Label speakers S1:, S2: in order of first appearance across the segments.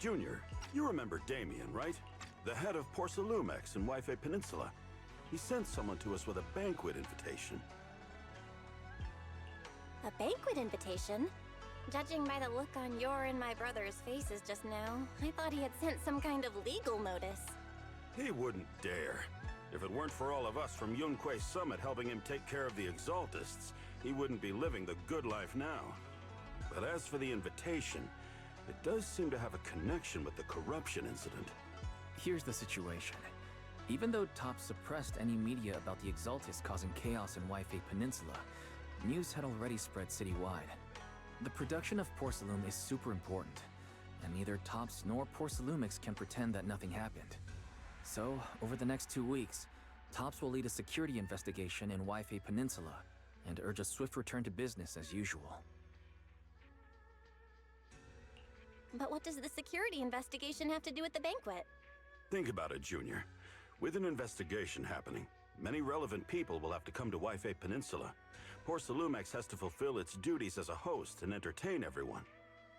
S1: Junior, you remember Damien, right? The head of Porcelumex in Wife Peninsula. He sent someone to us with a banquet invitation.
S2: A banquet invitation? Judging by the look on your and my brother's faces just now, I thought he had sent some kind of legal notice.
S1: He wouldn't dare. If it weren't for all of us from Yunque Summit helping him take care of the Exaltists, he wouldn't be living the good life now. But as for the invitation, it does seem to have a connection with the corruption incident.
S3: Here's the situation. Even though Top suppressed any media about the Exaltists causing chaos in Wife Peninsula, news had already spread citywide. The production of Porcelume is super important, and neither Tops nor Porcelumix can pretend that nothing happened. So, over the next 2 weeks, Tops will lead a security investigation in Wife Peninsula, and urge a swift return to business as usual.
S2: But what does the security investigation have to do with the banquet?
S1: Think about it, Junior. With an investigation happening, many relevant people will have to come to Wife Peninsula. Porcelumex has to fulfill its duties as a host and entertain everyone.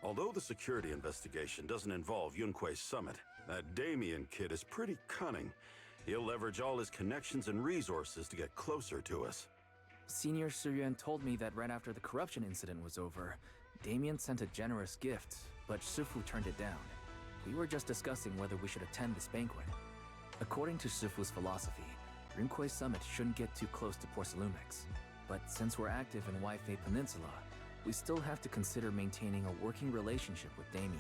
S1: Although the security investigation doesn't involve Yunque Summit, that Damien kid is pretty cunning. He'll leverage all his connections and resources to get closer to us.
S3: Senior Suryuan told me that right after the corruption incident was over, Damien sent a generous gift, but Shifu turned it down. We were just discussing whether we should attend this banquet. According to Shifu's philosophy, Yunque Summit shouldn't get too close to Porcelumex. But since we're active in Wife Peninsula, we still have to consider maintaining a working relationship with Damien.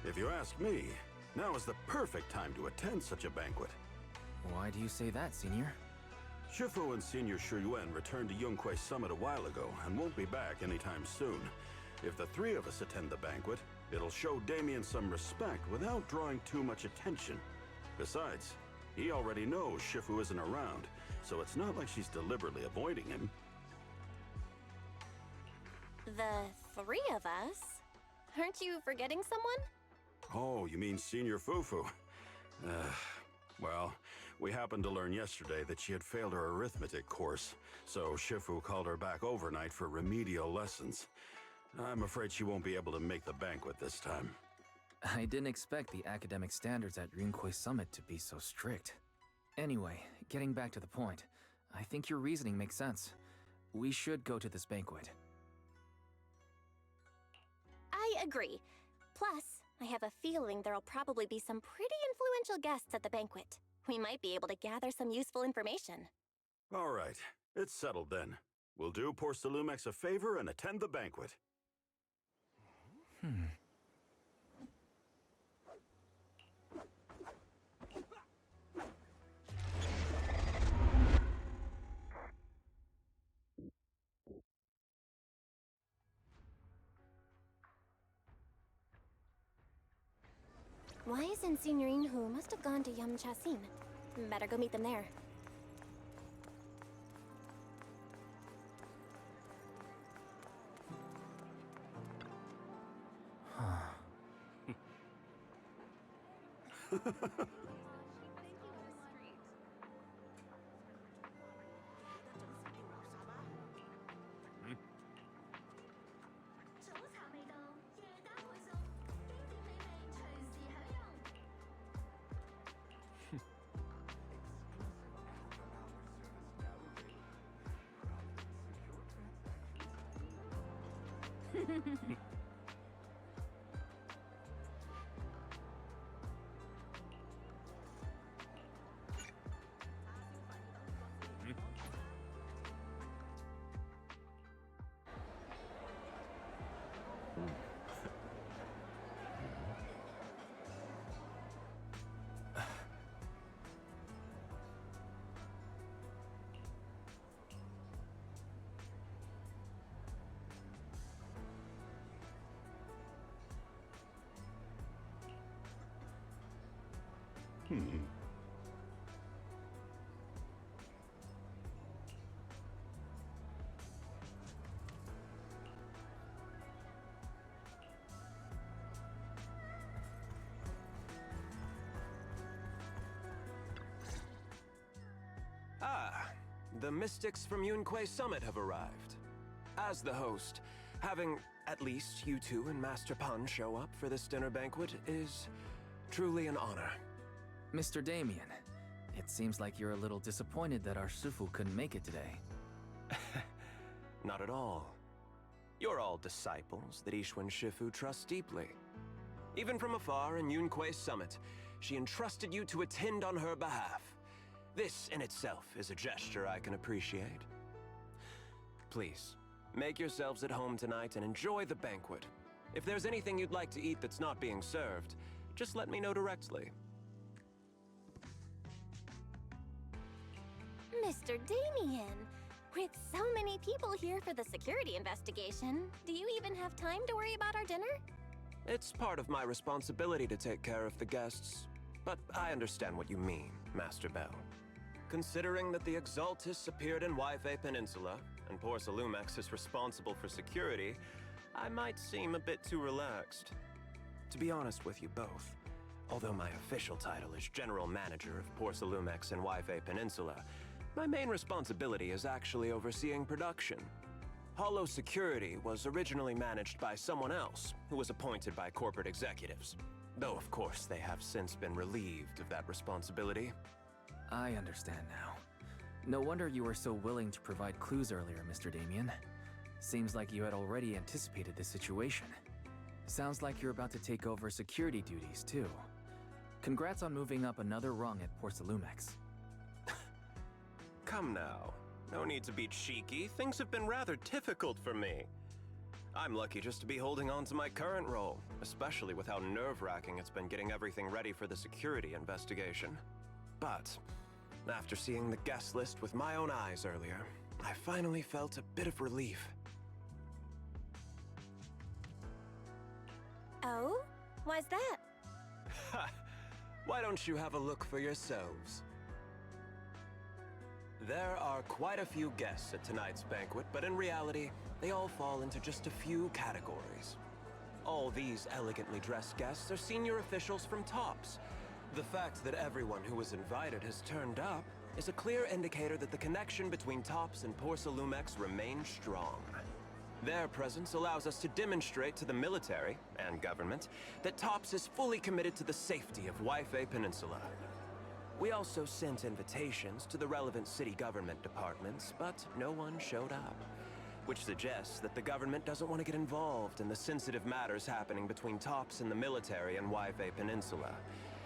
S1: If you ask me, now is the perfect time to attend such a banquet.
S3: Why do you say that, Senior?
S1: Shifu and Senior Shuyuan returned to Yunque Summit a while ago and won't be back anytime soon. If the three of us attend the banquet, it'll show Damien some respect without drawing too much attention. Besides, he already knows Shifu isn't around, so it's not like she's deliberately avoiding him.
S2: The three of us? Aren't you forgetting someone?
S1: Oh, you mean Senior Fufu? Well, we happened to learn yesterday that she had failed her arithmetic course, so Shifu called her back overnight for remedial lessons. I'm afraid she won't be able to make the banquet this time.
S3: I didn't expect the academic standards at Yunque Summit to be so strict. Anyway, getting back to the point, I think your reasoning makes sense. We should go to this banquet.
S2: I agree. Plus, I have a feeling there'll probably be some pretty influential guests at the banquet. We might be able to gather some useful information.
S1: All right, it's settled then. We'll do Porcelumex a favor and attend the banquet.
S2: Why isn't Senior Inhu must have gone to Yamchasin? Better go meet them there.
S4: The mystics from Yunque Summit have arrived. As the host, having at least you two and Master Pun show up for this dinner banquet is truly an honor.
S3: Mr. Damien, it seems like you're a little disappointed that our Shifu couldn't make it today.
S4: Not at all. You're all disciples that Ishwen Shifu trusts deeply. Even from afar in Yunque's summit, she entrusted you to attend on her behalf. This in itself is a gesture I can appreciate. Please, make yourselves at home tonight and enjoy the banquet. If there's anything you'd like to eat that's not being served, just let me know directly.
S2: Mr. Damien, with so many people here for the security investigation, do you even have time to worry about our dinner?
S4: It's part of my responsibility to take care of the guests, but I understand what you mean, Master Bell. Considering that the Exaltis appeared in Yfe Peninsula, and Porcelumex is responsible for security, I might seem a bit too relaxed. To be honest with you both, although my official title is General Manager of Porcelumex and Yfe Peninsula, my main responsibility is actually overseeing production. Hollow Security was originally managed by someone else, who was appointed by corporate executives. Though, of course, they have since been relieved of that responsibility.
S3: I understand now. No wonder you were so willing to provide clues earlier, Mr. Damien. Seems like you had already anticipated this situation. Sounds like you're about to take over security duties, too. Congrats on moving up another rung at Porcelumex.
S4: Come now. No need to be cheeky. Things have been rather difficult for me. I'm lucky just to be holding on to my current role, especially with how nerve-wracking it's been getting everything ready for the security investigation. But after seeing the guest list with my own eyes earlier, I finally felt a bit of relief.
S2: Oh? Why's that?
S4: Ha! Why don't you have a look for yourselves? There are quite a few guests at tonight's banquet, but in reality, they all fall into just a few categories. All these elegantly dressed guests are senior officials from TOPS. The fact that everyone who was invited has turned up is a clear indicator that the connection between TOPS and Porcelumex remains strong. Their presence allows us to demonstrate to the military and government that TOPS is fully committed to the safety of Yfe Peninsula. We also sent invitations to the relevant city government departments, but no one showed up, which suggests that the government doesn't want to get involved in the sensitive matters happening between TOPS and the military and Yfe Peninsula.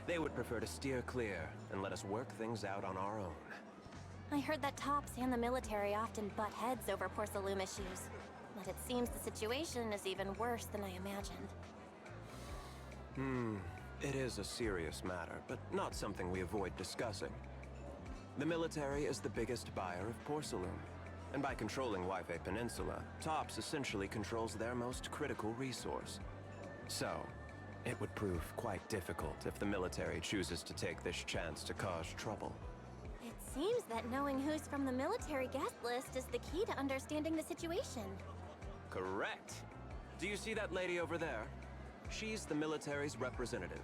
S4: They would prefer to steer clear and let us work things out on our own.
S2: I heard that TOPS and the military often butt heads over Porcelume issues, but it seems the situation is even worse than I imagined.
S4: It is a serious matter, but not something we avoid discussing. The military is the biggest buyer of porcelain, and by controlling Yfe Peninsula, TOPS essentially controls their most critical resource. So, it would prove quite difficult if the military chooses to take this chance to cause trouble.
S2: It seems that knowing who's from the military guest list is the key to understanding the situation.
S4: Correct. Do you see that lady over there? She's the military's representative.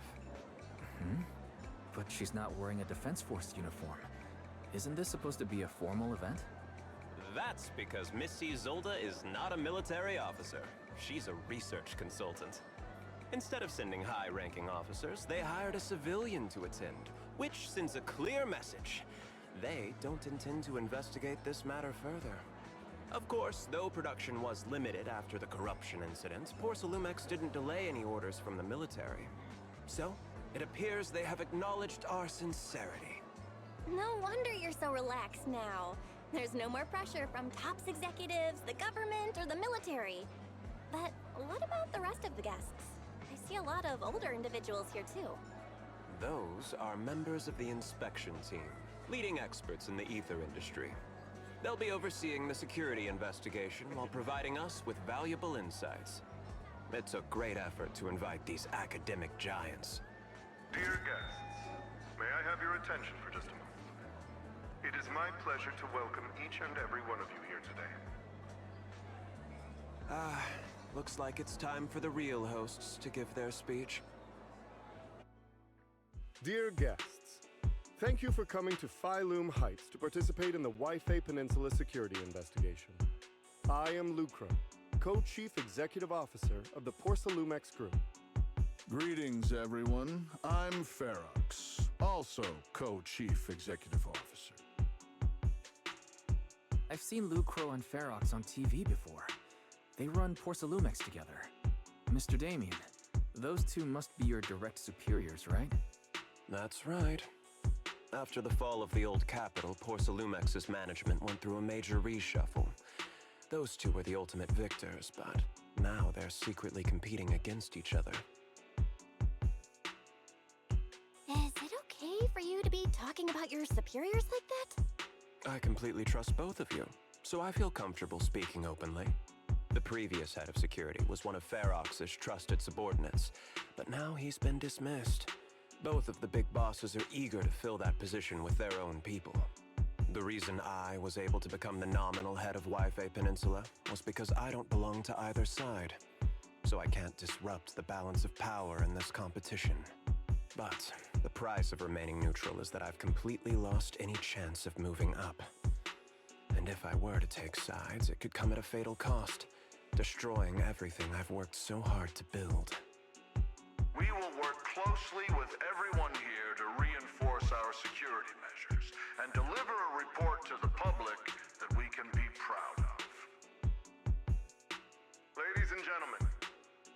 S3: But she's not wearing a Defense Force uniform. Isn't this supposed to be a formal event?
S4: That's because Missy Zolda is not a military officer. She's a research consultant. Instead of sending high-ranking officers, they hired a civilian to attend, which sends a clear message. They don't intend to investigate this matter further. Of course, though production was limited after the corruption incident, Porcelumex didn't delay any orders from the military. So, it appears they have acknowledged our sincerity.
S2: No wonder you're so relaxed now. There's no more pressure from TOPS executives, the government, or the military. But what about the rest of the guests? I see a lot of older individuals here too.
S4: Those are members of the inspection team, leading experts in the ether industry. They'll be overseeing the security investigation while providing us with valuable insights. It took great effort to invite these academic giants.
S5: Dear guests, may I have your attention for just a moment? It is my pleasure to welcome each and every one of you here today.
S4: Looks like it's time for the real hosts to give their speech.
S6: Dear guests, thank you for coming to Phylume Heights to participate in the Yfe Peninsula security investigation. I am Lucra, Co-Chief Executive Officer of the Porcelumex Group.
S7: Greetings, everyone. I'm Ferox, also Co-Chief Executive Officer.
S3: I've seen Lucro and Ferox on TV before. They run Porcelumex together. Mr. Damien, those two must be your direct superiors, right?
S4: That's right. After the fall of the old capital, Porcelumex's management went through a major reshuffle. Those two were the ultimate victors, but now they're secretly competing against each other.
S2: Is it okay for you to be talking about your superiors like that?
S4: I completely trust both of you, so I feel comfortable speaking openly. The previous head of security was one of Ferox's trusted subordinates, but now he's been dismissed. Both of the big bosses are eager to fill that position with their own people. The reason I was able to become the nominal head of Wi-Fi Peninsula was because I don't belong to either side, so I can't disrupt the balance of power in this competition. But the price of remaining neutral is that I've completely lost any chance of moving up. And if I were to take sides, it could come at a fatal cost, destroying everything I've worked so hard to build.
S8: We will work closely with everyone here to reinforce our security measures and deliver a report to the public that we can be proud of.
S5: Ladies and gentlemen,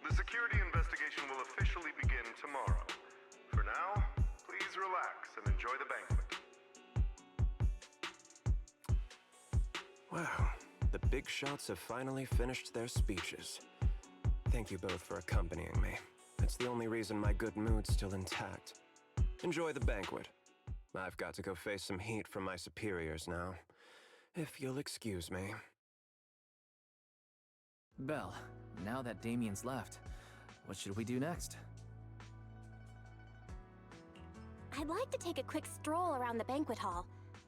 S5: the security investigation will officially begin tomorrow. For now, please relax and enjoy the banquet.
S4: Wow, the big shots have finally finished their speeches. Thank you both for accompanying me. It's the only reason my good mood's still intact. Enjoy the banquet. I've got to go face some heat from my superiors now. If you'll excuse me.
S3: Belle, now that Damien's left, what should we do next?
S2: I'd like to take a quick stroll around the banquet hall.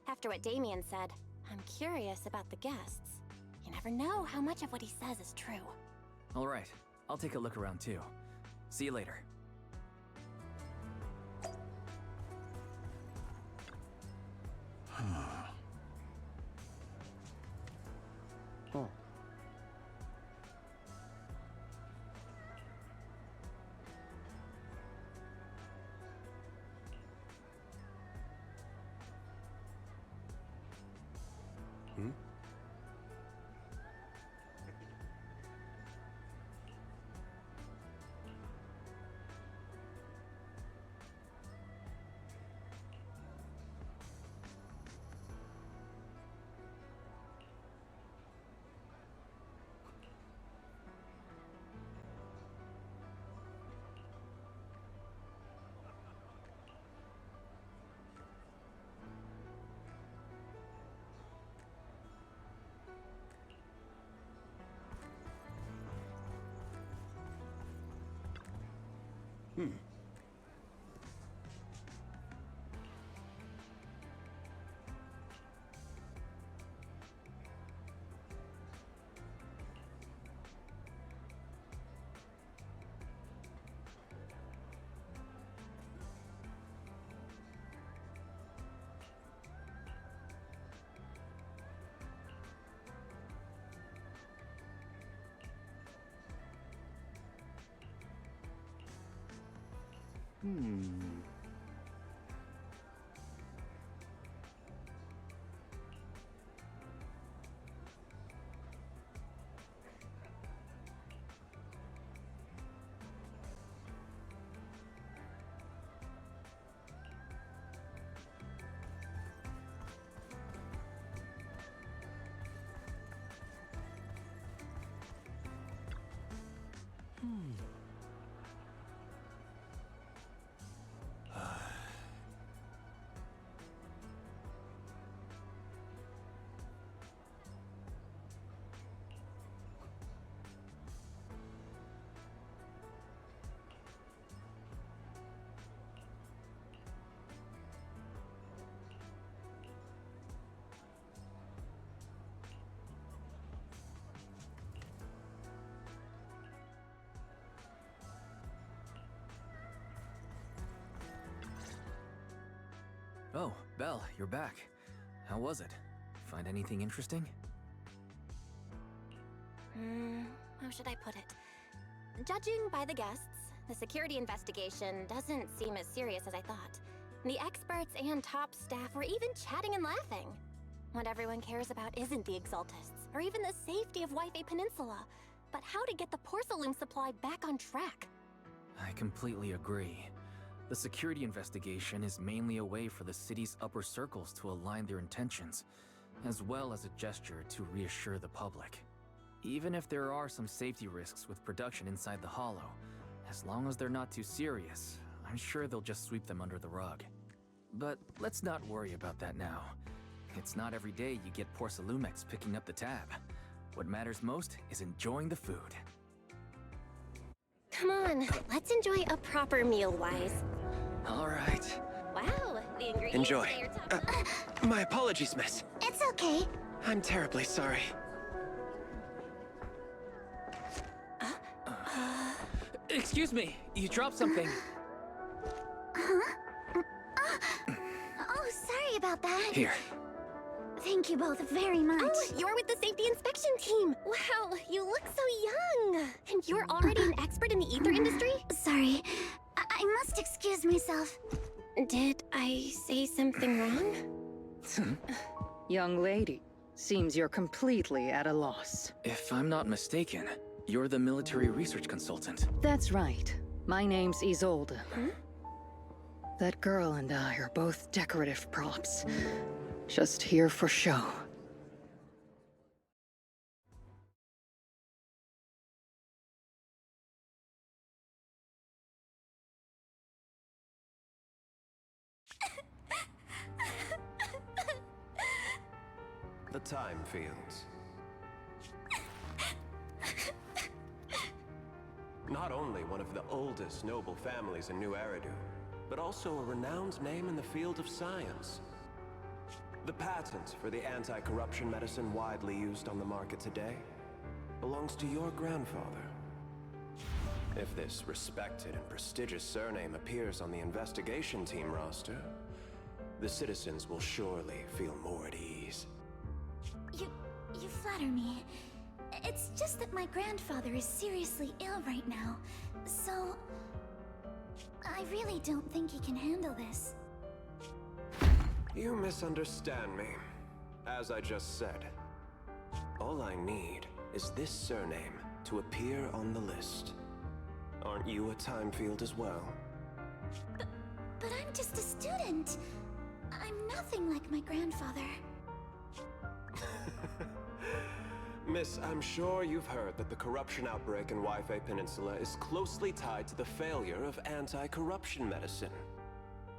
S2: After what Damien said, I'm curious about the guests. You never know how much of what he says is true.
S3: All right, I'll take a look around too. See you later.
S6: Oh.
S3: Oh, Belle, you're back. How was it? Find anything interesting?
S2: how should I put it? Judging by the guests, the security investigation doesn't seem as serious as I thought. The experts and top staff were even chatting and laughing. What everyone cares about isn't the Exaltists, or even the safety of Wi-Fi Peninsula, but how to get the porcelain supply back on track.
S3: I completely agree. The security investigation is mainly a way for the city's upper circles to align their intentions, as well as a gesture to reassure the public. Even if there are some safety risks with production inside the Hollow, as long as they're not too serious, I'm sure they'll just sweep them under the rug. But let's not worry about that now. It's not every day you get Porcelumex picking up the tab. What matters most is enjoying the food.
S2: Come on, let's enjoy a proper meal, Wise.
S3: All right.
S2: Wow, the ingredients
S4: Enjoy.
S2: say you're top
S4: My apologies, miss.
S2: It's okay.
S4: I'm terribly sorry.
S3: Excuse me, you dropped something.
S2: Oh, sorry about that.
S3: Here.
S2: Thank you both very much. Oh, you're with the safety inspection team. Wow, you look so young. And you're already an expert in the ether industry? Sorry, I must excuse myself. Did I say something wrong?
S9: Young lady, seems you're completely at a loss.
S3: If I'm not mistaken, you're the military research consultant.
S9: That's right. My name's Isolde. That girl and I are both decorative props. Just here for show.
S4: The time fields. Not only one of the oldest noble families in New Eridu, but also a renowned name in the field of science. The patent for the anti-corruption medicine widely used on the market today belongs to your grandfather. If this respected and prestigious surname appears on the investigation team roster, the citizens will surely feel more at ease.
S2: You flatter me. It's just that my grandfather is seriously ill right now, so I really don't think he can handle this.
S4: You misunderstand me. As I just said, all I need is this surname to appear on the list. Aren't you a time field as well?
S2: But I'm just a student. I'm nothing like my grandfather.
S4: Miss, I'm sure you've heard that the corruption outbreak in Wi-Fi Peninsula is closely tied to the failure of anti-corruption medicine.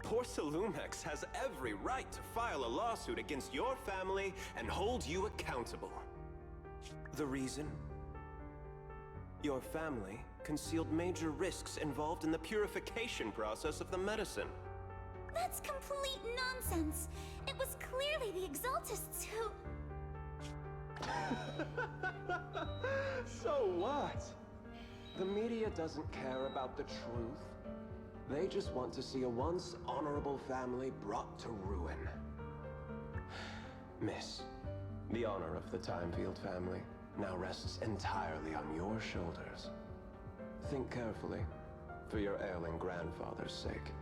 S4: Porcelumex has every right to file a lawsuit against your family and hold you accountable. The reason? Your family concealed major risks involved in the purification process of the medicine.
S2: That's complete nonsense. It was clearly the Exaltists who...
S4: So what? The media doesn't care about the truth. They just want to see a once honorable family brought to ruin. Miss, the honor of the Timefield family now rests entirely on your shoulders. Think carefully, for your ailing grandfather's sake.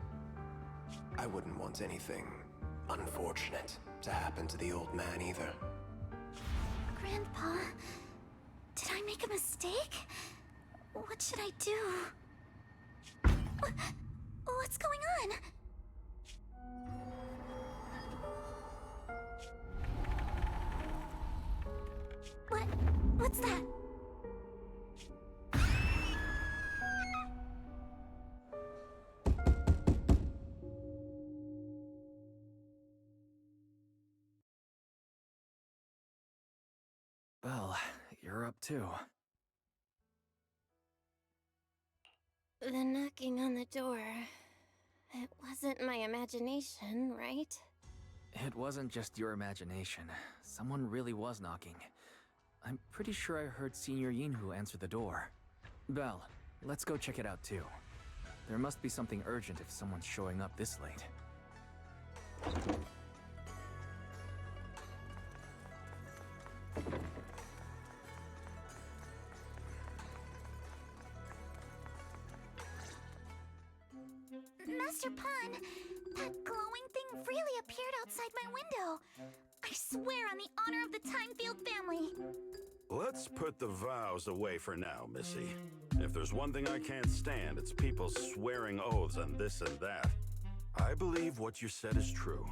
S4: I wouldn't want anything unfortunate to happen to the old man either.
S2: Grandpa, did I make a mistake? What should I do? What's going on? What's that?
S3: Well, you're up too.
S2: The knocking on the door. It wasn't my imagination, right?
S3: It wasn't just your imagination. Someone really was knocking. I'm pretty sure I heard Senior Yinhu answer the door. Belle, let's go check it out too. There must be something urgent if someone's showing up this late.
S10: Master Pun, that glowing thing really appeared outside my window. I swear on the honor of the Timefield family.
S1: Let's put the vows away for now, Missy. If there's one thing I can't stand, it's people swearing oaths on this and that. I believe what you said is true.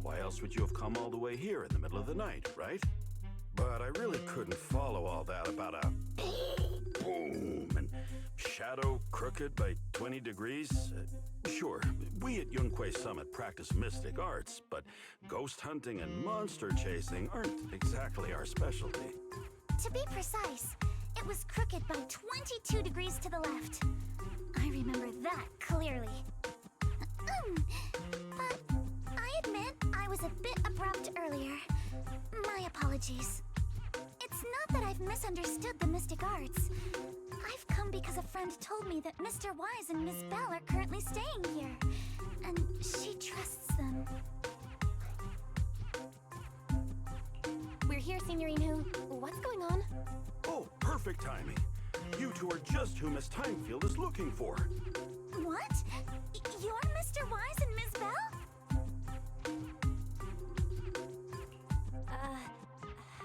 S1: Why else would you have come all the way here in the middle of the night, right? But I really couldn't follow all that about a boom and shadow crooked by 20 degrees. Sure, we at Yunquay Summit practice mystic arts, but ghost hunting and monster chasing aren't exactly our specialty.
S10: To be precise, it was crooked by 22 degrees to the left. I remember that clearly. But I admit I was a bit abrupt earlier. My apologies. It's not that I've misunderstood the mystic arts. I've come because a friend told me that Mr. Wise and Miss Bell are currently staying here, and she trusts them.
S2: We're here, Signorine. What's going on?
S1: Oh, perfect timing. You two are just who Miss Timefield is looking for.
S10: What? You're Mr. Wise and Miss Bell?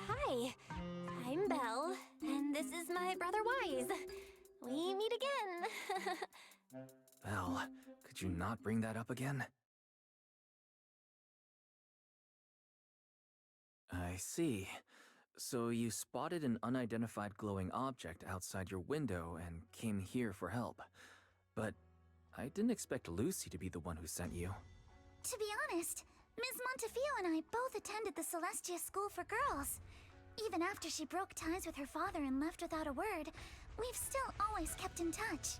S2: Hi. I'm Belle, and this is my brother Wise. We meet again.
S3: Belle, could you not bring that up again? I see. So you spotted an unidentified glowing object outside your window and came here for help. But I didn't expect Lucy to be the one who sent you.
S10: To be honest, Ms. Montefio and I both attended the Celestia School for Girls. Even after she broke ties with her father and left without a word, we've still always kept in touch.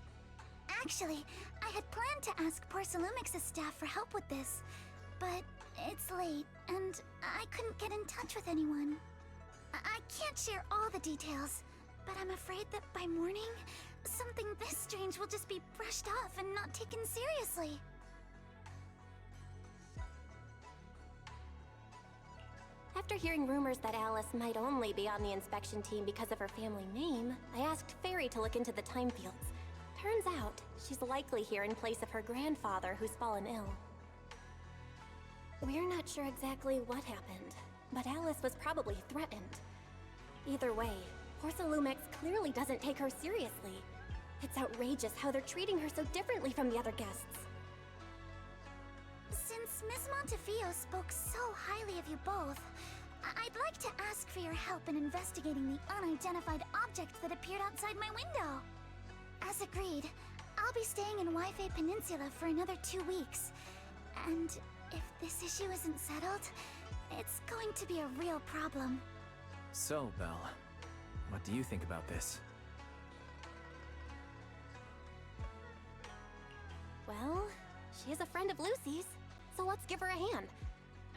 S10: Actually, I had planned to ask Porcelumix's staff for help with this, but it's late, and I couldn't get in touch with anyone. I can't share all the details, but I'm afraid that by morning, something this strange will just be brushed off and not taken seriously.
S2: After hearing rumors that Alice might only be on the inspection team because of her family name, I asked Fairy to look into the Timefields. Turns out, she's likely here in place of her grandfather who's fallen ill. We're not sure exactly what happened, but Alice was probably threatened. Either way, Porcelumix clearly doesn't take her seriously. It's outrageous how they're treating her so differently from the other guests.
S10: Since Miss Montefio spoke so highly of you both, I'd like to ask for your help in investigating the unidentified object that appeared outside my window. As agreed, I'll be staying in Wi-Fi Peninsula for another 2 weeks. And if this issue isn't settled, it's going to be a real problem.
S3: So, Belle, what do you think about this?
S2: Well, she is a friend of Lucy's, so let's give her a hand.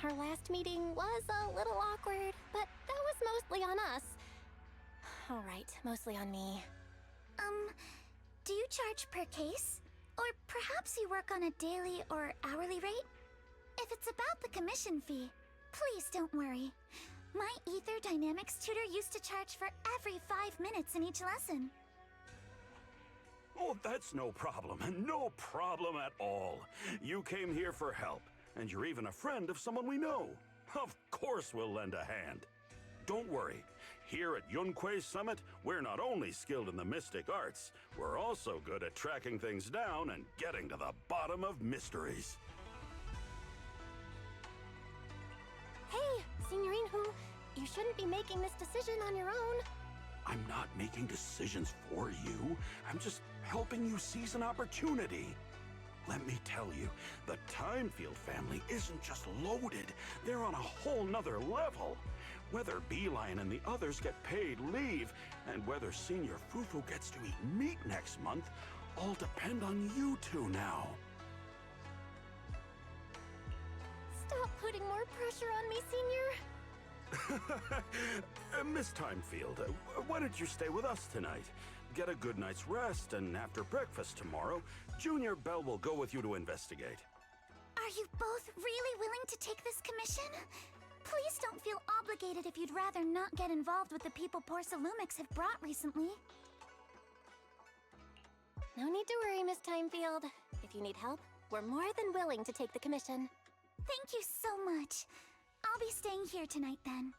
S2: Our last meeting was a little awkward, but that was mostly on us. All right, mostly on me.
S10: Do you charge per case? Or perhaps you work on a daily or hourly rate? If it's about the commission fee, please don't worry. My Ether Dynamics tutor used to charge for every 5 minutes in each lesson.
S1: Oh, that's no problem. No problem at all. You came here for help, and you're even a friend of someone we know. Of course we'll lend a hand. Don't worry. Here at Yunquay Summit, we're not only skilled in the mystic arts, we're also good at tracking things down and getting to the bottom of mysteries.
S2: Hey, Signorine Hu, you shouldn't be making this decision on your own.
S1: I'm not making decisions for you. I'm just helping you seize an opportunity. Let me tell you, the Timefield family isn't just loaded. They're on a whole nother level. Whether Beeline and the others get paid leave, and whether Senior Fufu gets to eat meat next month, all depend on you two now.
S2: Stop putting more pressure on me, Senior.
S1: Miss Timefield, why don't you stay with us tonight? Get a good night's rest, and after breakfast tomorrow, Junior Bell will go with you to investigate.
S10: Are you both really willing to take this commission? Please don't feel obligated if you'd rather not get involved with the people Porcelumix have brought recently.
S2: No need to worry, Miss Timefield. If you need help, We're more than willing to take the commission.
S10: Thank you so much. I'll be staying here tonight then.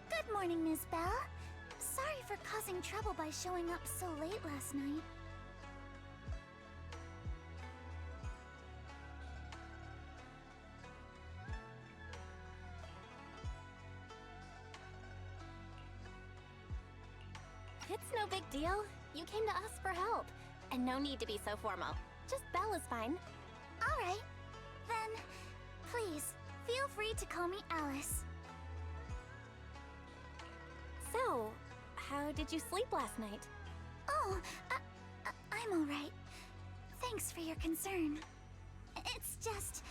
S10: Good morning, Ms. Bell. Sorry for causing trouble by showing up so late last night.
S2: It's no big deal. You came to us for help. And no need to be so formal. Just Belle is fine.
S10: Alright. Then, please, feel free to call me Alice.
S2: So, how did you sleep last night?
S10: Oh, I'm alright. Thanks for your concern. It's just,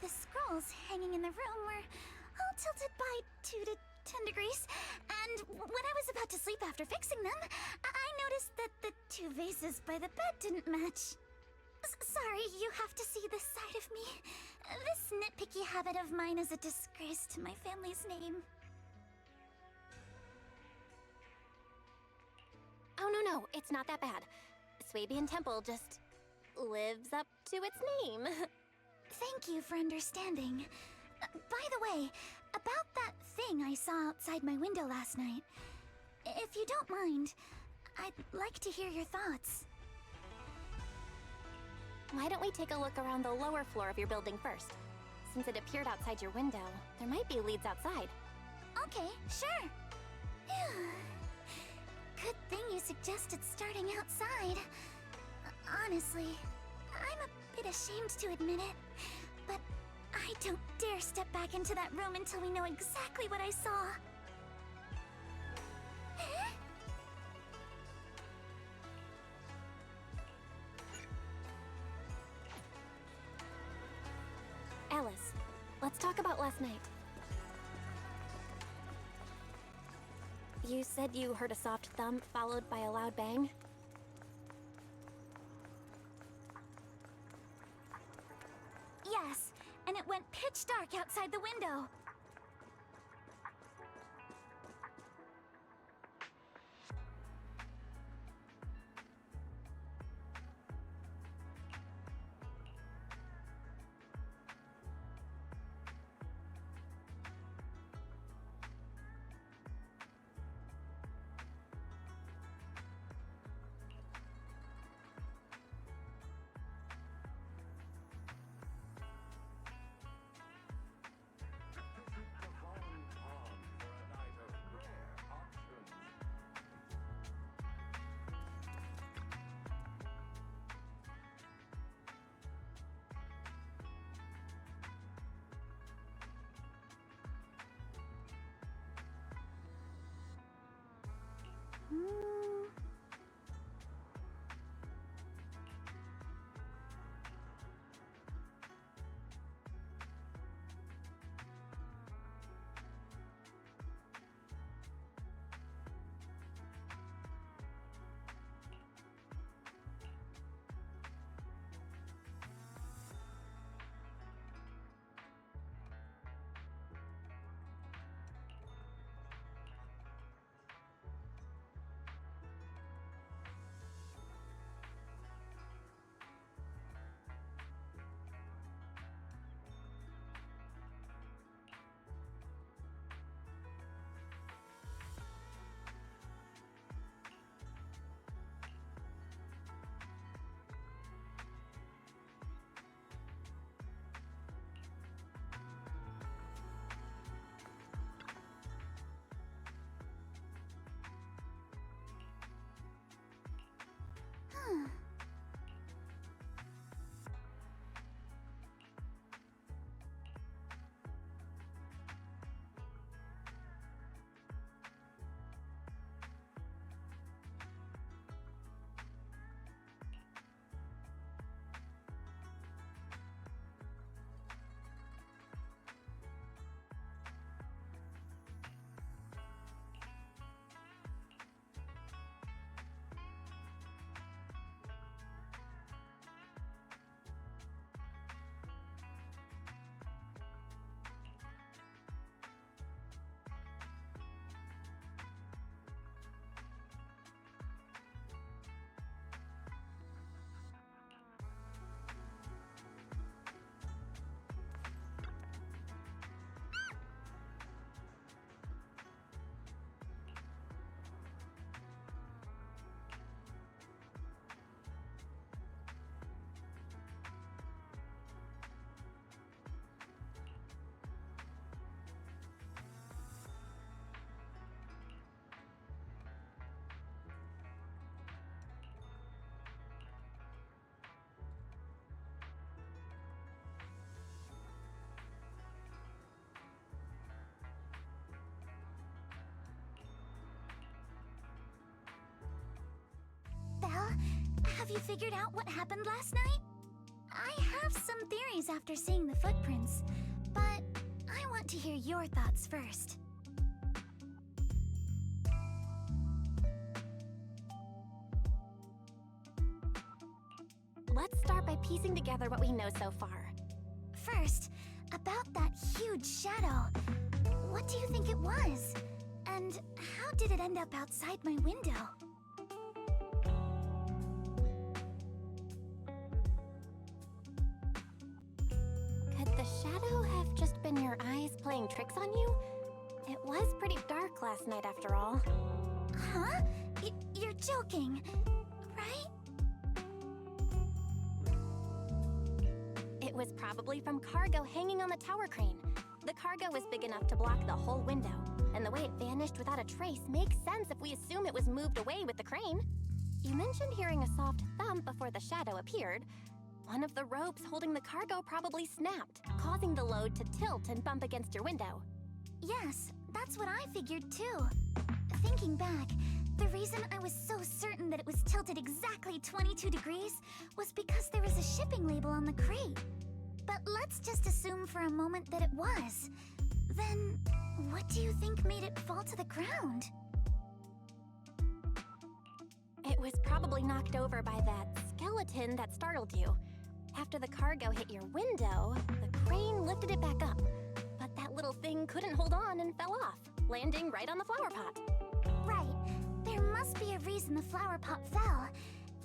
S10: the scrolls hanging in the room were all tilted by 2 to 10 degrees, and when I was about to sleep after fixing them, I noticed that the 2 vases by the bed didn't match. Sorry, you have to see this side of me. This nitpicky habit of mine is a disgrace to my family's name.
S2: Oh, no, it's not that bad. Swabian Temple just lives up to its name.
S10: Thank you for understanding. By the way, about that thing I saw outside my window last night, if you don't mind, I'd like to hear your thoughts.
S2: Why don't we take a look around the lower floor of your building first? Since it appeared outside your window, there might be leads outside.
S10: Okay, sure. Good thing you suggested starting outside. Honestly, I'm a bit ashamed to admit it, but I don't dare step back into that room until we know exactly what I saw.
S2: Alice, let's talk about last night. You said you heard a soft thump followed by a loud bang?
S10: Yes, and it went pitch dark outside the window. Have you figured out what happened last night? I have some theories after seeing the footprints, but I want to hear your thoughts first.
S2: Let's start by piecing together what we know so far.
S10: First, about that huge shadow. What do you think it was? And how did it end up outside my window?
S2: Could the shadow have just been your eyes playing tricks on you? It was pretty dark last night after all.
S10: Huh? You're joking, right?
S2: It was probably from cargo hanging on the tower crane. The cargo was big enough to block the whole window, and the way it vanished without a trace makes sense if we assume it was moved away with the crane. You mentioned hearing a soft thump before the shadow appeared. One of the ropes holding the cargo probably snapped, causing the load to tilt and bump against your window.
S10: Yes, that's what I figured too. Thinking back, the reason I was so certain that it was tilted exactly 22 degrees was because there was a shipping label on the crate. But let's just assume for a moment that it was. Then, what do you think made it fall to the ground?
S2: It was probably knocked over by that skeleton that startled you. After the cargo hit your window, the crane lifted it back up. But that little thing couldn't hold on and fell off, landing right on the flower pot.
S10: Right. There must be a reason the flower pot fell.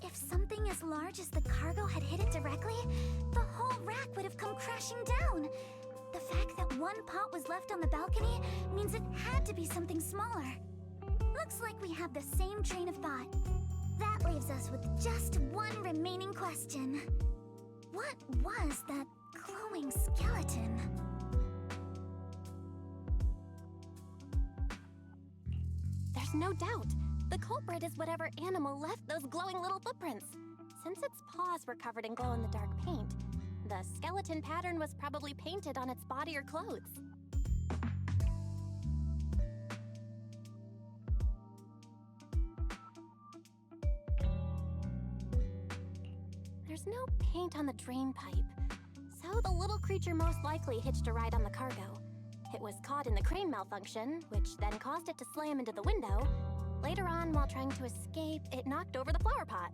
S10: If something as large as the cargo had hit it directly, the whole rack would have come crashing down. The fact that one pot was left on the balcony means it had to be something smaller. Looks like we have the same train of thought. That leaves us with just one remaining question. What was that glowing skeleton?
S2: There's no doubt. The culprit is whatever animal left those glowing little footprints. Since its paws were covered in glow-in-the-dark paint, the skeleton pattern was probably painted on its body or clothes. There's no paint on the drain pipe, so the little creature most likely hitched a ride on the cargo. It was caught in the crane malfunction, which then caused it to slam into the window. Later on, while trying to escape, it knocked over the flower pot.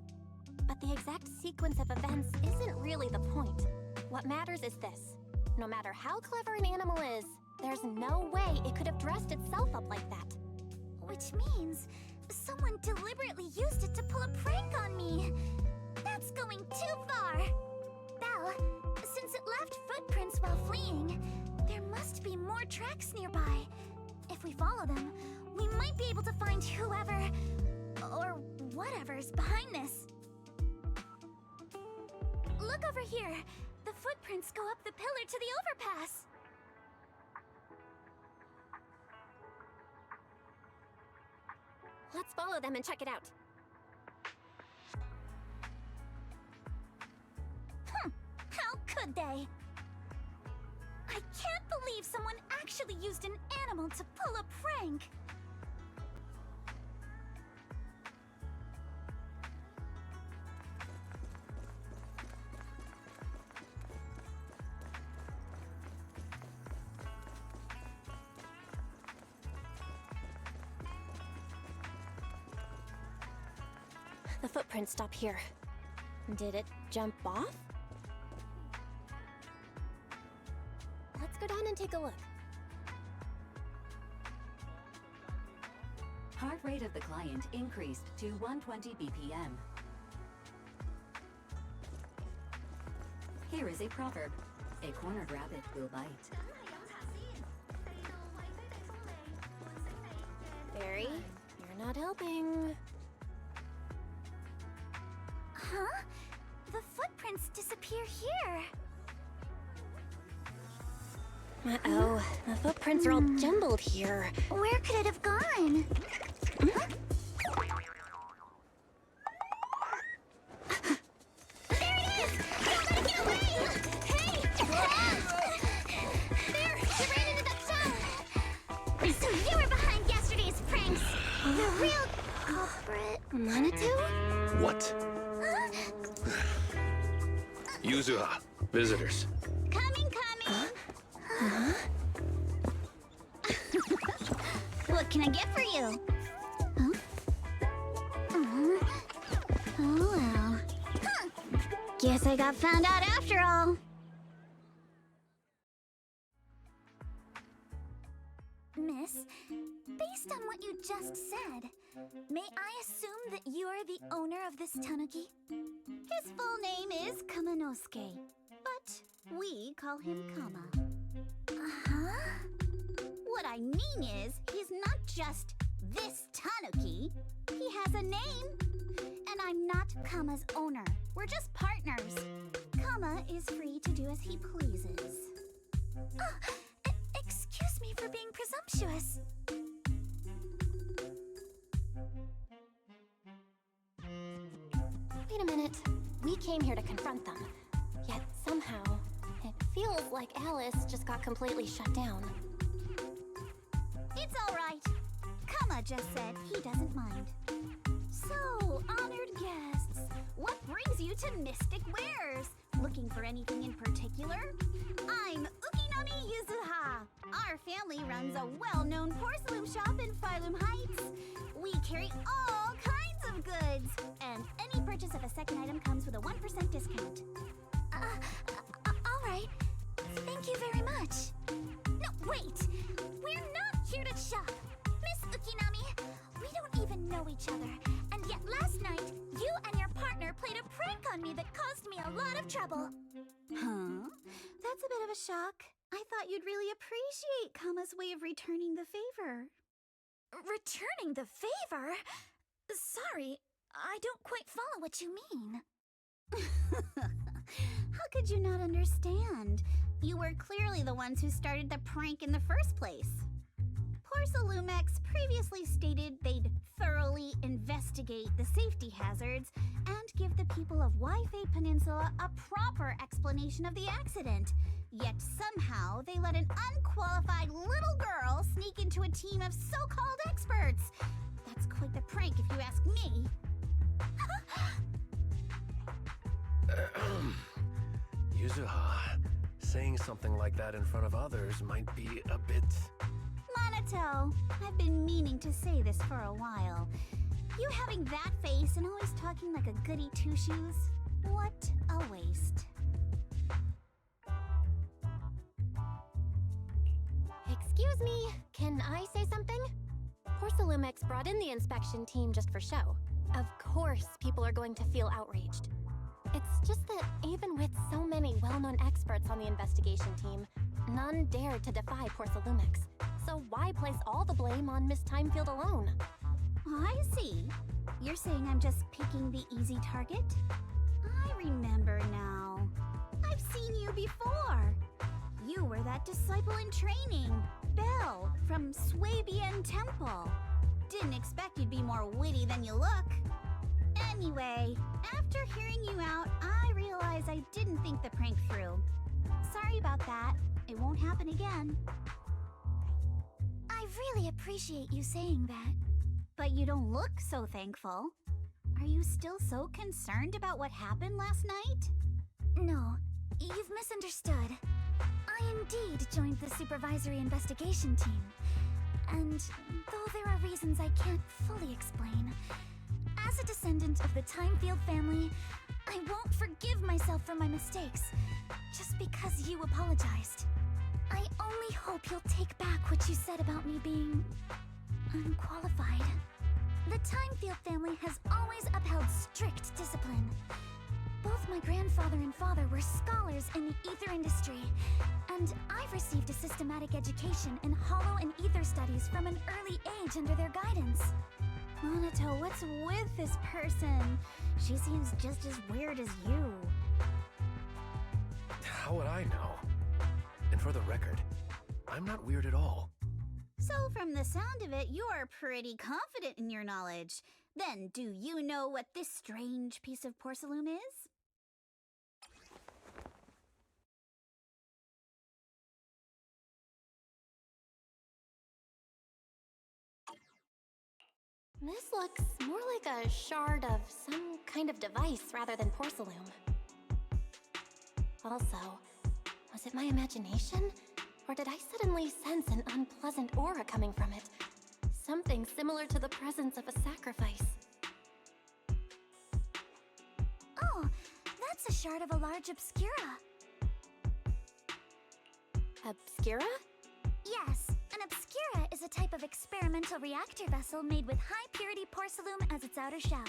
S2: But the exact sequence of events isn't really the point. What matters is this. No matter how clever an animal is, there's no way it could have dressed itself up like that.
S10: Which means someone deliberately used it to pull a prank on me. That's going too far. Belle, since it left footprints while fleeing, there must be more tracks nearby. If we follow them, we might be able to find whoever, or whatever's behind this. Look over here. The footprints go up the pillar to the overpass.
S2: Let's follow them and check it out.
S10: How could they? I can't believe someone actually used an animal to pull a prank.
S2: The footprints stop here. Did it jump off? Let's go down and take a look.
S11: Heart rate of the client increased to 120 BPM. Here is a proverb. A cornered rabbit will bite.
S2: Barry, you're not helping.
S10: Huh? The footprints disappear here.
S2: Uh-oh, the footprints are all jumbled here.
S10: Where could it have gone? Huh? There it is! Somebody get away! Hey! There! You ran into that tower! So you were behind yesterday's pranks! The real culprit...
S2: Manitou?
S3: What?
S10: Huh?
S12: Yuzuha, visitors.
S10: Coming! What can I get for you? Huh? Oh well. Huh. Guess I got found out after all. Miss, based on what you just said, may I assume that you are the owner of this tanuki? His full name is Kamanosuke, but we call him Kama. Uh-huh? What I mean is, he's not just this tanuki. He has a name. And I'm not Kama's owner. We're just partners. Kama is free to do as he pleases. Excuse me for being presumptuous.
S2: Wait a minute. We came here to confront them. Yet somehow, it feels like Alice just got completely shut down.
S10: It's all right. Kama just said he doesn't mind. So, honored guests, what brings you to Mystic Wares? Looking for anything in particular? I'm Ukinami Yuzuha. Our family runs a well-known porcelain shop in Phylum Heights. We carry all kinds of goods, and any purchase of a second item comes with a 1% discount. All right. Thank you very much. No, wait! We're not here to shop! Miss Ukinami, we don't even know each other, and yet last night, you and your partner played a prank on me that caused me a lot of trouble. Huh? That's a bit of a shock. I thought you'd really appreciate Kama's way of returning the favor. Returning the favor? Sorry, I don't quite follow what you mean. How could you not understand? You were clearly the ones who started the prank in the first place. Porcelumex previously stated they'd thoroughly investigate the safety hazards and give the people of Waifei Peninsula a proper explanation of the accident. Yet somehow they let an unqualified little girl sneak into a team of so-called experts. That's quite the prank if you ask me.
S12: Yuzuha, saying something like that in front of others might be a bit...
S10: Monato, I've been meaning to say this for a while. You having that face and always talking like a goody two-shoes? What a waste.
S2: Excuse me, can I say something? Porcelumex brought in the inspection team just for show. Of course people are going to feel outraged. It's just that even with so many well-known experts on the investigation team, none dared to defy Porcelumex. So why place all the blame on Miss Timefield alone?
S10: I see. You're saying I'm just picking the easy target? I remember now. I've seen you before. You were that disciple in training, Belle, from Swabian Temple. Didn't expect you'd be more witty than you look. Anyway, after hearing you out, I realized I didn't think the prank through. Sorry about that. It won't happen again. I really appreciate you saying that. But you don't look so thankful. Are you still so concerned about what happened last night? No, you've misunderstood. I indeed joined the supervisory investigation team. And though there are reasons I can't fully explain, as a descendant of the Timefield family, I won't forgive myself for my mistakes, just because you apologized. I only hope you'll take back what you said about me being unqualified. The Timefield family has always upheld strict discipline. Both my grandfather and father were scholars in the ether industry, and I've received a systematic education in hollow and ether studies from an early age under their guidance. Monato, what's with this person? She seems just as weird as you.
S12: How would I know? And for the record, I'm not weird at all.
S10: So from the sound of it, you're pretty confident in your knowledge. Then do you know what this strange piece of porcelain is?
S2: This looks more like a shard of some kind of device rather than porcelain. Also, was it my imagination? Or did I suddenly sense an unpleasant aura coming from it? Something similar to the presence of a sacrifice.
S10: Oh, that's a shard of a large obscura.
S2: Obscura?
S10: Yes, an obscura is a type of experimental reactor vessel made with high-purity porcelain as its outer shell.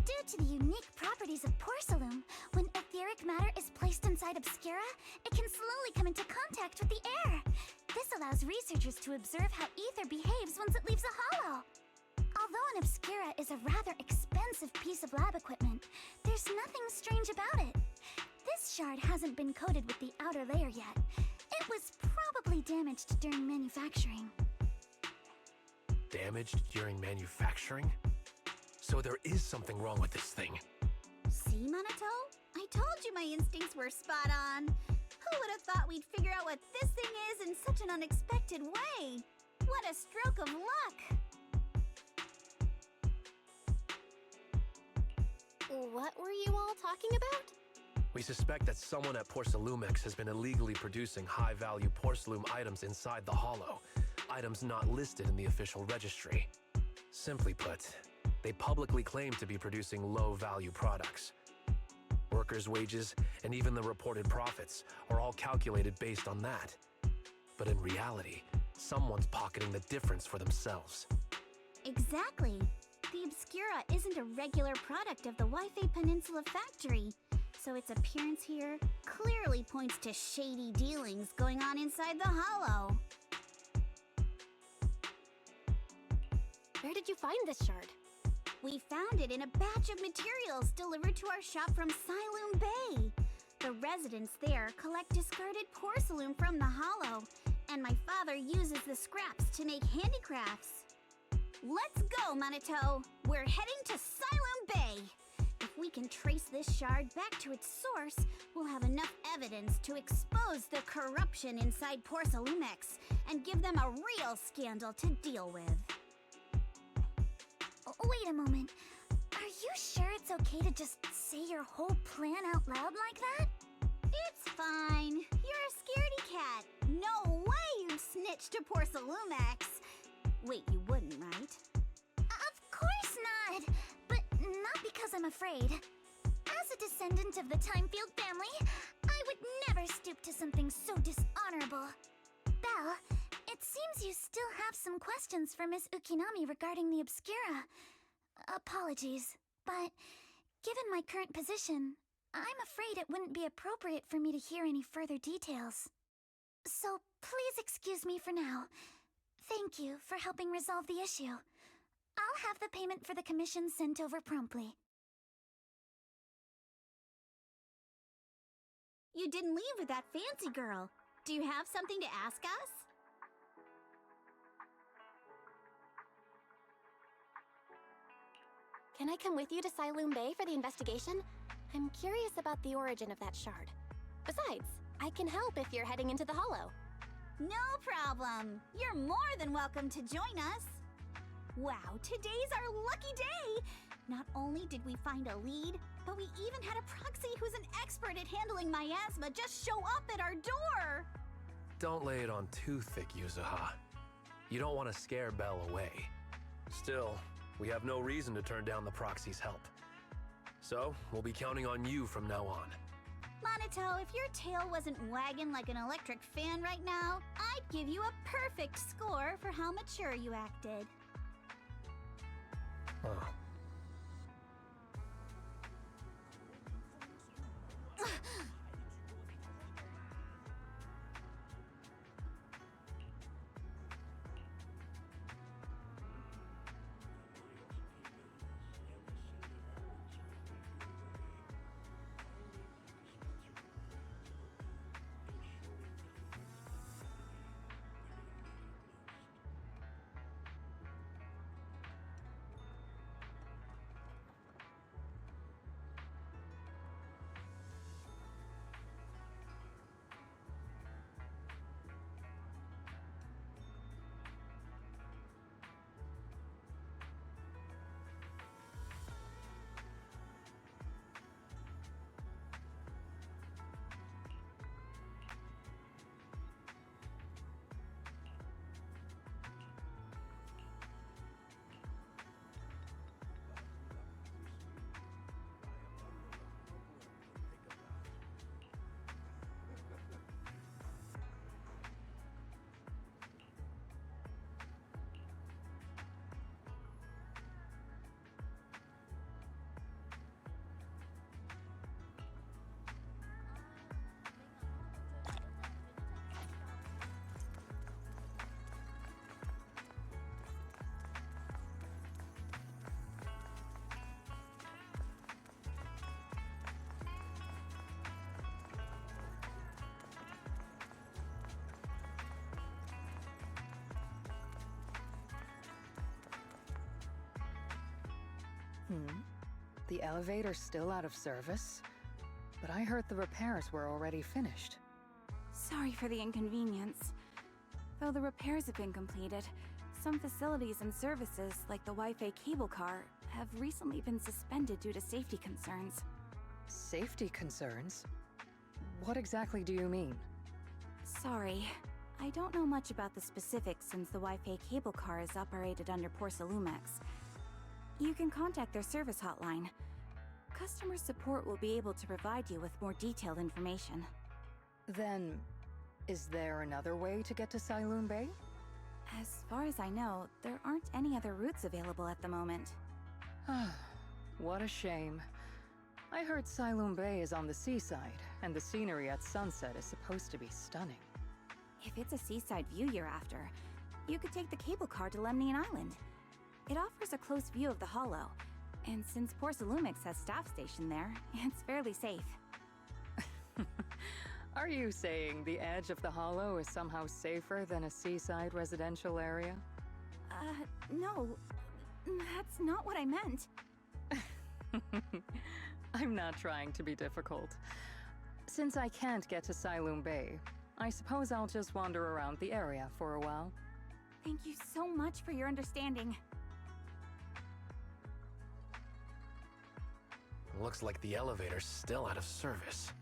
S10: Due to the unique properties of porcelain, when etheric matter is placed inside obscura, it can slowly come into contact with the air. This allows researchers to observe how ether behaves once it leaves a hollow. Although an obscura is a rather expensive piece of lab equipment, there's nothing strange about it. This shard hasn't been coated with the outer layer yet. It was probably damaged during manufacturing.
S12: Damaged during manufacturing? So there is something wrong with this thing.
S13: See, Minato? I told you my instincts were spot on. Who would have thought we'd figure out what this thing is in such an unexpected way? What a stroke of luck!
S2: What were you all talking about?
S12: We suspect that someone at Porcelumex has been illegally producing high-value porcelain items inside the Hollow, items not listed in the official registry. Simply put, they publicly claim to be producing low-value products. Workers' wages and even the reported profits are all calculated based on that. But in reality, someone's pocketing the difference for themselves.
S13: Exactly. The Obscura isn't a regular product of the Wi-Fi Peninsula factory, so its appearance here clearly points to shady dealings going on inside the Hollow.
S2: Where did you find this shard?
S13: We found it in a batch of materials delivered to our shop from Siloon Bay. The residents there collect discarded porcelain from the Hollow, and my father uses the scraps to make handicrafts. Let's go, Minato! We're heading to Siloon Bay! If we can trace this shard back to its source, we'll have enough evidence to expose the corruption inside Porcelumex and give them a real scandal to deal with.
S10: Wait a moment. Are you sure it's okay to just say your whole plan out loud like that?
S13: It's fine. You're a scaredy cat. No way you'd snitch to Porcelumex. Wait, you wouldn't, right?
S10: Of course not! But not because I'm afraid. As a descendant of the Timefield family, I would never stoop to something so dishonorable. Belle, it seems you still have some questions for Miss Ukinami regarding the Obscura. Apologies, but given my current position, I'm afraid it wouldn't be appropriate for me to hear any further details. So please excuse me for now. Thank you for helping resolve the issue. I'll have the payment for the commission sent over promptly.
S13: You didn't leave with that fancy girl. Do you have something to ask us?
S2: Can I come with you to Siloon Bay for the investigation? I'm curious about the origin of that shard. Besides, I can help if you're heading into the Hollow.
S13: No problem. You're more than welcome to join us. Wow, today's our lucky day! Not only did we find a lead, but we even had a proxy who's an expert at handling miasma just show up at our door!
S12: Don't lay it on too thick, Yuzuha. You don't want to scare Belle away. Still, we have no reason to turn down the proxy's help. So, we'll be counting on you from now on.
S13: Minato, if your tail wasn't wagging like an electric fan right now, I'd give you a perfect score for how mature you acted.
S12: Oh.
S9: The elevator's still out of service? But I heard the repairs were already finished.
S14: Sorry for the inconvenience. Though the repairs have been completed, some facilities and services, like the Wi-Fi cable car, have recently been suspended due to safety concerns.
S9: Safety concerns? What exactly do you mean?
S14: Sorry. I don't know much about the specifics since the Wi-Fi cable car is operated under Porcelumex. You can contact their service hotline. Customer support will be able to provide you with more detailed information.
S9: Then, is there another way to get to Siloon Bay?
S14: As far as I know, there aren't any other routes available at the moment.
S9: What a shame. I heard Siloon Bay is on the seaside, and the scenery at sunset is supposed to be stunning.
S14: If it's a seaside view you're after, you could take the cable car to Lemnian Island. It offers a close view of the Hollow, and since Porcelumex has staff stationed there, it's fairly safe.
S9: Are you saying the edge of the Hollow is somehow safer than a seaside residential area?
S14: No. That's not what I meant.
S9: I'm not trying to be difficult. Since I can't get to Siloon Bay, I suppose I'll just wander around the area for a while.
S14: Thank you so much for your understanding.
S12: Looks like the elevator's still out of service.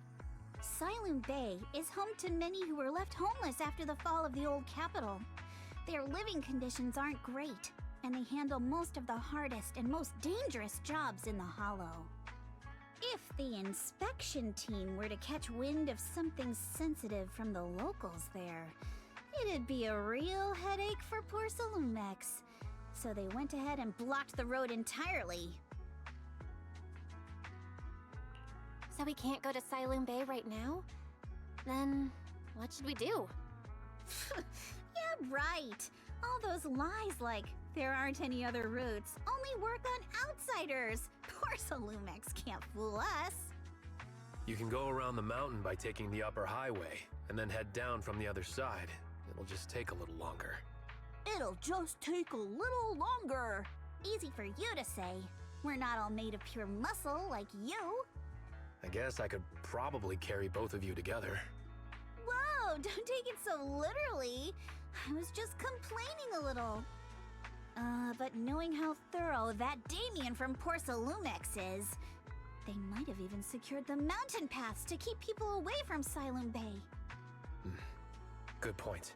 S13: Siloon Bay is home to many who were left homeless after the fall of the old capital. Their living conditions aren't great, and they handle most of the hardest and most dangerous jobs in the Hollow. If the inspection team were to catch wind of something sensitive from the locals there, it'd be a real headache for Porcelumex. So they went ahead and blocked the road entirely.
S2: So we can't go to Siloon Bay right now? Then, what should we do?
S13: Yeah, right. All those lies like, there aren't any other routes, only work on outsiders. Porcelumex can't fool us.
S12: You can go around the mountain by taking the upper highway, and then head down from the other side. It'll just take a little longer.
S13: It'll just take a little longer. Easy for you to say. We're not all made of pure muscle like you.
S12: I guess I could probably carry both of you together.
S13: Whoa, don't take it so literally. I was just complaining a little. But knowing how thorough that Damien from Porcelumex is, they might have even secured the mountain paths to keep people away from Siloon Bay.
S12: Good point.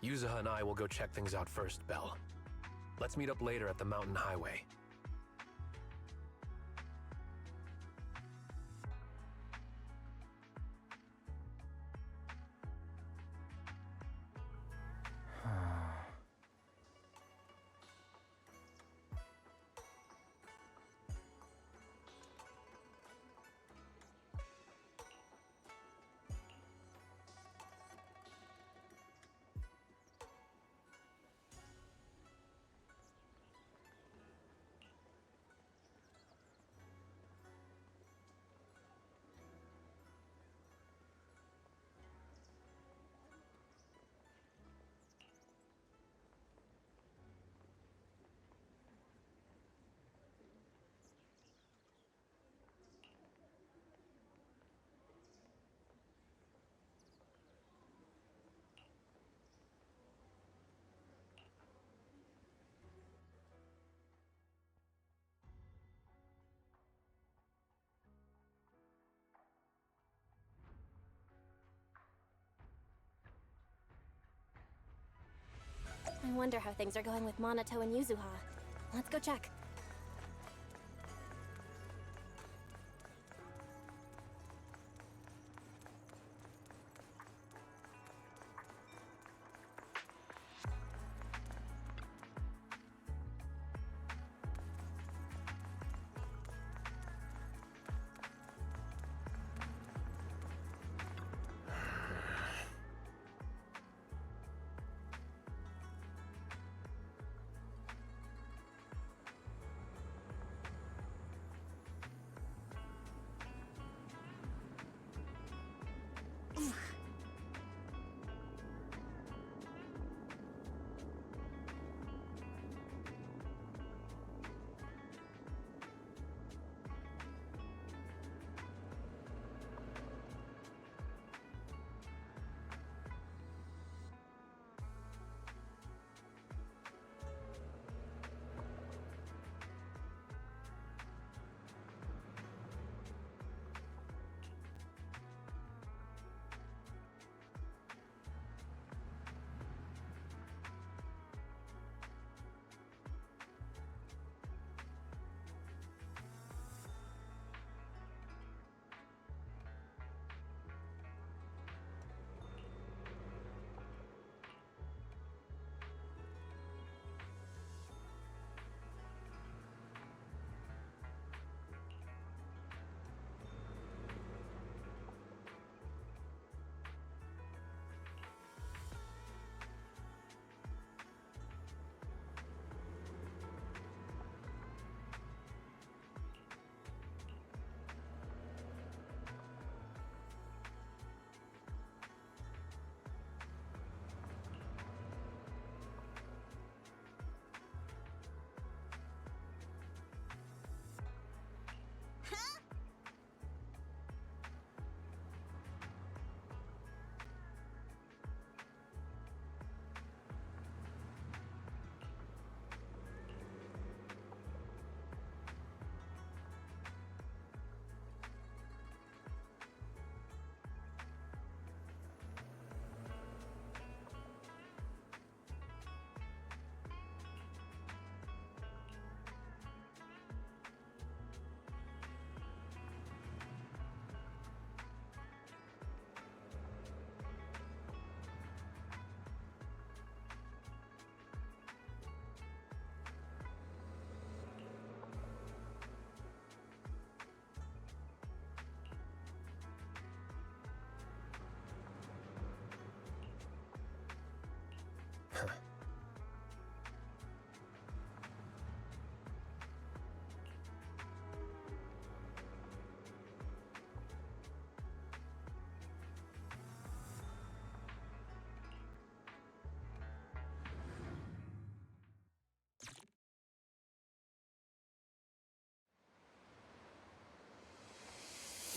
S12: Yuzuha and I will go check things out first, Belle. Let's meet up later at the mountain highway.
S2: I wonder how things are going with Monato and Yuzuha. Let's go check.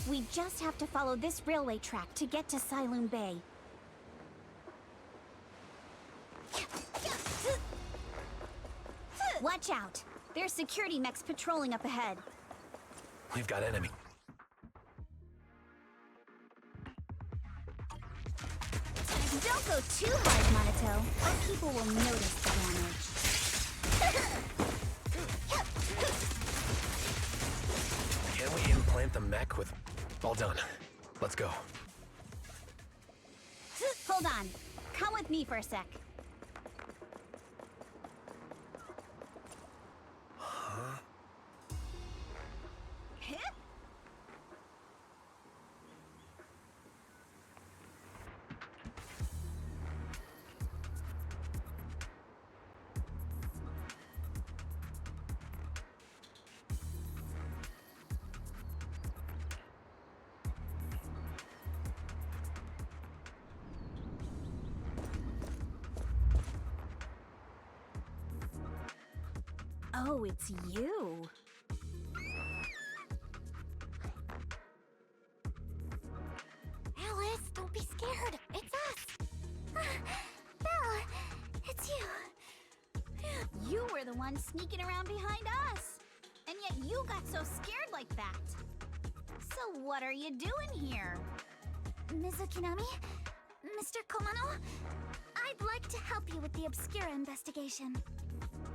S13: We just have to follow this railway track to get to Siloon Bay. Watch out! There's security mechs patrolling up ahead.
S12: We've got enemy.
S13: Don't go too hard, Monato, or people will notice the damage.
S12: Can we implant the mech with... All done. Let's go.
S13: Hold on. Come with me for a sec. Oh, it's you.
S10: Alice, don't be scared. It's us. Belle, it's you.
S13: You were the one sneaking around behind us. And yet you got so scared like that. So what are you doing here?
S10: Ms. Ukinami? Mr. Komano? I'd like to help you with the Obscura investigation.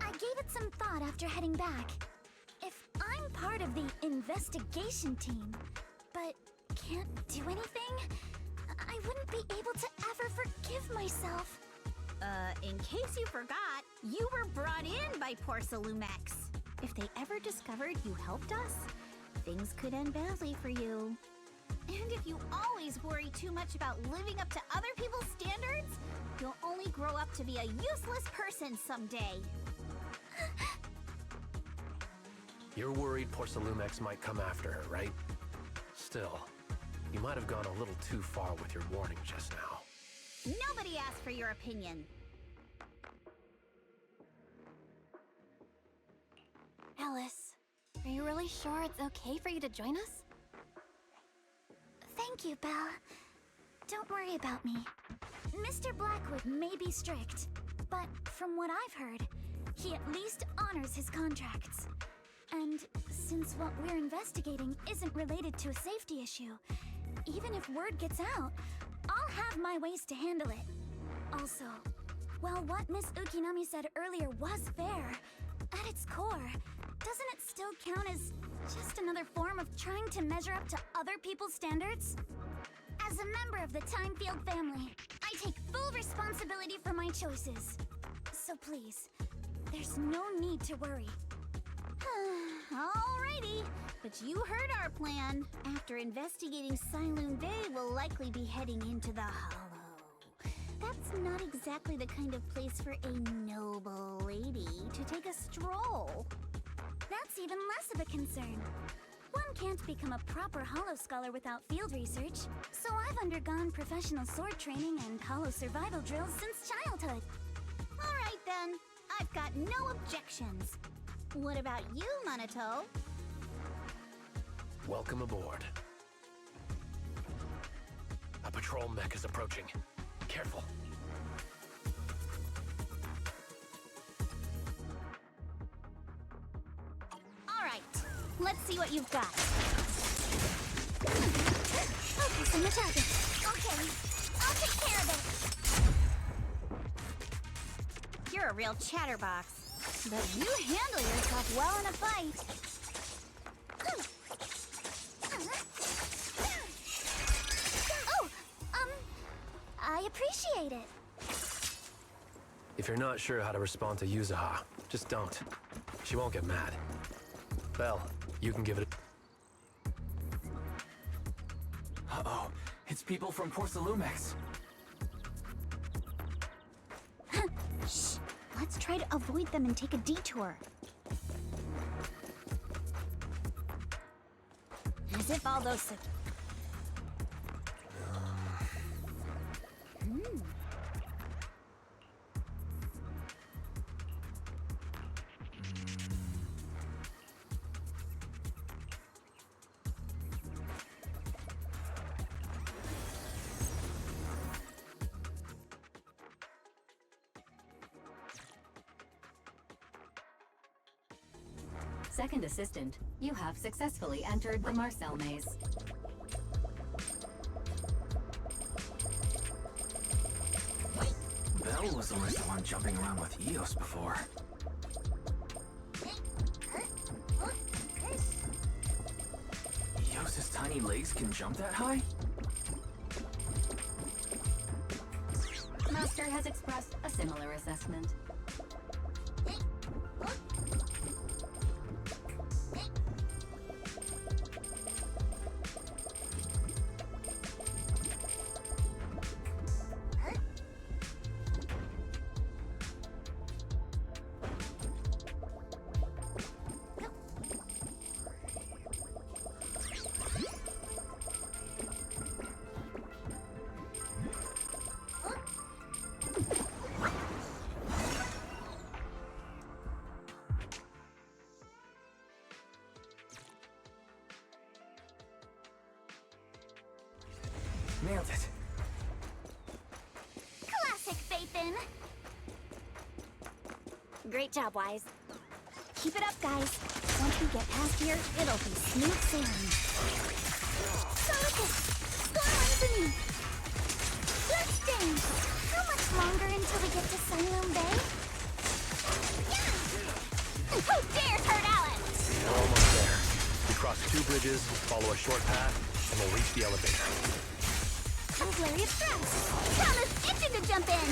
S10: I gave it some thought after heading back. If I'm part of the investigation team, but can't do anything, I wouldn't be able to ever forgive myself.
S13: In case you forgot, you were brought in by Porcelumex. If they ever discovered you helped us, things could end badly for you. And if you always worry too much about living up to other people's standards, you'll only grow up to be a useless person someday.
S12: You're worried Porcelumex might come after her, right? Still, you might have gone a little too far with your warning just now.
S13: Nobody asked for your opinion.
S2: Alice, are you really sure it's okay for you to join us?
S10: Thank you, Belle. Don't worry about me. Mr. Blackwood may be strict, but from what I've heard, he at least honors his contracts. And since what we're investigating isn't related to a safety issue, even if word gets out, I'll have my ways to handle it. Also, while what Miss Ukinami said earlier was fair, at its core, doesn't it still count as just another form of trying to measure up to other people's standards? As a member of the Timefield family, I take full responsibility for my choices. So please, there's no need to worry.
S13: Alrighty, but you heard our plan. After investigating Siloon Bay, we'll likely be heading into the Hollow. That's not exactly the kind of place for a noble lady to take a stroll.
S10: That's even less of a concern. One can't become a proper Hollow scholar without field research, so I've undergone professional sword training and Hollow survival drills since childhood.
S13: Alright then, I've got no objections. What about you, Monato?
S12: Welcome aboard. A patrol mech is approaching. Careful.
S13: Alright, let's see what you've got.
S10: Focus on the target. Okay, I'll take care of it.
S13: You're a real chatterbox, but you handle yourself well in a fight.
S10: Oh, I appreciate it.
S12: If you're not sure how to respond to Yuzaha, just don't. She won't get mad. Belle, you can give it
S3: Uh-oh, it's people from Porcelumex.
S13: Shh, let's try to avoid them and take a detour. As if all those...
S11: Second assistant, you have successfully entered the Marcel maze.
S3: Belle was always the one jumping around with Eos before. Eos's tiny legs can jump that high?
S11: Master has expressed a similar assessment.
S3: Nailed it.
S13: Classic, Phaethon!
S2: Great job, Wise.
S13: Keep it up, guys. Once we get past here, it'll be smooth sailing. Sonic! Score me! Let's dance! How much longer until we get to Sunloom Bay? Yeah! Who dares hurt Alice?
S12: We're almost there. We cross 2 bridges, follow a short path, and we'll reach the elevator.
S13: I'm flurry of stress. Tom is itching to jump in.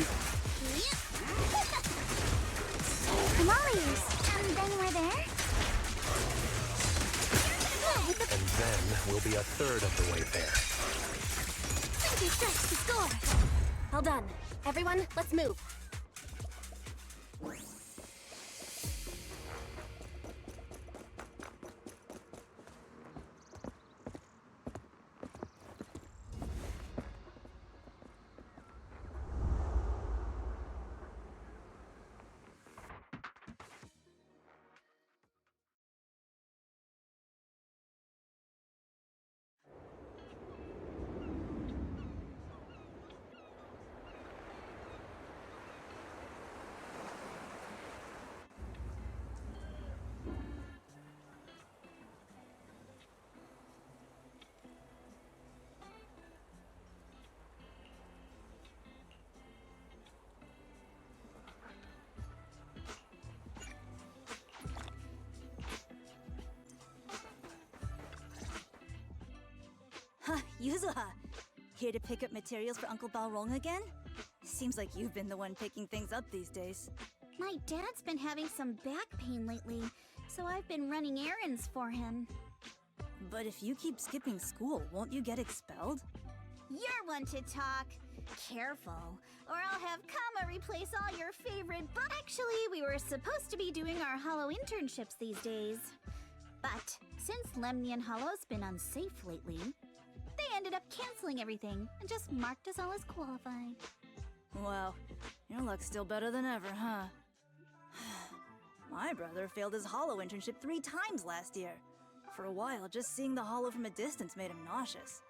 S13: I'm all ears. And then we're there?
S12: And then we'll be a third of the way there.
S13: Thank you, stretch to score.
S2: Well done. Everyone, let's move.
S15: Yuzuha, here to pick up materials for Uncle Balrong again? Seems like you've been the one picking things up these days.
S13: My dad's been having some back pain lately, so I've been running errands for him.
S15: But if you keep skipping school, won't you get expelled?
S13: You're one to talk. Careful, or I'll have Kama replace all your favorite books. Actually, we were supposed to be doing our Hollow internships these days. But since Lemnian Hollow's been unsafe lately, they ended up canceling everything and just marked us all as qualified.
S15: Wow, your luck's still better than ever, huh? My brother failed his Hollow internship 3 times last year. For a while, just seeing the Hollow from a distance made him nauseous.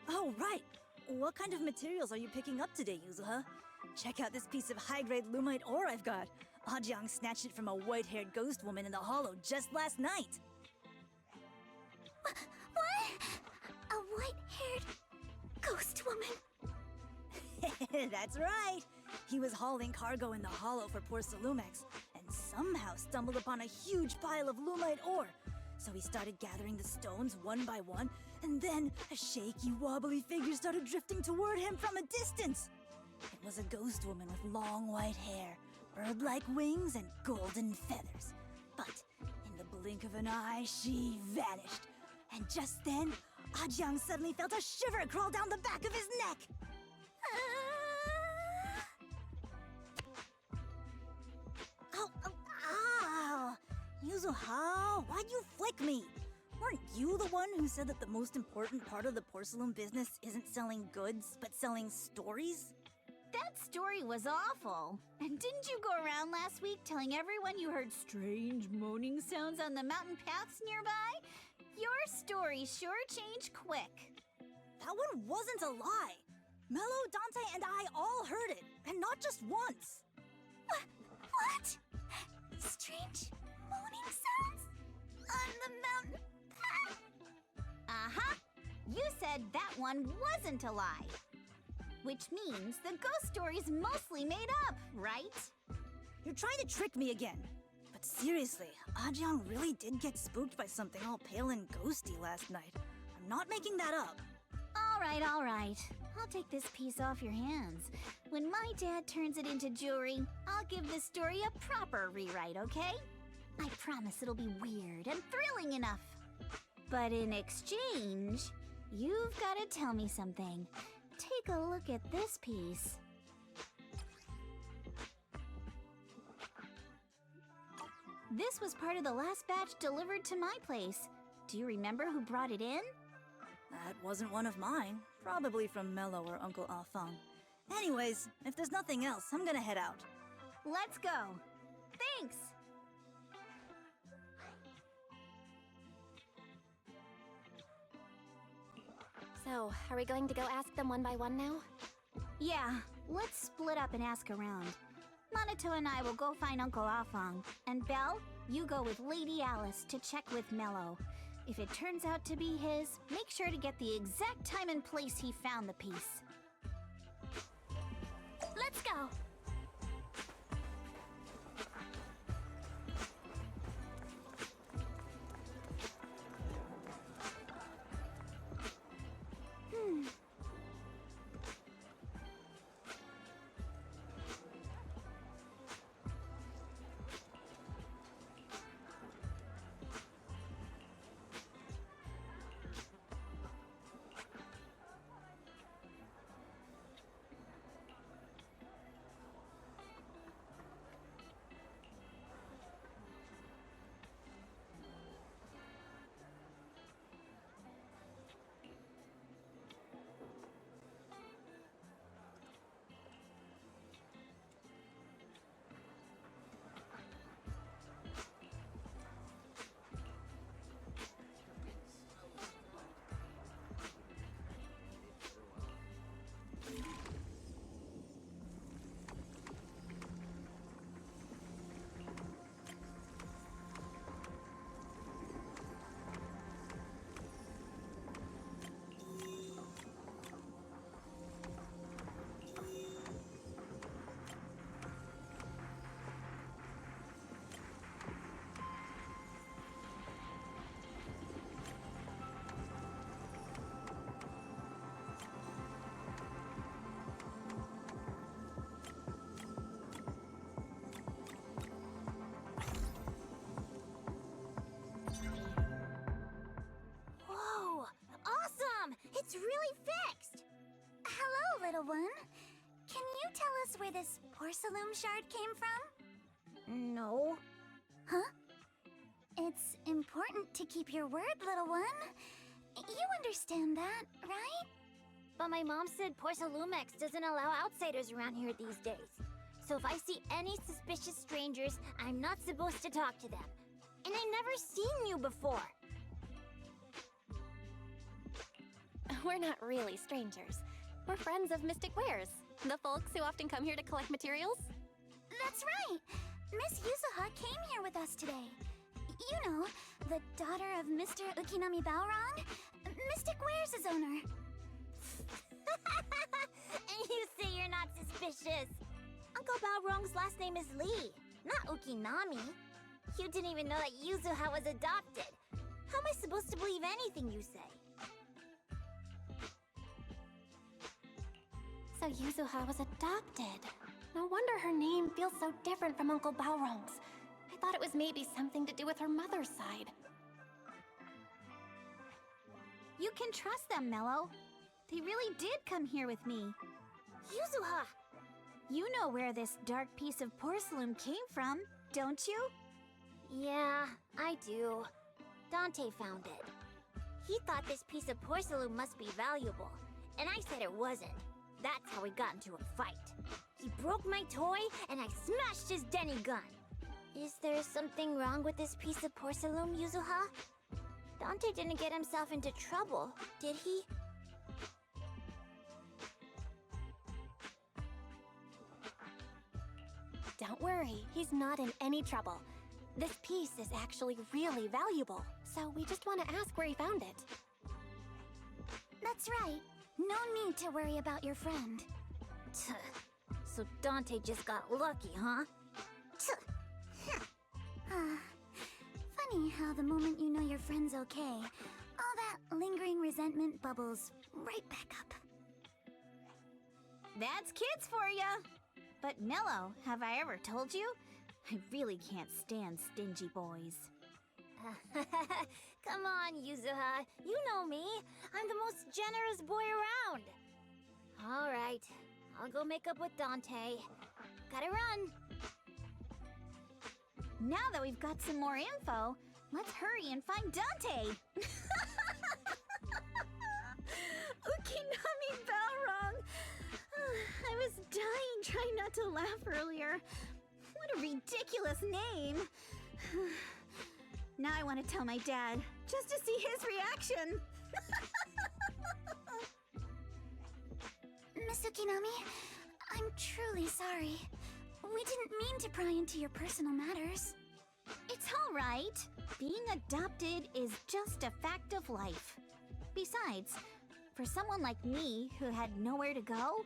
S15: Oh, right! What kind of materials are you picking up today, Yuzuha? Check out this piece of high-grade Lumite ore I've got. Ajiang snatched it from a white-haired ghost woman in the Hollow just last night.
S13: What? A white-haired ghost woman?
S15: That's right! He was hauling cargo in the Hollow for poor Salumex, and somehow stumbled upon a huge pile of Lumite ore. So he started gathering the stones one by one, and then a shaky, wobbly figure started drifting toward him from a distance. It was a ghost woman with long white hair, bird-like wings, and golden feathers. But in the blink of an eye, she vanished. And just then, Ajiang suddenly felt a shiver crawl down the back of his neck. Ow! Yuzuha, why'd you flick me? Weren't you the one who said that the most important part of the porcelain business isn't selling goods, but selling stories?
S13: That story was awful. And didn't you go around last week telling everyone you heard strange moaning sounds on the mountain paths nearby? Your story sure changed quick.
S15: That one wasn't a lie. Mello, Dante, and I all heard it, and not just once.
S13: What? Strange moaning sounds?
S10: on the mountain.
S13: Uh-huh. You said that one wasn't a lie. Which means the ghost story's mostly made up, right?
S15: You're trying to trick me again. But seriously, Ajang really did get spooked by something all pale and ghosty last night. I'm not making that up.
S13: All right. I'll take this piece off your hands. When my dad turns it into jewelry, I'll give this story a proper rewrite, okay? I promise it'll be weird and thrilling enough. But in exchange, you've got to tell me something. Take a look at this piece. This was part of the last batch delivered to my place. Do you remember who brought it in?
S15: That wasn't one of mine. Probably from Mello or Uncle Alfang. Anyways, if there's nothing else, I'm gonna head out.
S13: Let's go. Thanks.
S2: So, are we going to go ask them one by one now?
S13: Yeah, let's split up and ask around. Monato and I will go find Uncle Afang. And Belle, you go with Lady Alice to check with Mello. If it turns out to be his, make sure to get the exact time and place he found the piece.
S2: Let's go!
S10: It's really fixed! Hello, little one. Can you tell us where this porcelain shard came from?
S13: No.
S10: Huh? It's important to keep your word, little one. You understand that, right?
S2: But my mom said Porcelumex doesn't allow outsiders around here these days. So if I see any suspicious strangers, I'm not supposed to talk to them. And I never seen you before. We're not really strangers. We're friends of Mystic Wares, the folks who often come here to collect materials.
S10: That's right! Miss Yuzuha came here with us today. You know, the daughter of Mr. Ukinami Balrog, Mystic Wares' owner.
S2: And you say you're not suspicious. Uncle Balrog's last name is Lee, not Ukinami. You didn't even know that Yuzuha was adopted. How am I supposed to believe anything you say? So Yuzuha was adopted. No wonder her name feels so different from Uncle Balrog's. I thought it was maybe something to do with her mother's side.
S13: You can trust them, Mello. They really did come here with me.
S2: Yuzuha!
S13: You know where this dark piece of porcelain came from, don't you?
S2: Yeah, I do. Dante found it. He thought this piece of porcelain must be valuable, and I said it wasn't. That's how we got into a fight. He broke my toy, and I smashed his Denny gun. Is there something wrong with this piece of porcelain, Yuzuha? Dante didn't get himself into trouble, did he? Don't worry, he's not in any trouble. This piece is actually really valuable, so we just want to ask where he found it.
S10: That's right. No need to worry about your friend.
S13: So Dante just got lucky, huh?
S10: Funny how the moment you know your friend's okay, all that lingering resentment bubbles right back up.
S13: That's kids for ya! But Mello, have I ever told you? I really can't stand stingy boys.
S2: Come on, Yuzuha. You know me. I'm the most generous boy around.
S13: All right, I'll go make up with Dante. Gotta run. Now that we've got some more info, let's hurry and find Dante. Ukinami Balrog. I was dying trying not to laugh earlier. What a ridiculous name. Now I want to tell my dad, just to see his reaction.
S10: Miss Ukinami, I'm truly sorry. We didn't mean to pry into your personal matters.
S13: It's all right. Being adopted is just a fact of life. Besides, for someone like me who had nowhere to go,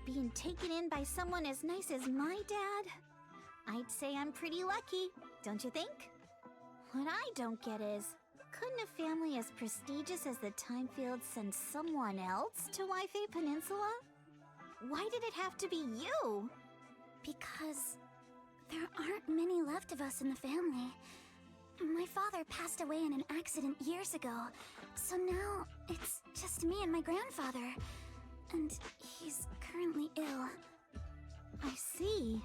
S13: being taken in by someone as nice as my dad, I'd say I'm pretty lucky, don't you think? What I don't get is, couldn't a family as prestigious as the Timefields send someone else to Waifei Peninsula? Why did it have to be you?
S10: Because there aren't many left of us in the family. My father passed away in an accident years ago, so now it's just me and my grandfather. And he's currently ill.
S13: I see.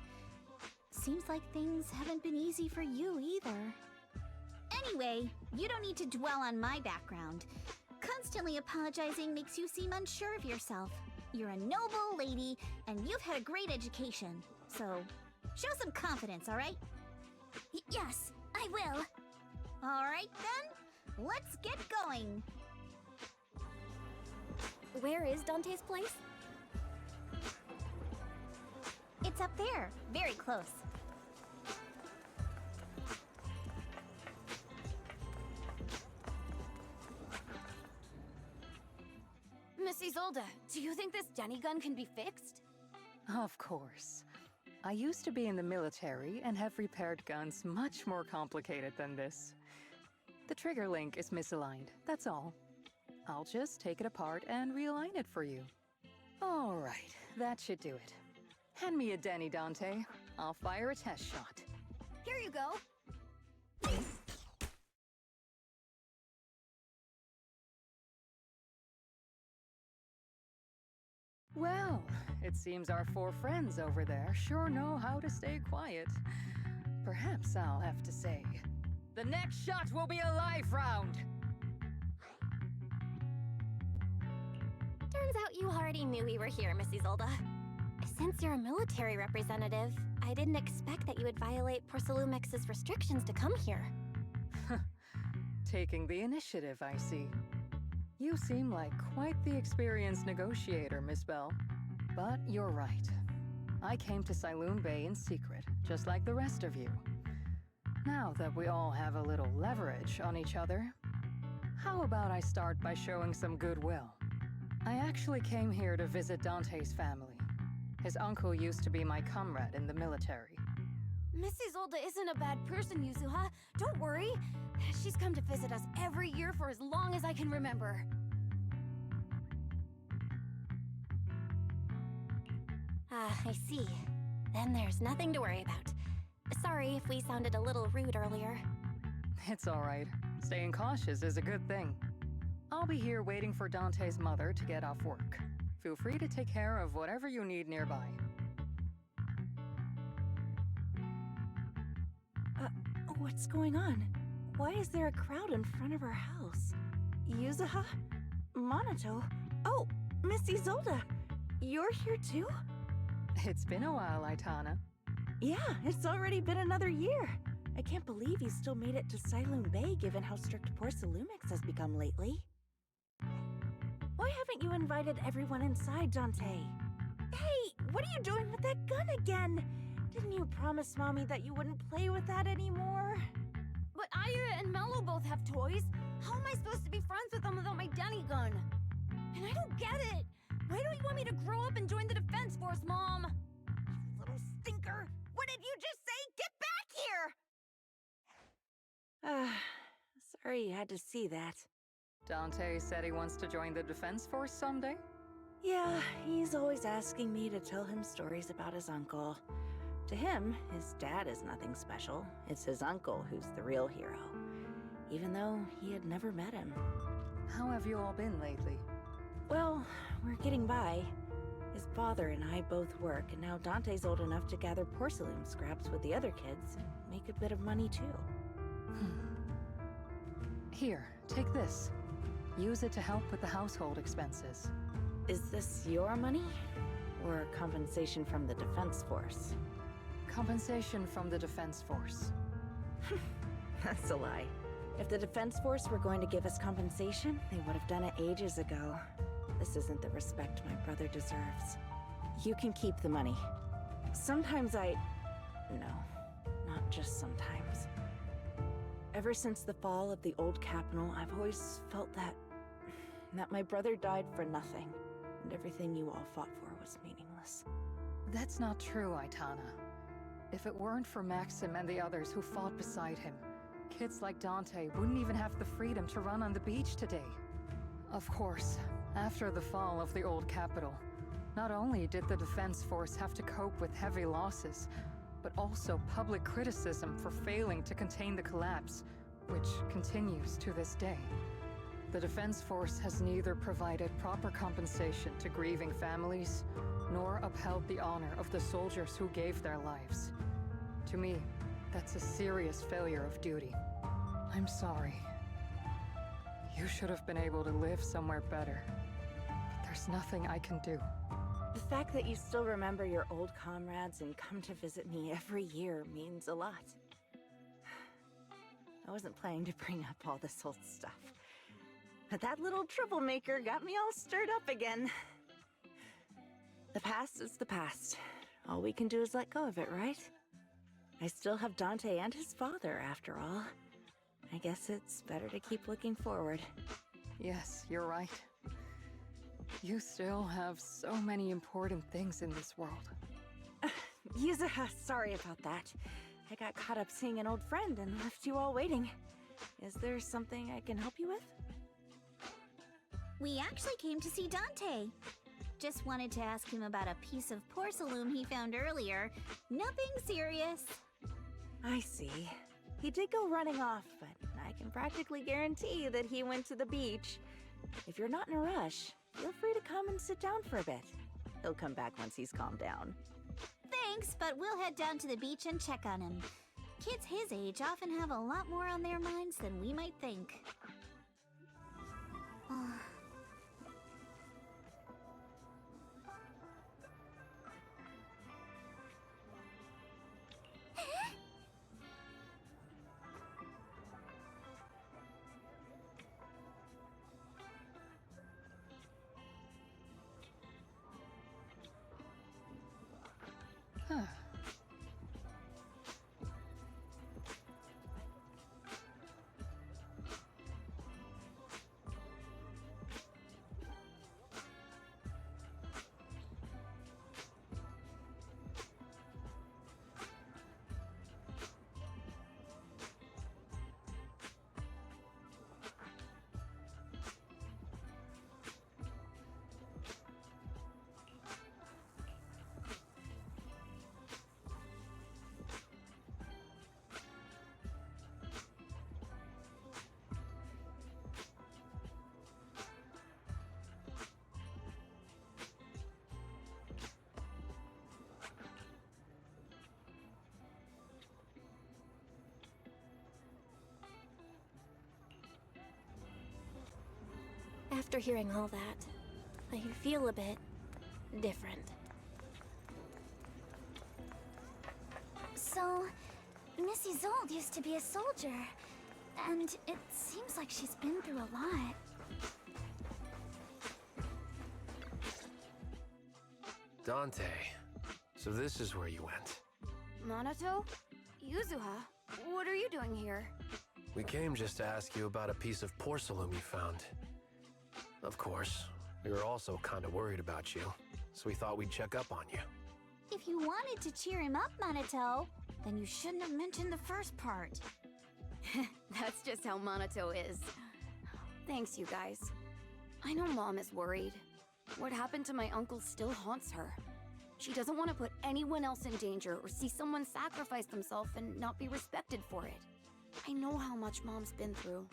S13: Seems like things haven't been easy for you either. Anyway, you don't need to dwell on my background. Constantly apologizing makes you seem unsure of yourself. You're a noble lady, and you've had a great education. So, show some confidence, alright?
S10: Yes, I will.
S13: Alright then, let's get going.
S2: Where is Dante's place?
S13: It's up there, very close.
S2: Miss Isolde, do you think this Jenny gun can be fixed?
S9: Of course. I used to be in the military and have repaired guns much more complicated than this. The trigger link is misaligned, that's all. I'll just take it apart and realign it for you. All right, that should do it. Hand me a Denny, Dante. I'll fire a test shot.
S2: Here you go.
S9: Well, it seems our four friends over there sure know how to stay quiet. Perhaps I'll have to say, the next shot will be a live round!
S2: Turns out you already knew we were here, Miss Isolde. Since you're a military representative, I didn't expect that you would violate Porcelumex's restrictions to come here.
S9: Taking the initiative, I see. You seem like quite the experienced negotiator, Miss Bell. But you're right. I came to Siloon Bay in secret, just like the rest of you. Now that we all have a little leverage on each other, how about I start by showing some goodwill? I actually came here to visit Dante's family. His uncle used to be my comrade in the military.
S2: Miss Isolde isn't a bad person, Yuzuha. Don't worry. She's come to visit us every year for as long as I can remember. I see. Then there's nothing to worry about. Sorry if we sounded a little rude earlier.
S9: It's all right. Staying cautious is a good thing. I'll be here waiting for Dante's mother to get off work. Feel free to take care of whatever you need nearby.
S16: What's going on? Why is there a crowd in front of our house? Yuzuha? Monato? Oh, Miss Isolde! You're here too?
S9: It's been a while, Aitana.
S16: Yeah, it's already been another year. I can't believe you still made it to Siloon Bay given how strict Porcelumix has become lately. Why haven't you invited everyone inside, Dante? Hey, what are you doing with that gun again? Didn't you promise Mommy that you wouldn't play with that anymore?
S14: But Aya and Mello both have toys. How am I supposed to be friends with them without my Denny gun? And I don't get it. Why don't you want me to grow up and join the Defense Force, Mom? You little stinker. What did you just say? Get back here!
S16: Sorry you had to see that.
S9: Dante said he wants to join the Defense Force someday?
S16: Yeah, he's always asking me to tell him stories about his uncle. To him, his dad is nothing special. It's his uncle who's the real hero. Even though he had never met him.
S9: How have you all been lately?
S16: Well, we're getting by. His father and I both work, and now Dante's old enough to gather porcelain scraps with the other kids and make a bit of money too.
S9: Here, take this. Use it to help with the household expenses.
S16: Is this your money? Or compensation from the Defense Force?
S9: Compensation from the Defense Force.
S16: That's a lie. If the Defense Force were going to give us compensation, they would have done it ages ago. This isn't the respect my brother deserves. You can keep the money. Sometimes No, not just sometimes. Ever since the fall of the old capital, I've always felt that my brother died for nothing, and everything you all fought for was meaningless.
S9: That's not true, Aitana. If it weren't for Maxim and the others who fought beside him, kids like Dante wouldn't even have the freedom to run on the beach today. Of course, after the fall of the old capital, not only did the Defense Force have to cope with heavy losses, but also public criticism for failing to contain the collapse, which continues to this day. The Defense Force has neither provided proper compensation to grieving families, nor upheld the honor of the soldiers who gave their lives. To me, that's a serious failure of duty. I'm sorry. You should have been able to live somewhere better, but there's nothing I can do.
S16: The fact that you still remember your old comrades and come to visit me every year means a lot. I wasn't planning to bring up all this old stuff, but that little troublemaker got me all stirred up again. The past is the past. All we can do is let go of it, right? I still have Dante and his father, after all. I guess it's better to keep looking forward.
S9: Yes, you're right. You still have so many important things in this world.
S16: Yuzuha, sorry about that. I got caught up seeing an old friend and left you all waiting. Is there something I can help you with?
S13: We actually came to see Dante. Just wanted to ask him about a piece of porcelain he found earlier. Nothing serious.
S16: I see. He did go running off, but I can practically guarantee that he went to the beach. If you're not in a rush, feel free to come and sit down for a bit. He'll come back once he's calmed down.
S13: Thanks, but we'll head down to the beach and check on him. Kids his age often have a lot more on their minds than we might think.
S9: Huh.
S2: After hearing all that, I feel a bit different.
S10: So, Miss Isolde used to be a soldier, and it seems like she's been through a lot.
S12: Dante, so this is where you went.
S14: Minato? Yuzuha? What are you doing here?
S12: We came just to ask you about a piece of porcelain you found. Of course, we were also kind of worried about you, so we thought we'd check up on you.
S13: If you wanted to cheer him up, Minato, then you shouldn't have mentioned the first part.
S14: That's just how Minato is. Thanks, you guys. I know Mom is worried. What happened to my uncle still haunts her. She doesn't want to put anyone else in danger or see someone sacrifice themselves and not be respected for it. I know how much Mom's been through.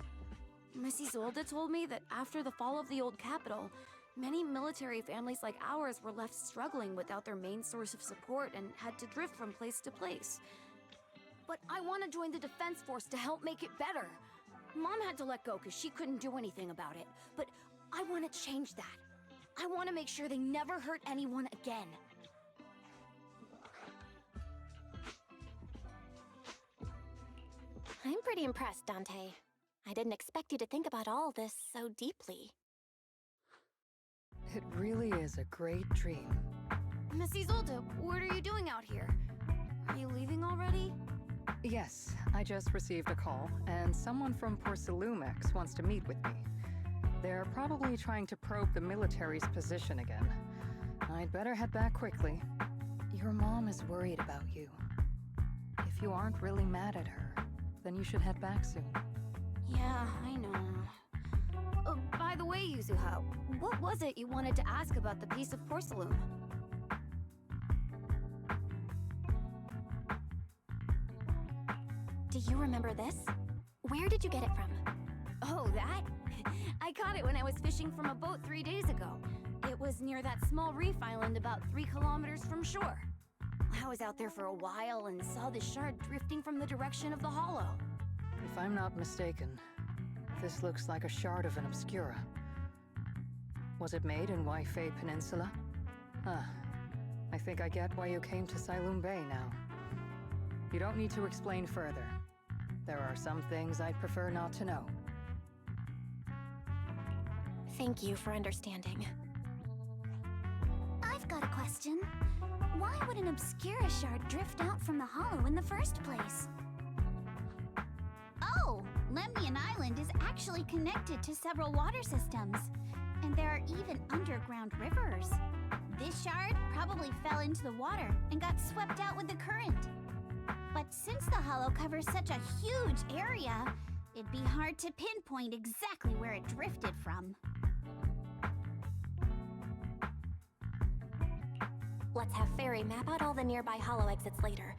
S14: Miss Isolde told me that after the fall of the old capital, many military families like ours were left struggling without their main source of support and had to drift from place to place. But I want to join the defense force to help make it better. Mom had to let go because she couldn't do anything about it, but I want to change that. I want to make sure they never hurt anyone again.
S2: I'm pretty impressed, Dante. I didn't expect you to think about all this so deeply.
S9: It really is a great dream.
S14: Miss Isolde, what are you doing out here? Are you leaving already?
S9: Yes, I just received a call, and someone from Porcelumex wants to meet with me. They're probably trying to probe the military's position again. I'd better head back quickly. Your mom is worried about you. If you aren't really mad at her, then you should head back soon.
S14: Yeah, I know. By the way, Yuzuha, what was it you wanted to ask about the piece of porcelain?
S2: Do you remember this? Where did you get it from?
S14: Oh, that? I caught it when I was fishing from a boat 3 days ago. It was near that small reef island about 3 kilometers from shore. I was out there for a while and saw the shard drifting from the direction of the hollow.
S9: If I'm not mistaken, this looks like a shard of an Obscura. Was it made in Waifei Peninsula? I think I get why you came to Silum Bay now. You don't need to explain further. There are some things I'd prefer not to know.
S2: Thank you for understanding.
S10: I've got a question. Why would an Obscura shard drift out from the hollow in the first place?
S13: Oh, Lemnian Island is actually connected to several water systems. And there are even underground rivers. This shard probably fell into the water and got swept out with the current. But since the hollow covers such a huge area, it'd be hard to pinpoint exactly where it drifted from.
S2: Let's have Fairy map out all the nearby hollow exits later.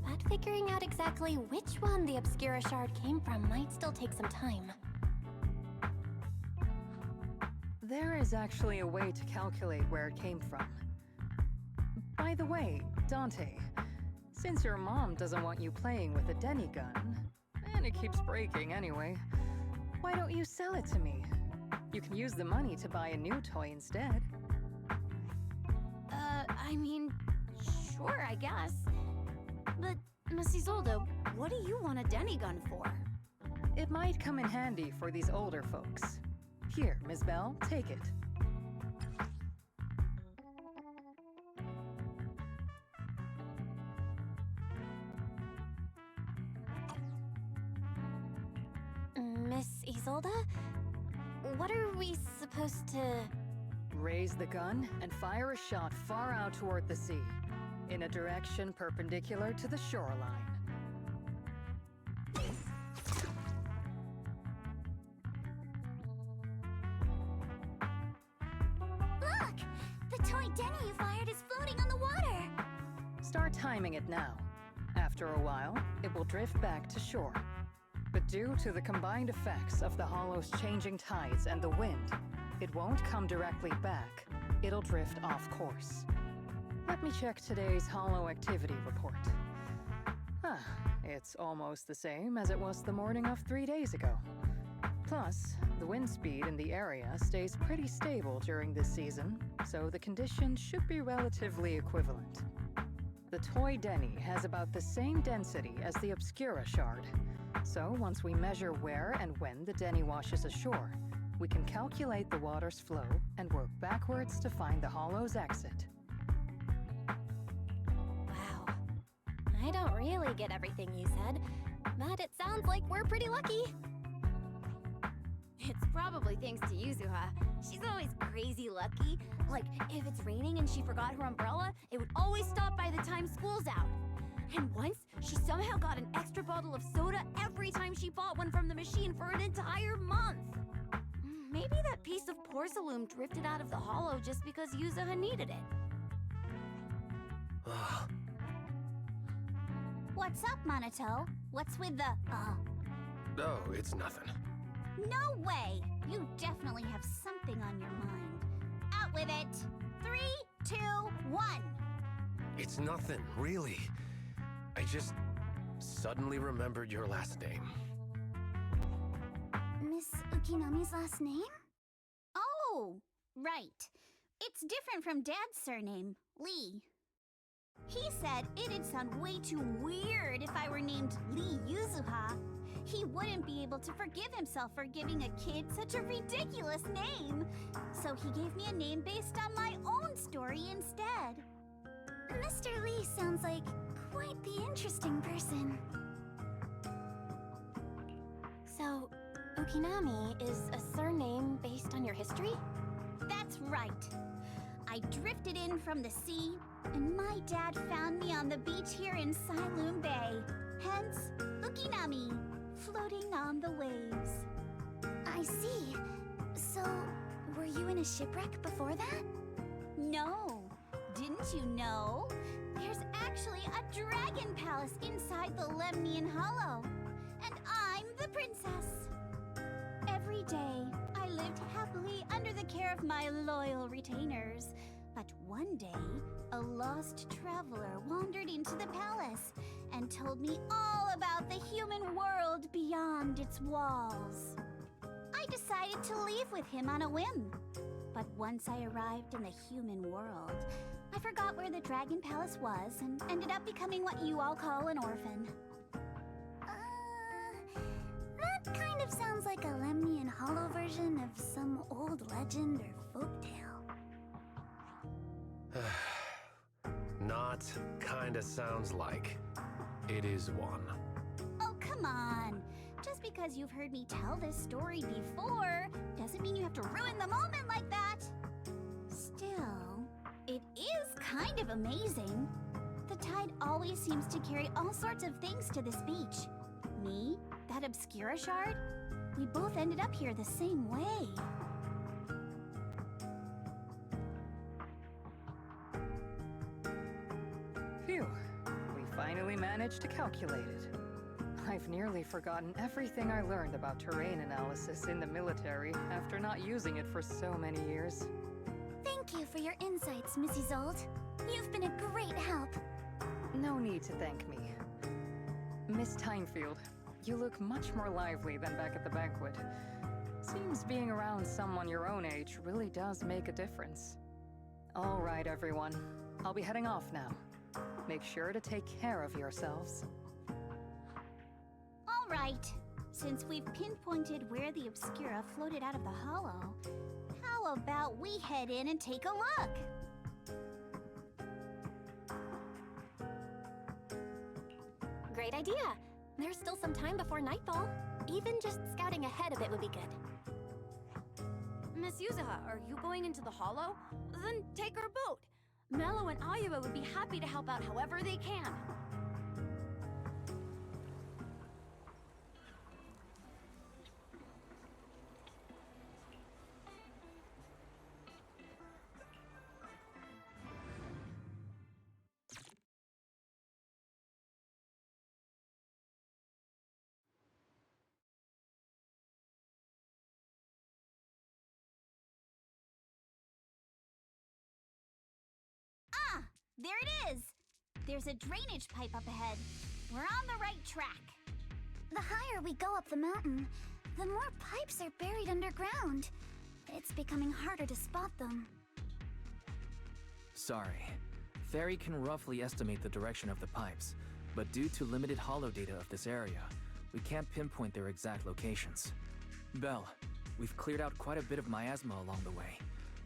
S2: But figuring out exactly which one the Obscura shard came from might still take some time.
S9: There is actually a way to calculate where it came from. By the way, Dante, since your mom doesn't want you playing with a Denny gun, and it keeps breaking anyway, why don't you sell it to me? You can use the money to buy a new toy instead.
S14: I mean, sure, I guess. But, Miss Isolde, what do you want a Denny gun for?
S9: It might come in handy for these older folks. Here, Ms. Bell, take it.
S2: Miss Isolde? What are we supposed to...
S9: Raise the gun and fire a shot far out toward the sea, in a direction perpendicular to the shoreline.
S10: Look! The toy Denny you fired is floating on the water!
S9: Start timing it now. After a while, it will drift back to shore. But due to the combined effects of the hollow's changing tides and the wind, it won't come directly back. It'll drift off course. Let me check today's hollow activity report. It's almost the same as it was the morning of 3 days ago. Plus, the wind speed in the area stays pretty stable during this season, so the conditions should be relatively equivalent. The toy Denny has about the same density as the Obscura shard. So once we measure where and when the Denny washes ashore, we can calculate the water's flow and work backwards to find the hollow's exit.
S2: Wow. I'd really get everything you said, but it sounds like we're pretty lucky.
S14: It's probably thanks to Yuzuha. She's always crazy lucky. Like, if it's raining and she forgot her umbrella, it would always stop by the time school's out. And once, she somehow got an extra bottle of soda every time she bought one from the machine for an entire month. Maybe that piece of porcelain drifted out of the hollow just because Yuzuha needed it.
S13: What's up, Monato? What's with the,
S12: Oh, it's nothing.
S13: No way! You definitely have something on your mind. Out with it! 3, 2, 1!
S12: It's nothing, really. I just suddenly remembered your last name.
S10: Miss Ukinami's last name?
S13: Oh, right. It's different from Dad's surname, Lee. He said it'd sound way too weird if I were named Lee Yuzuha. He wouldn't be able to forgive himself for giving a kid such a ridiculous name. So he gave me a name based on my own story instead.
S10: Mr. Lee sounds like quite the interesting person.
S2: So, Ukinami is a surname based on your history?
S13: That's right. I drifted in from the sea, and my dad found me on the beach here in Sailoon Bay. Hence, Ukinami, floating on the waves.
S10: I see. So, were you in a shipwreck before that?
S13: No. Didn't you know? There's actually a dragon palace inside the Lemnian Hollow. And I'm the princess. Every day, I lived happily under the care of my loyal retainers. But one day, a lost traveler wandered into the palace and told me all about the human world beyond its walls. I decided to leave with him on a whim. But once I arrived in the human world, I forgot where the Dragon Palace was and ended up becoming what you all call an orphan.
S10: That kind of sounds like a Lemnian Hollow version of some old legend or folktale.
S12: Not kinda sounds like. It is one.
S13: Oh, come on. Just because you've heard me tell this story before doesn't mean you have to ruin the moment like that. Still, it is kind of amazing. The tide always seems to carry all sorts of things to this beach. Me, that Obscura shard, we both ended up here the same way.
S9: Phew. We finally managed to calculate it. I've nearly forgotten everything I learned about terrain analysis in the military after not using it for so many years.
S10: Thank you for your insights, Miss Isolde. You've been a great help.
S9: No need to thank me. Miss Tynefield, you look much more lively than back at the banquet. Seems being around someone your own age really does make a difference. All right, everyone. I'll be heading off now. Make sure to take care of yourselves.
S13: All right. Since we've pinpointed where the Obscura floated out of the hollow, how about we head in and take a look?
S2: Great idea. There's still some time before nightfall. Even just scouting ahead a bit would be good.
S14: Miss Yuzuha, are you going into the hollow? Then take our boat. Mello and Ayuba would be happy to help out however they can.
S13: There it is! There's a drainage pipe up ahead. We're on the right track.
S10: The higher we go up the mountain, the more pipes are buried underground. It's becoming harder to spot them.
S3: Sorry. Fairy can roughly estimate the direction of the pipes, but due to limited holo data of this area, we can't pinpoint their exact locations. Belle, we've cleared out quite a bit of miasma along the way.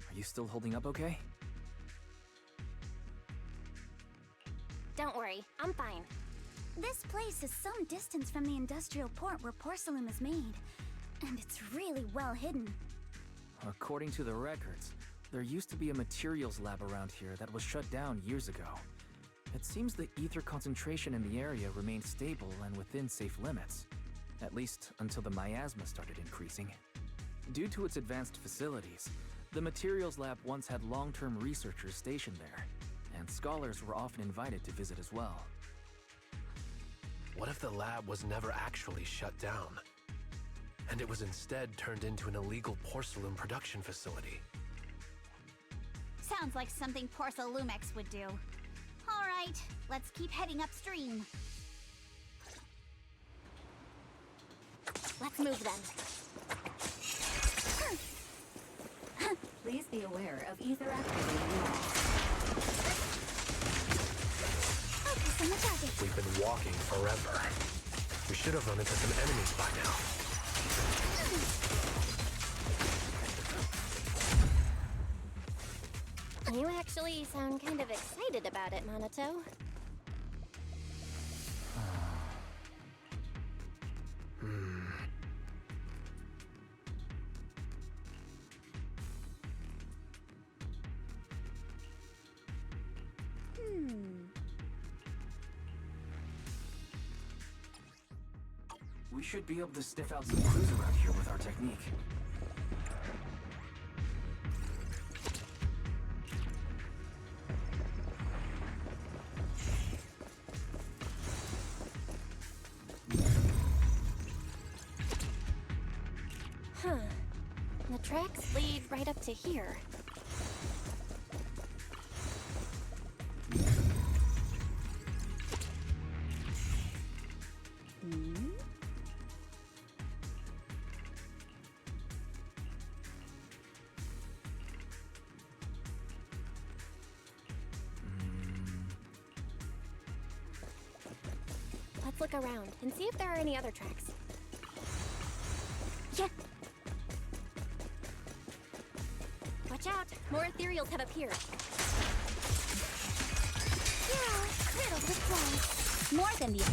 S3: Are you still holding up okay?
S2: Don't worry, I'm fine.
S10: This place is some distance from the industrial port where porcelain is made, and it's really well hidden.
S3: According to the records, there used to be a materials lab around here that was shut down years ago. It seems the ether concentration in the area remained stable and within safe limits, at least until the miasma started increasing. Due to its advanced facilities, the materials lab once had long-term researchers stationed there, and scholars were often invited to visit as well.
S12: What if the lab was never actually shut down, and it was instead turned into an illegal porcelain production facility?
S13: Sounds like something Porcelumex would do. All right, let's keep heading upstream.
S2: Let's move then.
S11: Please be aware of ether activating units.
S10: Focus on the target.
S12: We've been walking forever. We should have run into some enemies by now.
S2: You actually sound kind of excited about it, Monato.
S3: We should be able to sniff out some clues around here with our technique.
S2: Huh. The tracks lead right up to here. Let's look around and see if there are any other tracks.
S10: Yeah.
S2: Watch out! More ethereals have appeared.
S10: Yeah, riddled with flies.
S13: More than the...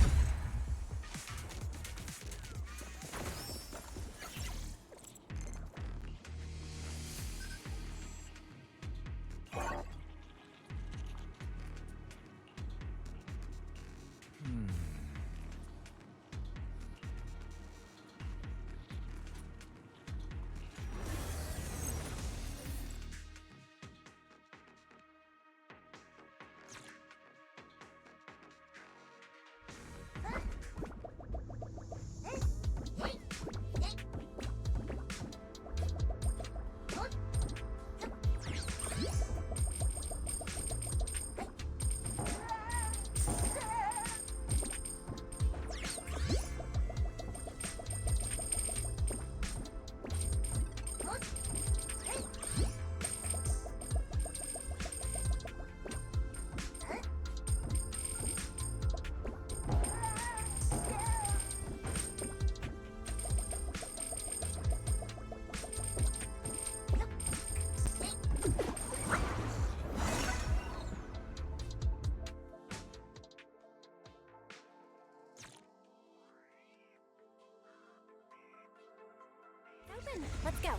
S2: Open. Let's go.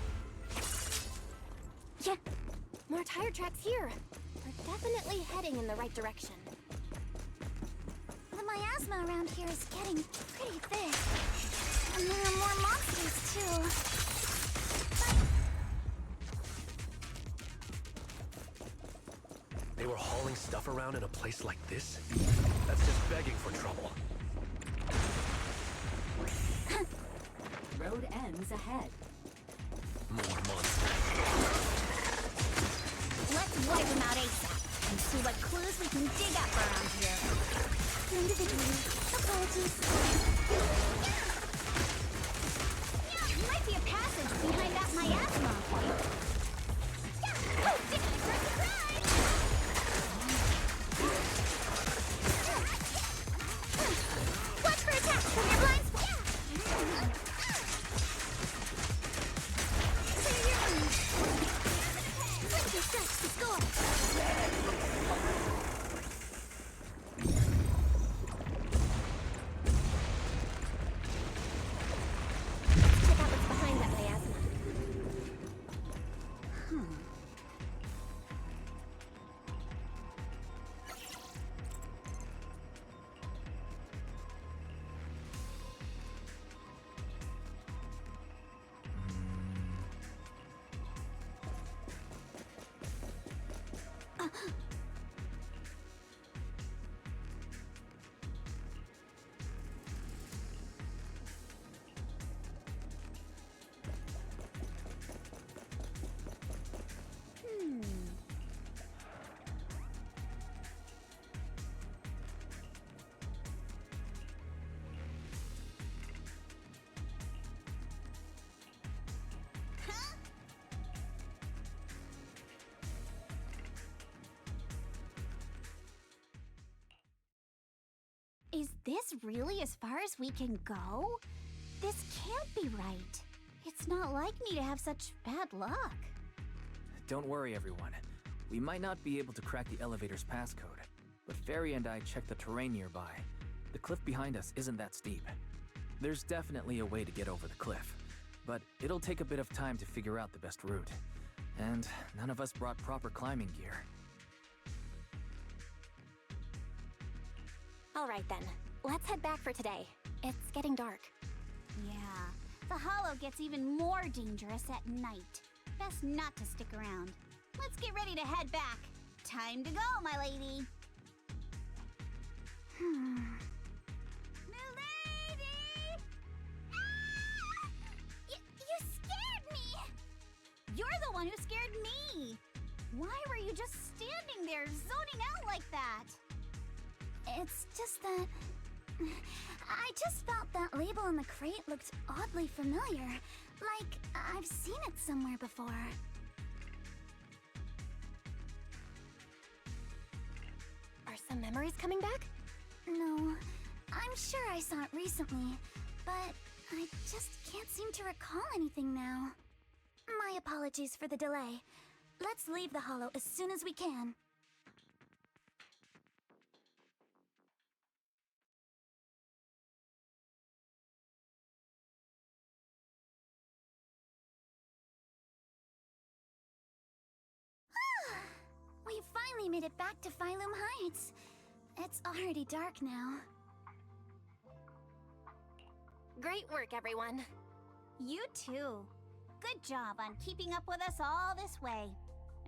S10: Yeah.
S2: More tire tracks here. We're definitely heading in the right direction.
S10: The miasma around here is getting pretty thick. And there are more monsters, too.
S12: They were hauling stuff around in a place like this? That's just begging for trouble.
S11: Road ends ahead.
S12: More monsters.
S13: Let's wipe them out ASAP and see what clues we can dig up around here.
S10: Individually. Apologies.
S13: Yeah, might be a passage behind that miasma. Yeah, oh, ticket for a surprise! Watch for attacks from your blind spot. Clear your own. Plenty of strikes to score. Is this really as far as we can go? This can't be right. It's not like me to have such bad luck.
S3: Don't worry, everyone. We might not be able to crack the elevator's passcode, but Fairy and I checked the terrain nearby. The cliff behind us isn't that steep. There's definitely a way to get over the cliff, but it'll take a bit of time to figure out the best route. And none of us brought proper climbing gear.
S2: All right then, let's head back for today. It's getting dark.
S13: Yeah, the hollow gets even more dangerous at night. Best not to stick around. Let's get ready to head back. Time to go, my lady. Milady! Ah! You scared me! You're the one who scared me! Why were you just standing there, zoning out like that?
S10: It's just that... I just felt that label on the crate looked oddly familiar. Like, I've seen it somewhere before.
S2: Are some memories coming back?
S10: No, I'm sure I saw it recently, but I just can't seem to recall anything now. My apologies for the delay. Let's leave the hollow as soon as we can. We finally made it back to Phylum Heights. It's already dark now.
S2: Great work, everyone.
S13: You too. Good job on keeping up with us all this way.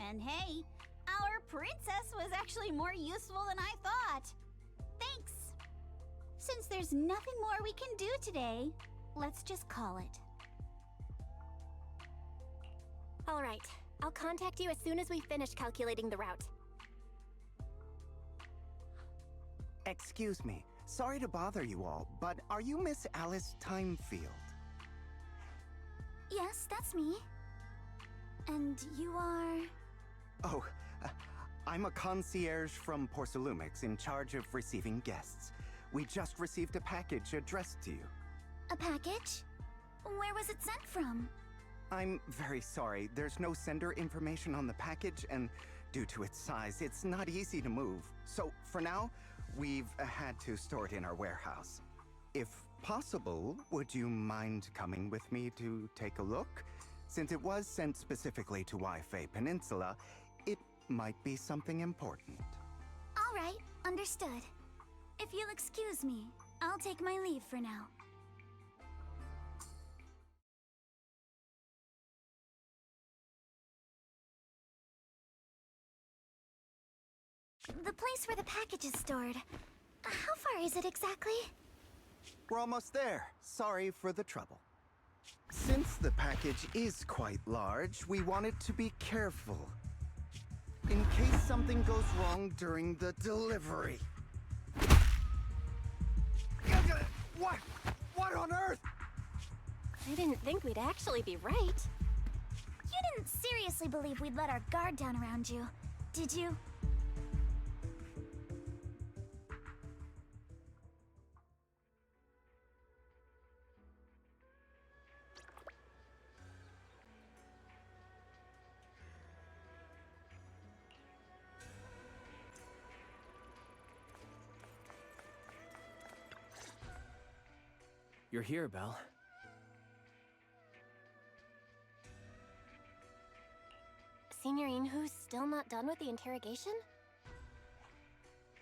S13: And hey, our princess was actually more useful than I thought. Thanks. Since there's nothing more we can do today, let's just call it.
S2: All right, I'll contact you as soon as we finish calculating the route.
S17: Excuse me. Sorry to bother you all, but are you Miss Alice Timefield?
S10: Yes, that's me. And you are...
S17: Oh, I'm a concierge from Porcelumix in charge of receiving guests. We just received a package addressed to you.
S10: A package? Where was it sent from?
S17: I'm very sorry. There's no sender information on the package, and due to its size, it's not easy to move. So, for now, we've had to store it in our warehouse. If possible, would you mind coming with me to take a look? Since it was sent specifically to Wi-Fi Peninsula, it might be something important.
S10: All right, understood. If you'll excuse me, I'll take my leave for now. The place where the package is stored. How far is it exactly?
S17: We're almost there. Sorry for the trouble. Since the package is quite large, we wanted to be careful. In case something goes wrong during the delivery. What? What on earth?
S2: I didn't think we'd actually be right.
S10: You didn't seriously believe we'd let our guard down around you, did you?
S3: You're here, Belle.
S2: Signorine, who's still not done with the interrogation?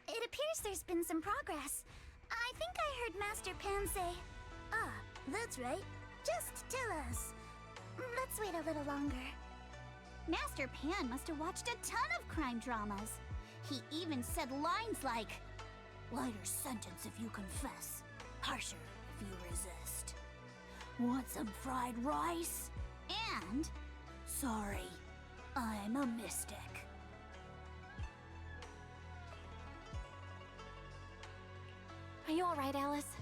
S10: It appears there's been some progress. I think I heard Master Pan say, "Ah, that's right. Just tell us." Let's wait a little longer.
S13: Master Pan must have watched a ton of crime dramas. He even said lines like, "Lighter sentence if you confess, harsher if you resist. Want some fried rice?" And, "Sorry, I'm a mystic."
S2: Are you alright, Alice?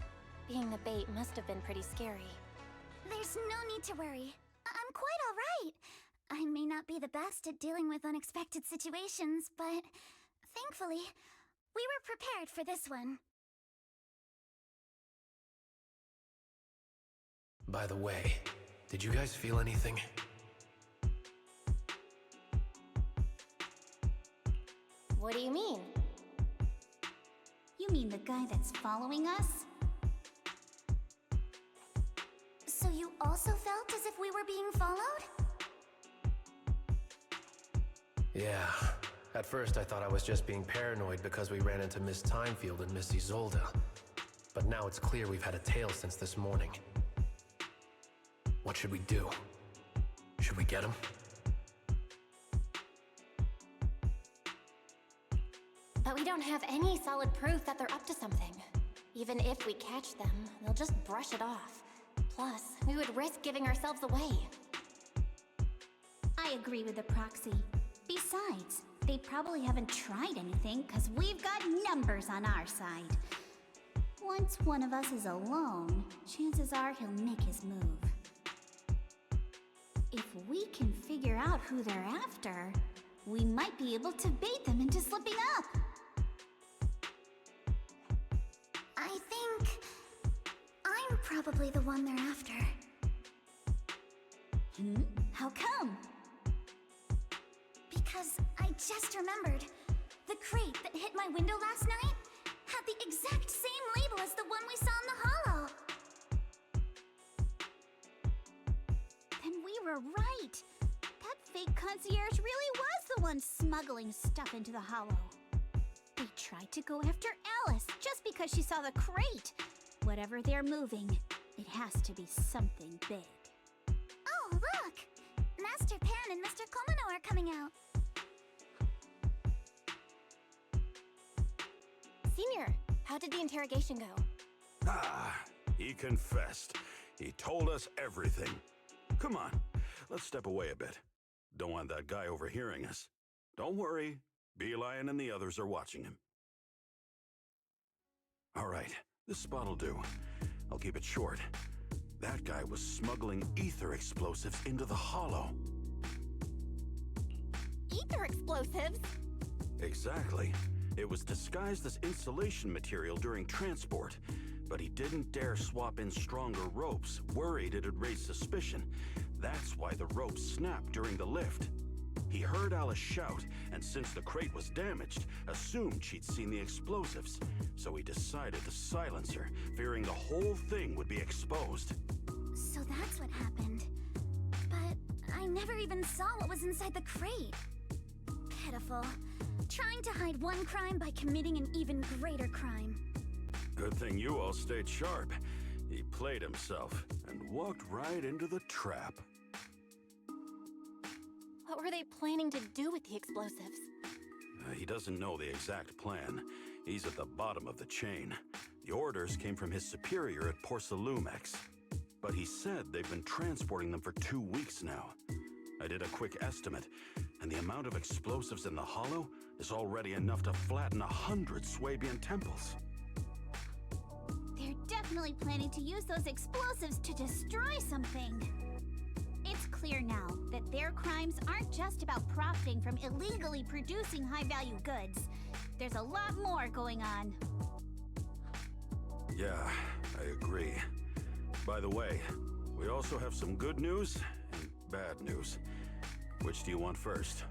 S2: Being the bait must have been pretty scary.
S10: There's no need to worry. I'm quite alright. I may not be the best at dealing with unexpected situations, but thankfully, we were prepared for this one.
S12: By the way, did you guys feel anything?
S2: What do you mean?
S13: You mean the guy that's following us?
S10: So you also felt as if we were being followed?
S12: Yeah. At first I thought I was just being paranoid because we ran into Miss Timefield and Miss Isolde. But now it's clear we've had a tail since this morning. What should we do? Should we get him?
S2: But we don't have any solid proof that they're up to something. Even if we catch them, they'll just brush it off. Plus, we would risk giving ourselves away.
S13: I agree with the proxy. Besides, they probably haven't tried anything because we've got numbers on our side. Once one of us is alone, chances are he'll make his move. If we can figure out who they're after, we might be able to bait them into slipping up.
S10: I think I'm probably the one they're after.
S13: How come?
S10: Because I just remembered. The crate that hit my window last night had the exact same label as the one we saw in the hollow.
S13: Then we were right. That fake concierge really was the one smuggling stuff into the hollow. They tried to go after Alice just because she saw the crate. Whatever they're moving, it has to be something big.
S10: Oh, look! Master Pan and Mr. Komino are coming out.
S2: Senior, how did the interrogation go?
S1: He confessed. He told us everything. Come on, let's step away a bit. Don't want that guy overhearing us. Don't worry, Beelion and the others are watching him. All right, this spot'll do. I'll keep it short. That guy was smuggling ether explosives into the hollow.
S2: Ether explosives?
S1: Exactly. It was disguised as insulation material during transport, but he didn't dare swap in stronger ropes, worried it'd raise suspicion. That's why the ropes snapped during the lift. He heard Alice shout, and since the crate was damaged, assumed she'd seen the explosives. So he decided to silence her, fearing the whole thing would be exposed.
S10: So that's what happened. But I never even saw what was inside the crate. Pitiful. Trying to hide one crime by committing an even greater crime.
S1: Good thing you all stayed sharp. He played himself and walked right into the trap.
S2: What were they planning to do with the explosives?
S1: He doesn't know the exact plan. He's at the bottom of the chain. The orders came from his superior at Porcelumex. But he said they've been transporting them for 2 weeks now. I did a quick estimate, and the amount of explosives in the hollow is already enough to flatten 100 Swabian temples.
S13: They're definitely planning to use those explosives to destroy something. It's clear now that their crimes aren't just about profiting from illegally producing high-value goods. There's a lot more going on.
S1: Yeah, I agree. By the way, we also have some good news and bad news. Which do you want first?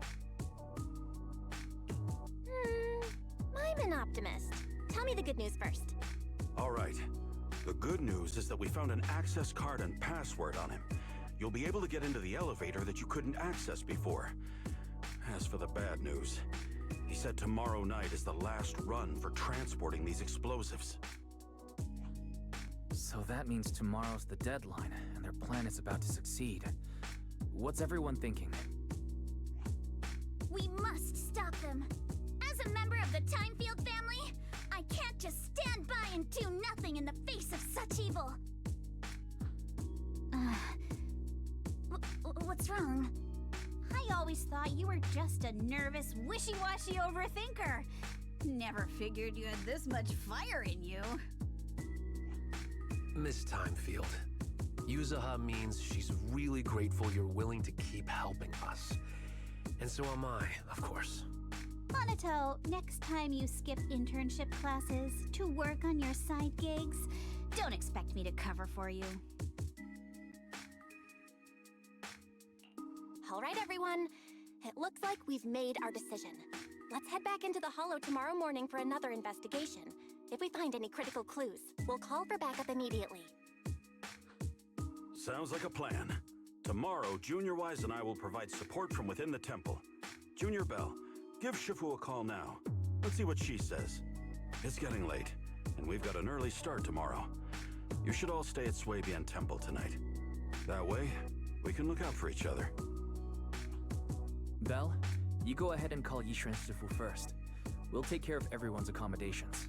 S2: I'm an optimist. Tell me the good news first.
S1: All right. The good news is that we found an access card and password on him. You'll be able to get into the elevator that you couldn't access before. As for the bad news, he said tomorrow night is the last run for transporting these explosives.
S3: So that means tomorrow's the deadline, and their plan is about to succeed. What's everyone thinking?
S10: We must stop them. As a member of the Timefield family, I can't just stand by and do nothing in the face of such evil. What's wrong?
S13: I always thought you were just a nervous, wishy-washy overthinker. Never figured you had this much fire in you.
S12: Miss Timefield, Yuzaha means she's really grateful you're willing to keep helping us. And so am I, of course.
S13: Monato, next time you skip internship classes to work on your side gigs, don't expect me to cover for you.
S2: All right, everyone. It looks like we've made our decision. Let's head back into the Hollow tomorrow morning for another investigation. If we find any critical clues, we'll call for backup immediately.
S1: Sounds like a plan. Tomorrow, Junior Wise and I will provide support from within the temple. Junior Bell, give Shifu a call now. Let's see what she says. It's getting late, and we've got an early start tomorrow. You should all stay at Swabian Temple tonight. That way, we can look out for each other.
S3: Belle, you go ahead and call Yishu and Shifu first. We'll take care of everyone's accommodations.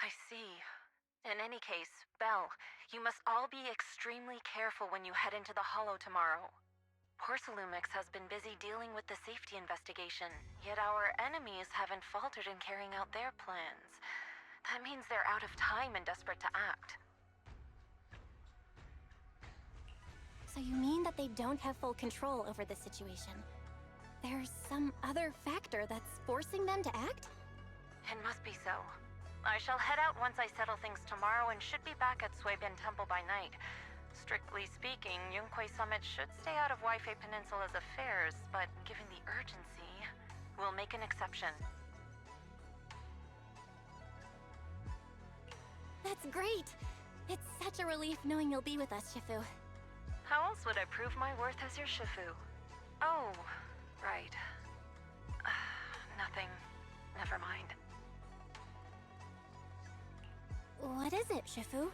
S18: I see. In any case, Belle, you must all be extremely careful when you head into the Hollow tomorrow. Porcelumix has been busy dealing with the safety investigation, yet our enemies haven't faltered in carrying out their plans. That means they're out of time and desperate to act.
S2: So you mean that they don't have full control over the situation? There's some other factor that's forcing them to act?
S18: It must be so. I shall head out once I settle things tomorrow and should be back at Swabian Temple by night. Strictly speaking, Yunquay Summit should stay out of Waifei Peninsula's affairs, but given the urgency, we'll make an exception.
S2: That's great! It's such a relief knowing you'll be with us, Shifu.
S18: How else would I prove my worth as your Shifu? Oh, right. Nothing. Never mind.
S2: What is it, Shifu?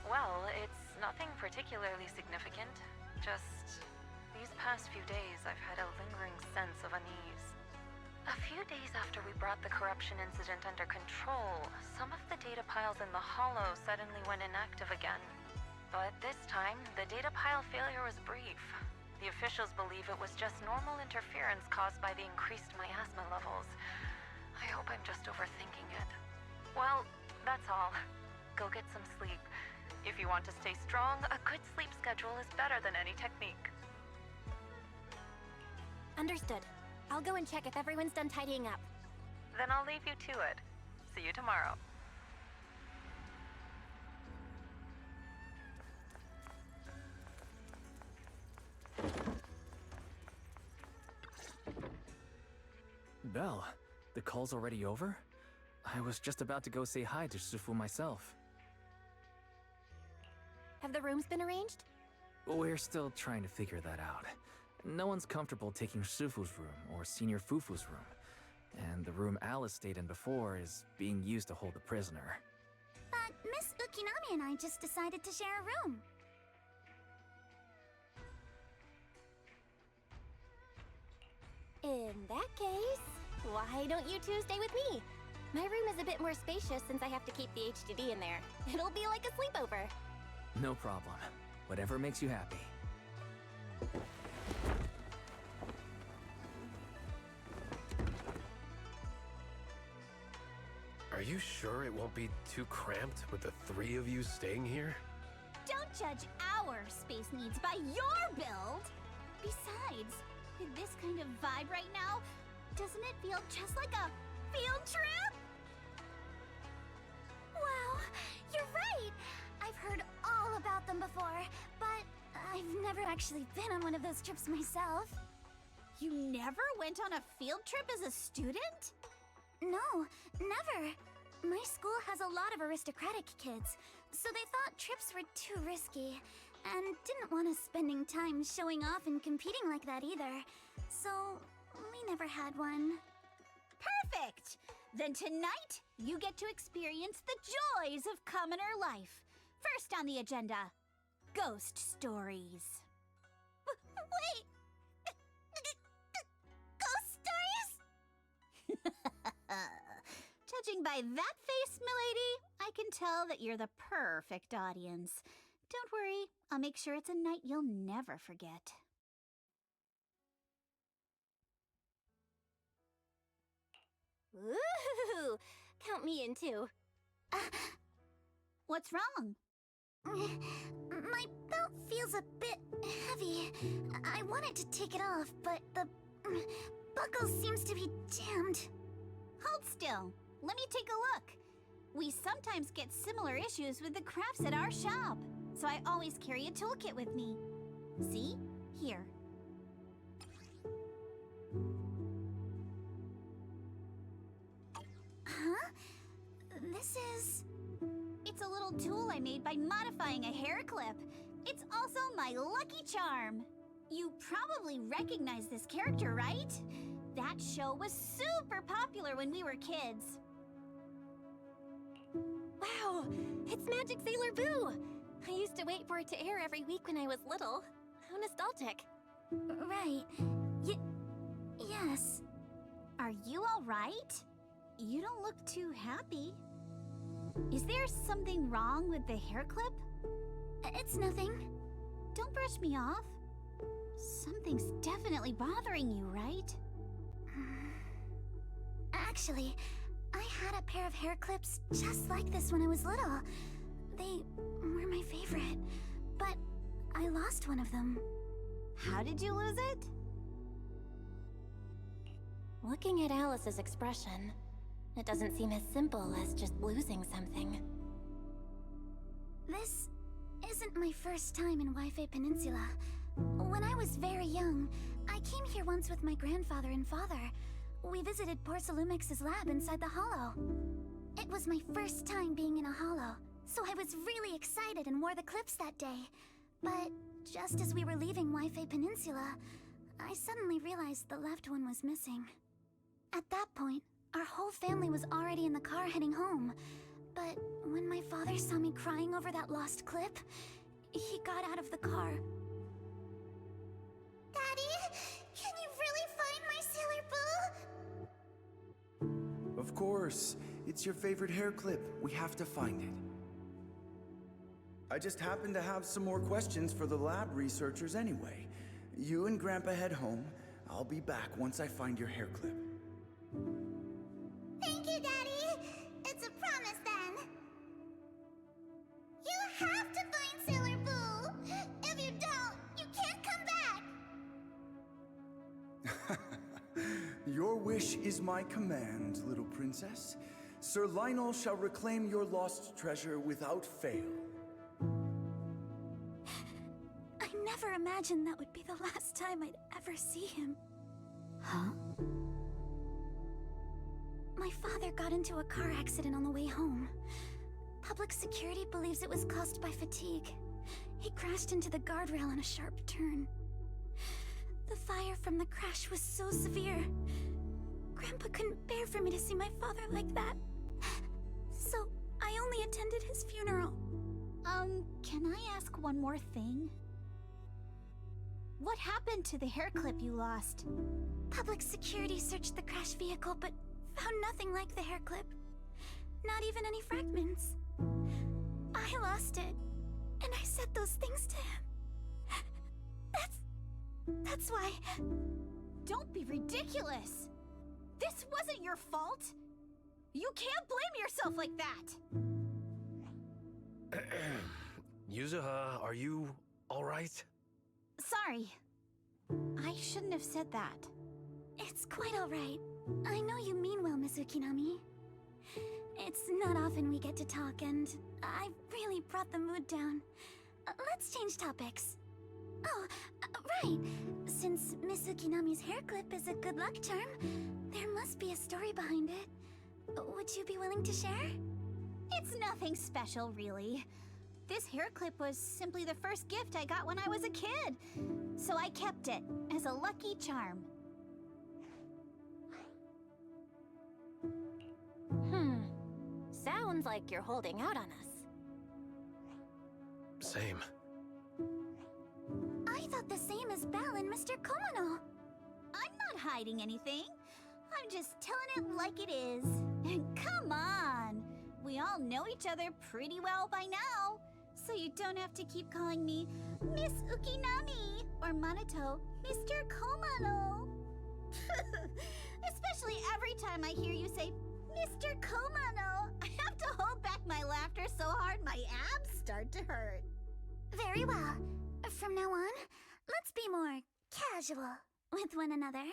S18: Well, it's nothing particularly significant. Just these past few days, I've had a lingering sense of unease. A few days after we brought the corruption incident under control, some of the data piles in the Hollow suddenly went inactive again. But this time, the data pile failure was brief. The officials believe it was just normal interference caused by the increased miasma levels. I hope I'm just overthinking it. Well, that's all. Go get some sleep. If you want to stay strong, a good sleep schedule is better than any technique.
S2: Understood. I'll go and check if everyone's done tidying up.
S18: Then I'll leave you to it. See you tomorrow.
S3: Belle, the call's already over? I was just about to go say hi to Shifu myself.
S2: Have the rooms been arranged?
S3: We're still trying to figure that out. No one's comfortable taking Shifu's room or Senior Fufu's room. And the room Alice stayed in before is being used to hold the prisoner.
S10: But Miss Ukinami and I just decided to share a room.
S2: In that case, why don't you two stay with me? My room is a bit more spacious since I have to keep the HDD in there. It'll be like a sleepover.
S3: No problem. Whatever makes you happy.
S12: Are you sure it won't be too cramped with the three of you staying here?
S13: Don't judge our space needs by your build! Besides, with this kind of vibe right now, doesn't it feel just like a field trip?
S10: Wow, you're right! I've heard all about them before, but I've never actually been on one of those trips myself.
S13: You never went on a field trip as a student?
S10: No, never. My school has a lot of aristocratic kids. So they thought trips were too risky, and didn't want us spending time showing off and competing like that either. So we never had one.
S13: Perfect! Then tonight, you get to experience the joys of commoner life. First on the agenda, ghost stories.
S10: Wait! Ghost stories?
S13: Judging by that face, milady, I can tell that you're the perfect audience. Don't worry, I'll make sure it's a night you'll never forget.
S2: Ooh, count me in too.
S13: What's wrong?
S10: My belt feels a bit heavy. I wanted to take it off, but the buckle seems to be jammed.
S13: Hold still. Let me take a look. We sometimes get similar issues with the crafts at our shop, so I always carry a toolkit with me. See? Here.
S10: Huh? This is...
S13: It's a little tool I made by modifying a hair clip. It's also my lucky charm. You probably recognize this character, right? That show was super popular when we were kids.
S2: Wow, it's Magic Sailor Boo! I used to wait for it to air every week when I was little. How nostalgic.
S10: Right. Yes.
S13: Are you all right? You don't look too happy. Is there something wrong with the hair clip?
S10: It's nothing.
S13: Don't brush me off. Something's definitely bothering you, right?
S10: Actually, I had a pair of hair clips just like this when I was little. They were my favorite, but I lost one of them.
S13: How did you lose it?
S2: Looking at Alice's expression, it doesn't seem as simple as just losing something.
S10: This isn't my first time in Wi-Fi Peninsula. When I was very young, I came here once with my grandfather and father. We visited Porcelumex's lab inside the Hollow. It was my first time being in a Hollow, so I was really excited and wore the clips that day. But just as we were leaving Wi-Fi Peninsula, I suddenly realized the left one was missing. At that point, our whole family was already in the car heading home. But when my father saw me crying over that lost clip, he got out of the car. Daddy, can you really find my Sailor Boo?
S19: Of course. It's your favorite hair clip. We have to find it. I just happen to have some more questions for the lab researchers anyway. You and Grandpa head home. I'll be back once I find your hair clip.
S10: Thank you, Daddy. It's a promise, then. You have to find Sailor Boo. If you don't, you can't come back.
S19: Your wish is my command, little princess. Sir Lionel shall reclaim your lost treasure without fail.
S10: I never imagined that would be the last time I'd ever see him.
S13: Huh?
S10: My father got into a car accident on the way home. Public security believes it was caused by fatigue. He crashed into the guardrail on a sharp turn. The fire from the crash was so severe. Grandpa couldn't bear for me to see my father like that. So I only attended his funeral.
S13: Can I ask one more thing? What happened to the hair clip you lost?
S10: Public security searched the crashed vehicle, but found nothing like the hair clip. Not even any fragments. I lost it, and I said those things to him. That's why...
S13: Don't be ridiculous! This wasn't your fault! You can't blame yourself like that!
S12: Yuzuha, are you alright?
S13: Sorry. I shouldn't have said that.
S10: It's quite alright. I know you mean well, Miss Ukinami. It's not often we get to talk, and I really brought the mood down. Let's change topics. Oh, right. Since Miss Ukinami's hair clip is a good luck charm, there must be a story behind it. Would you be willing to share?
S13: It's nothing special, really. This hair clip was simply the first gift I got when I was a kid. So I kept it as a lucky charm.
S2: Sounds like you're holding out on us.
S12: Same.
S10: I thought the same as Belle and Mr. Komono.
S13: I'm not hiding anything. I'm just telling it like it is. Come on! We all know each other pretty well by now, so you don't have to keep calling me Miss Ukinami or Manato Mr. Komono. Especially every time I hear you say Mr. Komono, I have to hold back my laughter so hard my abs start to hurt.
S10: Very well. From now on, let's be more casual with one another.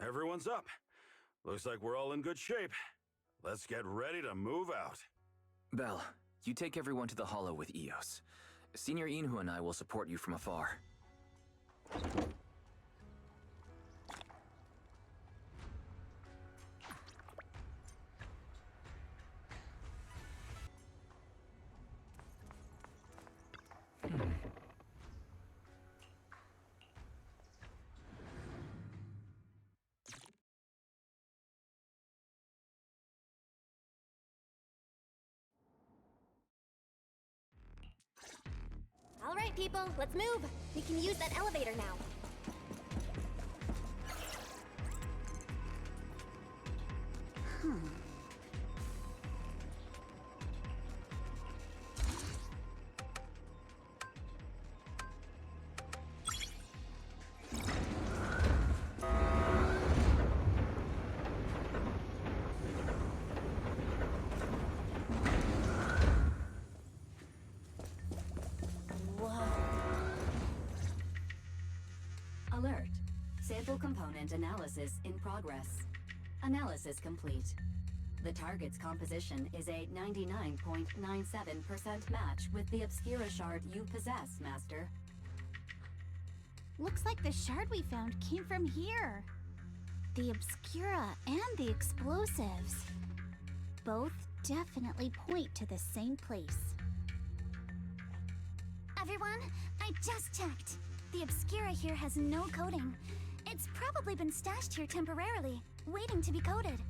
S1: Everyone's up. Looks like we're all in good shape. Let's get ready to move out.
S3: Belle, you take everyone to the Hollow with Eos. Senior Inhu and I will support you from afar.
S2: All right, people, let's move. We can use that elevator now.
S11: Alert. Sample component analysis in progress. Analysis complete. The target's composition is a 99.97% match with the Obscura shard you possess, Master.
S13: Looks like the shard we found came from here. The Obscura and the explosives. Both definitely point to the same place.
S10: Everyone, I just checked. The Obscura here has no coding. It's probably been stashed here temporarily, waiting to be coded.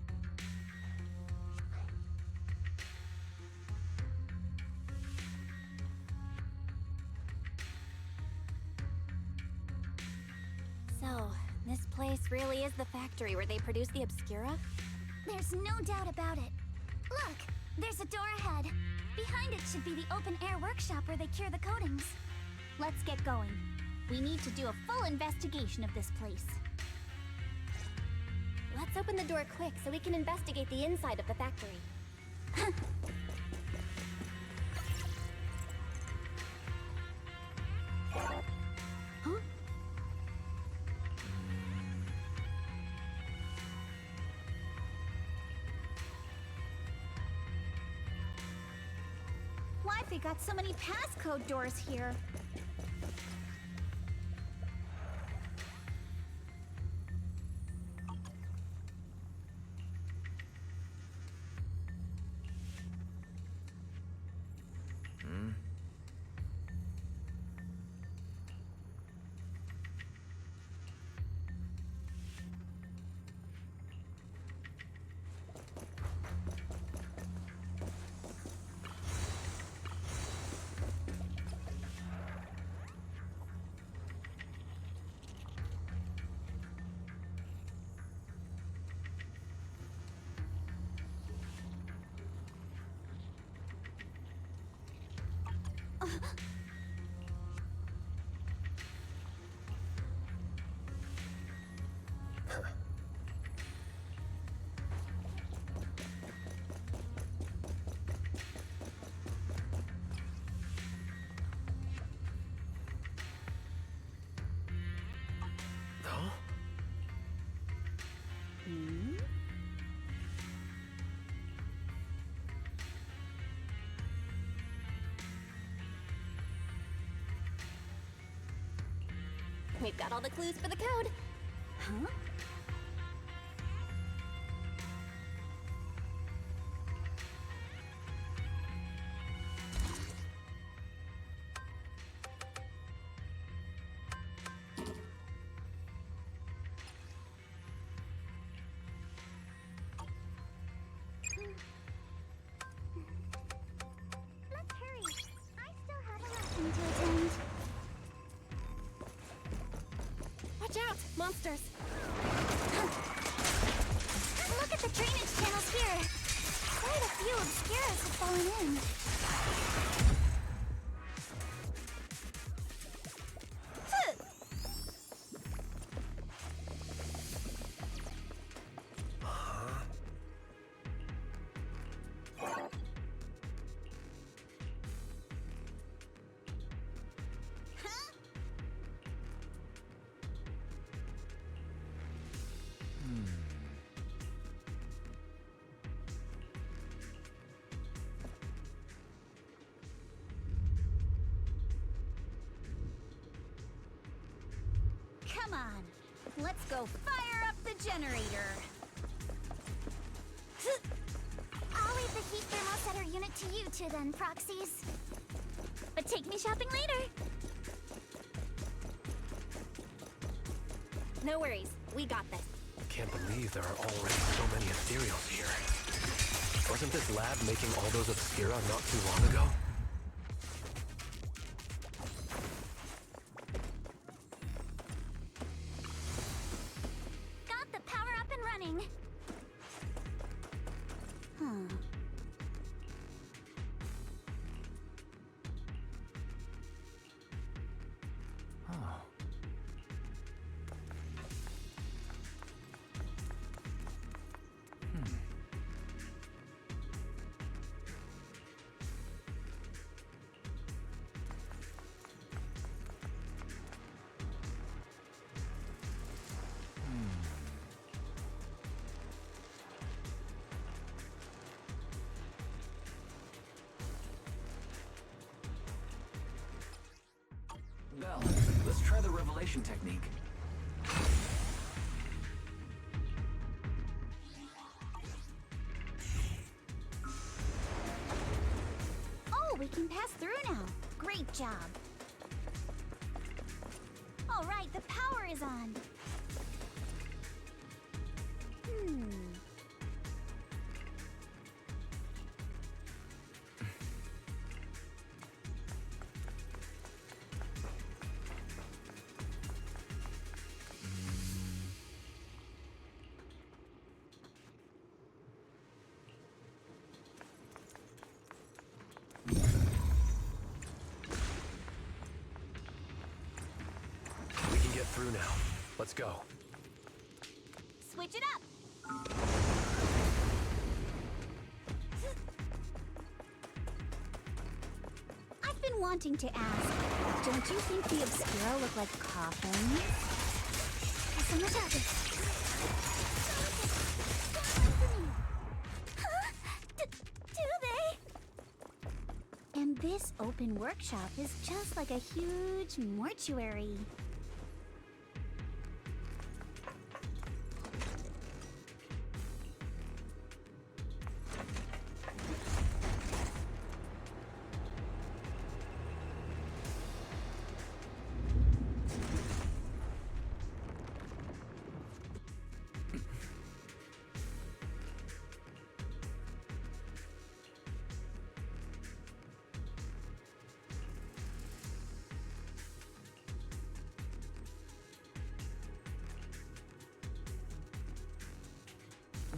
S2: So, this place really is the factory where they produce the Obscura?
S10: There's no doubt about it. Look, there's a door ahead. Behind it should be the open-air workshop where they cure the coatings.
S13: Let's get going. We need to do a full investigation of this place.
S2: Let's open the door quick so we can investigate the inside of the factory.
S10: Huh?
S13: Why have they got so many passcode doors here?
S2: We've got all the clues for the code.
S10: Huh?
S2: Monsters!
S10: Look at the drainage channels here. Quite a few obscuras have fallen in.
S13: Come on, let's go fire up the generator.
S10: I'll leave the heat thermosetter unit to you two then, proxies. But take me shopping later.
S2: No worries, we got this.
S12: Can't believe there are already so many ethereals here. Wasn't this lab making all those obscura not too long ago?
S10: Got the power up and running.
S3: Oh. Belle, let's try the revelation technique.
S13: Oh, we can pass through now. Great job. All right, the power is on.
S12: We can get through now. Let's go.
S13: Switch it up. I've been wanting to ask, don't you think the obscura look like coffins?
S10: Do they?
S13: And this open workshop is just like a huge mortuary.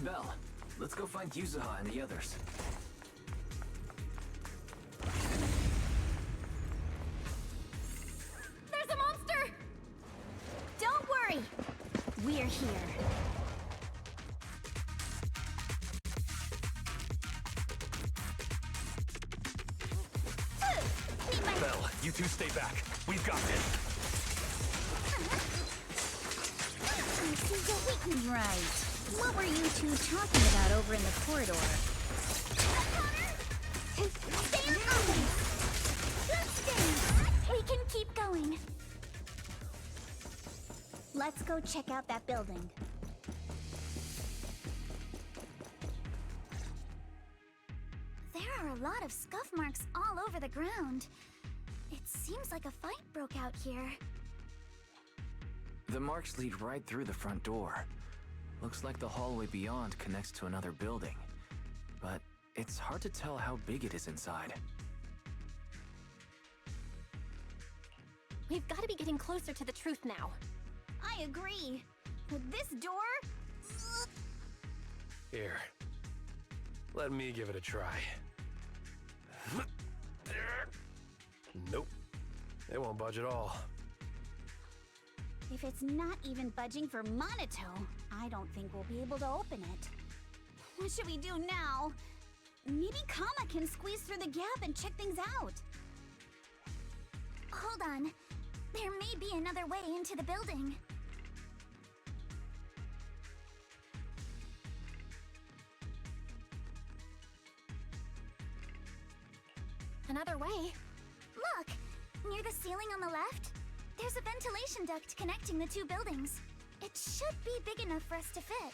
S3: Belle, let's go find Yuzuha and the others.
S13: There's a monster! Don't worry, we're here.
S12: Belle, you two stay back. We've got this.
S13: Right. What were you two talking about over in the corridor?
S10: Stay on offense. Good stance. We can keep going.
S13: Let's go check out that building.
S10: There are a lot of scuff marks all over the ground. It seems like a fight broke out here.
S3: The marks lead right through the front door. Looks like the hallway beyond connects to another building. But it's hard to tell how big it is inside.
S2: We've got to be getting closer to the truth now.
S13: I agree. With this door...
S12: Here. Let me give it a try. Nope. It won't budge at all.
S13: If it's not even budging for Monato, I don't think we'll be able to open it. What should we do now? Maybe Kama can squeeze through the gap and check things out.
S10: Hold on. There may be another way into the building.
S2: Another way?
S10: Look! Near the ceiling on the left, there's a ventilation duct connecting the two buildings. It should be big enough for us to fit.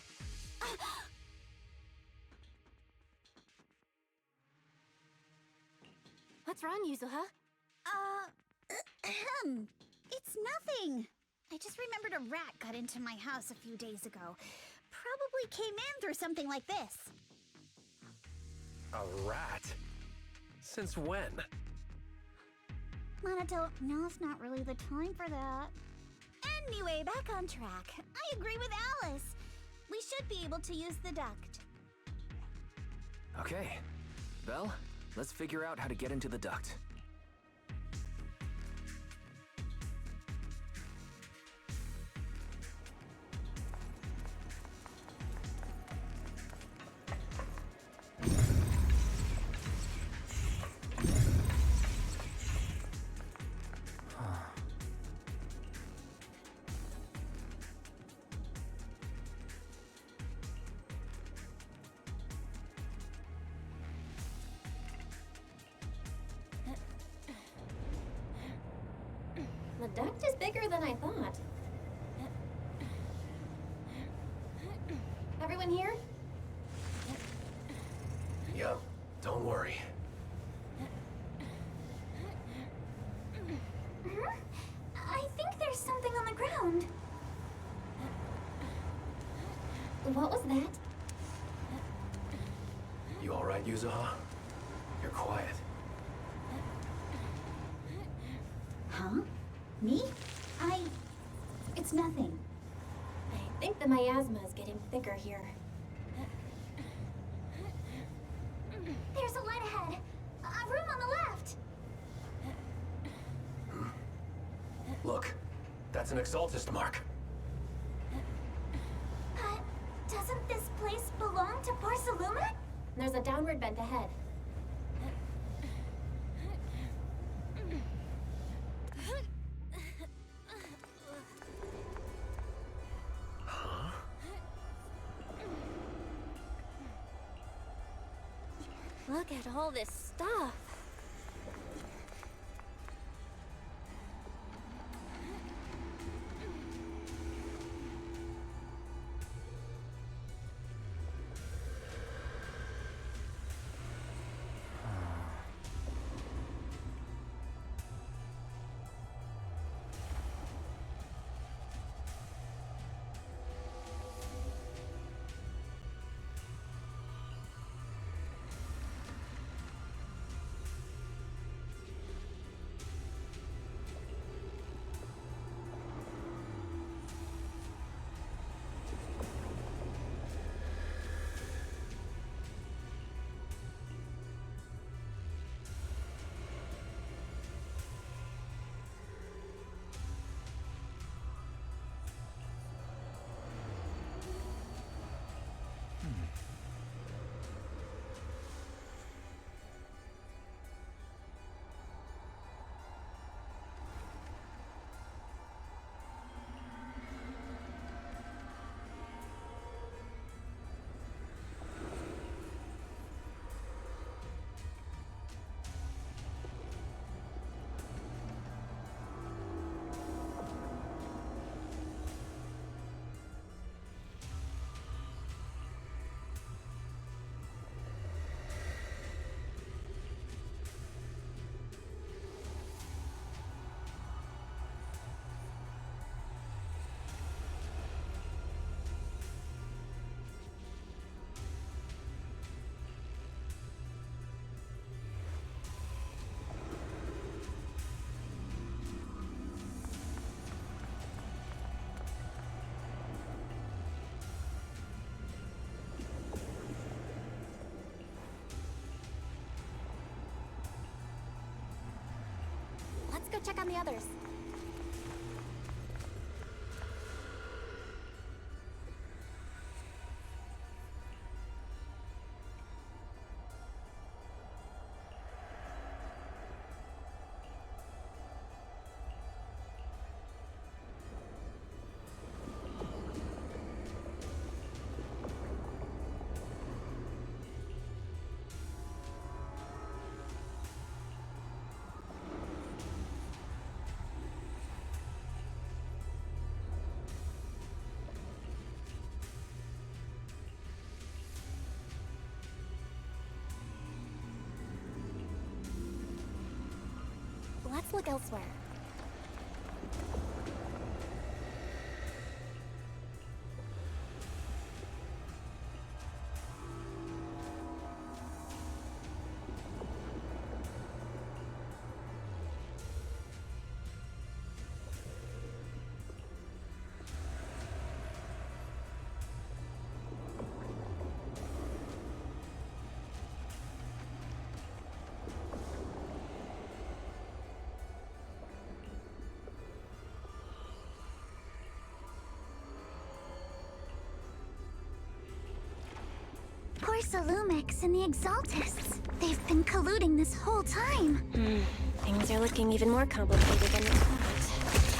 S2: What's wrong, Yuzuha?
S13: It's nothing. I just remembered a rat got into my house a few days ago. Probably came in through something like this.
S12: A rat? Since when?
S13: Monato, now's not really the time for that. Anyway, back on track. I agree with Alice. We should be able to use the duct.
S3: Okay. Belle, let's figure out how to get into the duct.
S2: The duct is bigger than I thought. Everyone here?
S12: Yep, don't worry.
S10: I think there's something on the ground.
S2: What was that?
S12: You alright, Yuzuha? You're quiet.
S13: Huh? Me? It's nothing.
S2: I think the miasma is getting thicker here.
S10: There's a light ahead. A room on the left.
S12: Look, that's an Exaltist mark.
S10: Doesn't this place belong to Porcelumic?
S2: There's a downward vent ahead. Look at all this stuff. to check on the others. Let's look elsewhere.
S10: Porsalumix and the Exaltists. They've been colluding this whole time.
S2: Things are looking even more complicated than we thought.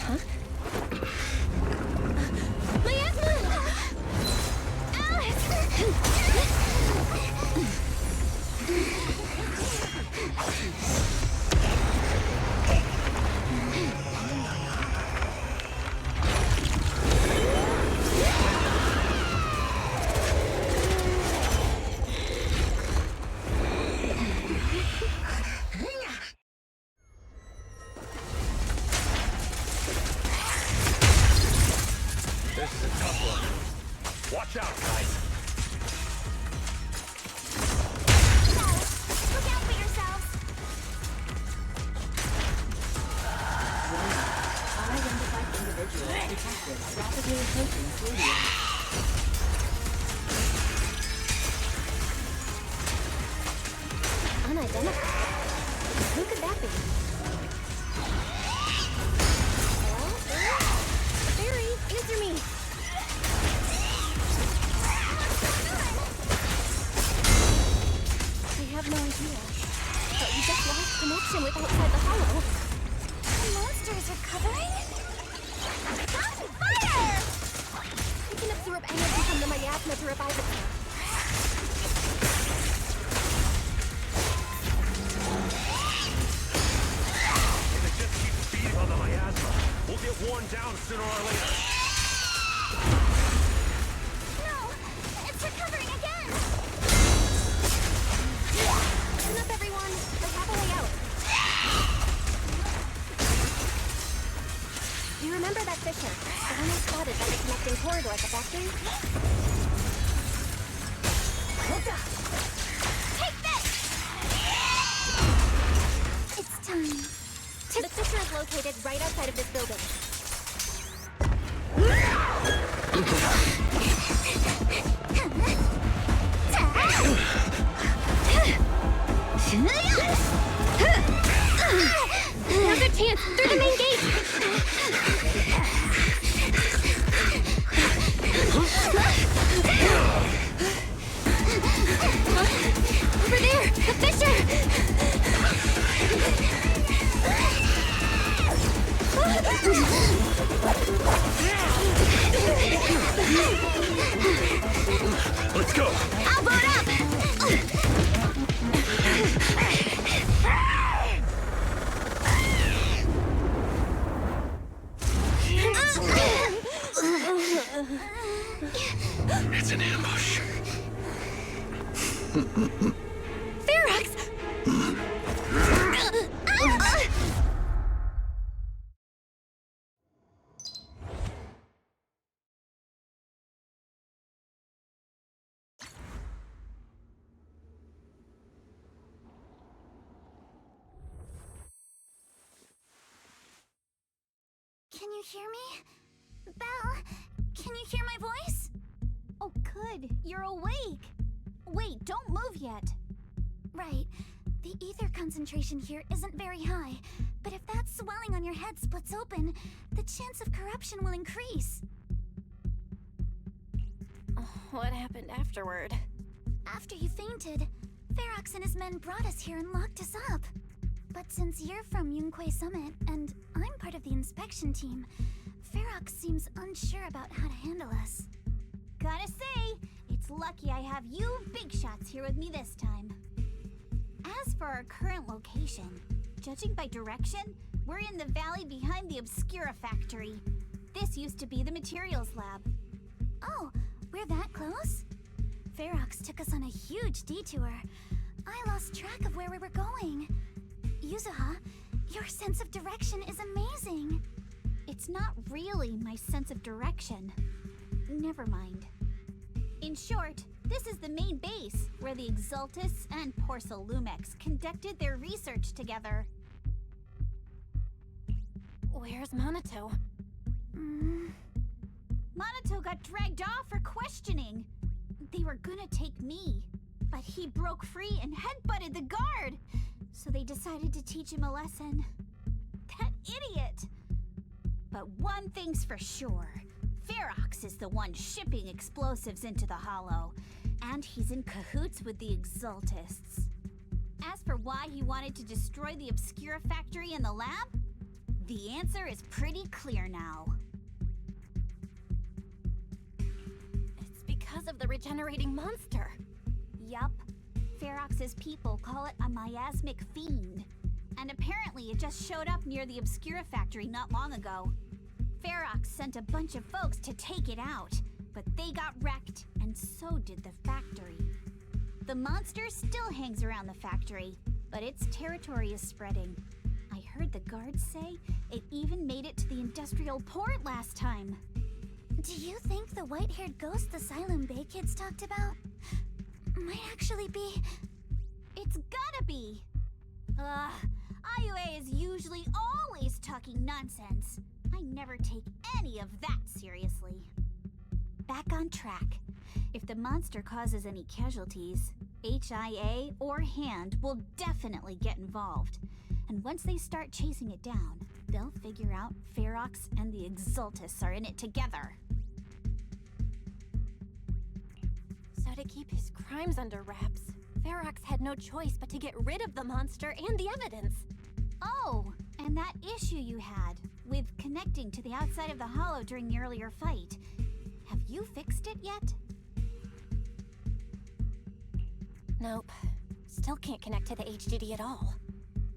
S2: Huh?
S12: This is a tough one. Watch out, guys.
S10: Look out for yourselves!
S11: Unidentified individual detected rapidly approaching Stadium.
S2: Unidentified? Who could that be? Hello? Barry, answer me! I have no idea. But we just lost connection with outside the hollow.
S10: The monsters are covering? On fire!
S2: We can absorb energy from the miasma to revive itself.
S12: If it just keeps feeding on the miasma, we'll get worn down sooner or later.
S10: No! It's recovering again!
S2: Listen up, everyone. We have a way out. You remember that fissure? The one I spotted by the connecting corridor at the factory?
S10: Take this! It's time.
S2: The fissure is located right outside of this building. Now's our chance! Through the main gate! Over there! The fissure!
S12: Let's go!
S10: I'll board up!
S12: It's an ambush.
S2: Ferox!
S10: Can you hear me? Belle, can you hear my voice?
S13: Oh, good. You're awake. Wait, don't move yet.
S10: Right. The ether concentration here isn't very high, but if that swelling on your head splits open, the chance of corruption will increase.
S2: What happened afterward?
S10: After you fainted, Ferox and his men brought us here and locked us up. But since you're from Yunquay Summit, and I'm part of the inspection team, Ferox seems unsure about how to handle us.
S13: Gotta say, it's lucky I have you big shots here with me this time. As for our current location, judging by direction, we're in the valley behind the Obscura factory. This used to be the materials lab.
S10: Oh, we're that close? Ferox took us on a huge detour. I lost track of where we were going. Yuzuha, your sense of direction is amazing.
S13: It's not really my sense of direction. Never mind. In short, this is the main base, where the Exultus and Porcelumex conducted their research together.
S2: Where's Monato?
S13: Monato got dragged off for questioning. They were gonna take me, but he broke free and headbutted the guard, so they decided to teach him a lesson. That idiot! But one thing's for sure. Ferox is the one shipping explosives into the Hollow, and he's in cahoots with the Exultists. As for why he wanted to destroy the Obscura factory and the lab, the answer is pretty clear now.
S2: It's because of the regenerating monster.
S13: Yup. Ferox's people call it a miasmic fiend, and apparently it just showed up near the Obscura factory not long ago. Ferox sent a bunch of folks to take it out, but they got wrecked, and so did the factory. The monster still hangs around the factory, but its territory is spreading. I heard the guards say it even made it to the industrial port last time.
S10: Do you think the white-haired ghost the Asylum Bay kids talked about might actually be...
S13: It's gotta be! IUA is usually always talking nonsense. I never take any of that seriously. Back on track. If the monster causes any casualties, HIA or HAND will definitely get involved. And once they start chasing it down, they'll figure out Ferox and the Exultus are in it together.
S2: So to keep his crimes under wraps, Ferox had no choice but to get rid of the monster and the evidence.
S13: Oh, and that issue you had with connecting to the outside of the Hollow during the earlier fight. Have you fixed it yet?
S2: Nope. Still can't connect to the HDD at all.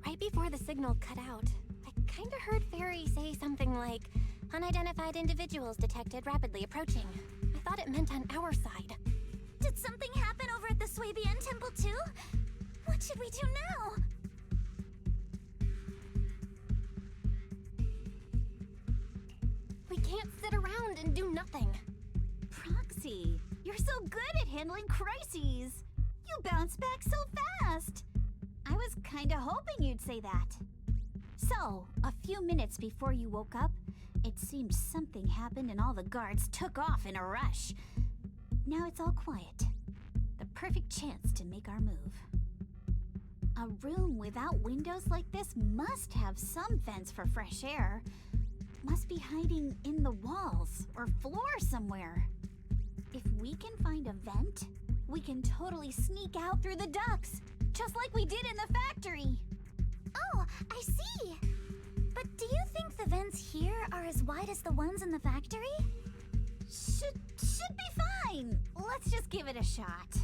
S2: Right before the signal cut out, I kinda heard Fairy say something like, "Unidentified individuals detected rapidly approaching." I thought it meant on our side.
S10: Did something happen over at the Swabian Temple too? What should we do now?
S2: We can't sit around and do nothing.
S13: Proxy, you're so good at handling crises. You bounce back so fast. I was kinda hoping you'd say that. So, a few minutes before you woke up, it seemed something happened and all the guards took off in a rush. Now it's all quiet. The perfect chance to make our move. A room without windows like this must have some vents for fresh air. Must be hiding in the walls or floor somewhere. If we can find a vent, we can totally sneak out through the ducts, just like we did in the factory.
S10: Oh, I see. But do you think the vents here are as wide as the ones in the factory?
S13: Should be fine. Let's just give it a shot.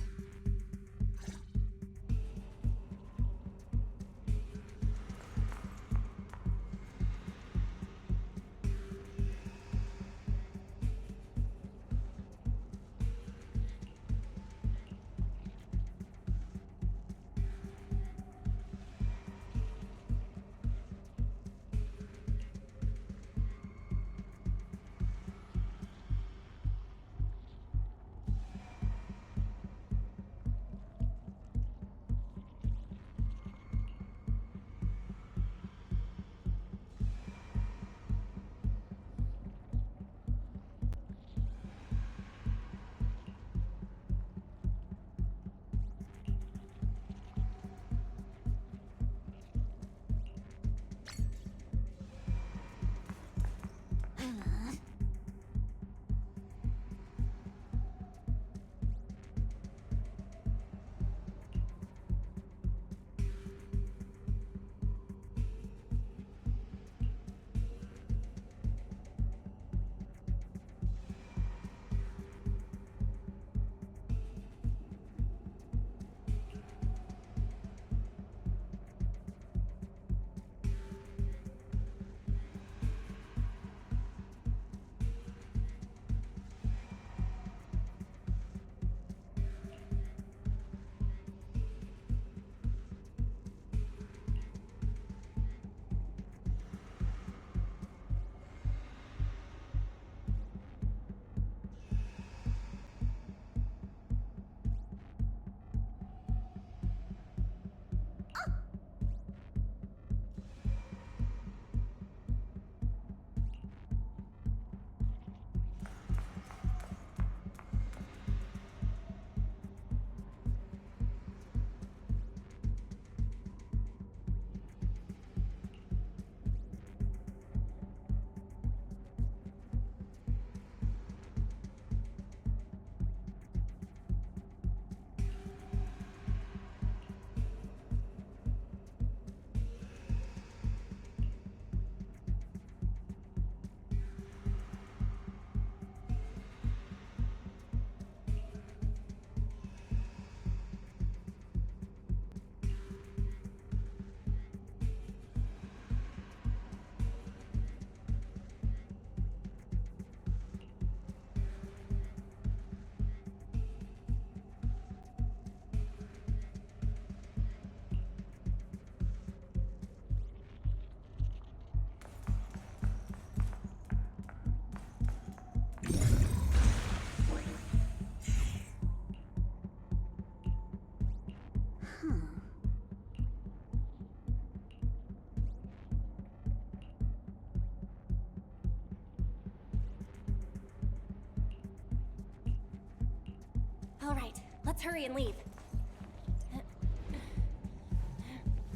S2: All right, let's hurry and leave.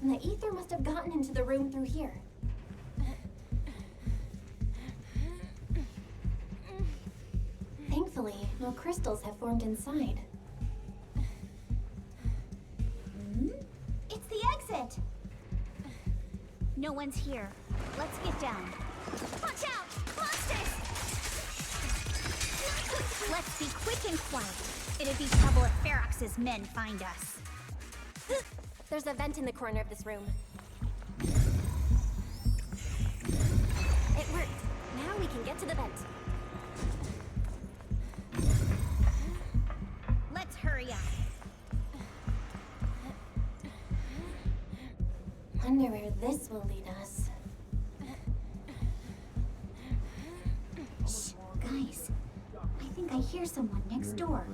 S2: The ether must have gotten into the room through here. Thankfully, no crystals have formed inside.
S13: It's the exit! No one's here. Let's get down. Watch out! Monsters! Let's be quick and quiet. It'd be trouble if Ferox's men find us.
S2: There's a vent in the corner of this room. It worked. Now we can get to the vent.
S13: Let's hurry up.
S2: Wonder where this will lead us.
S13: Shh, guys. I think I hear someone next door.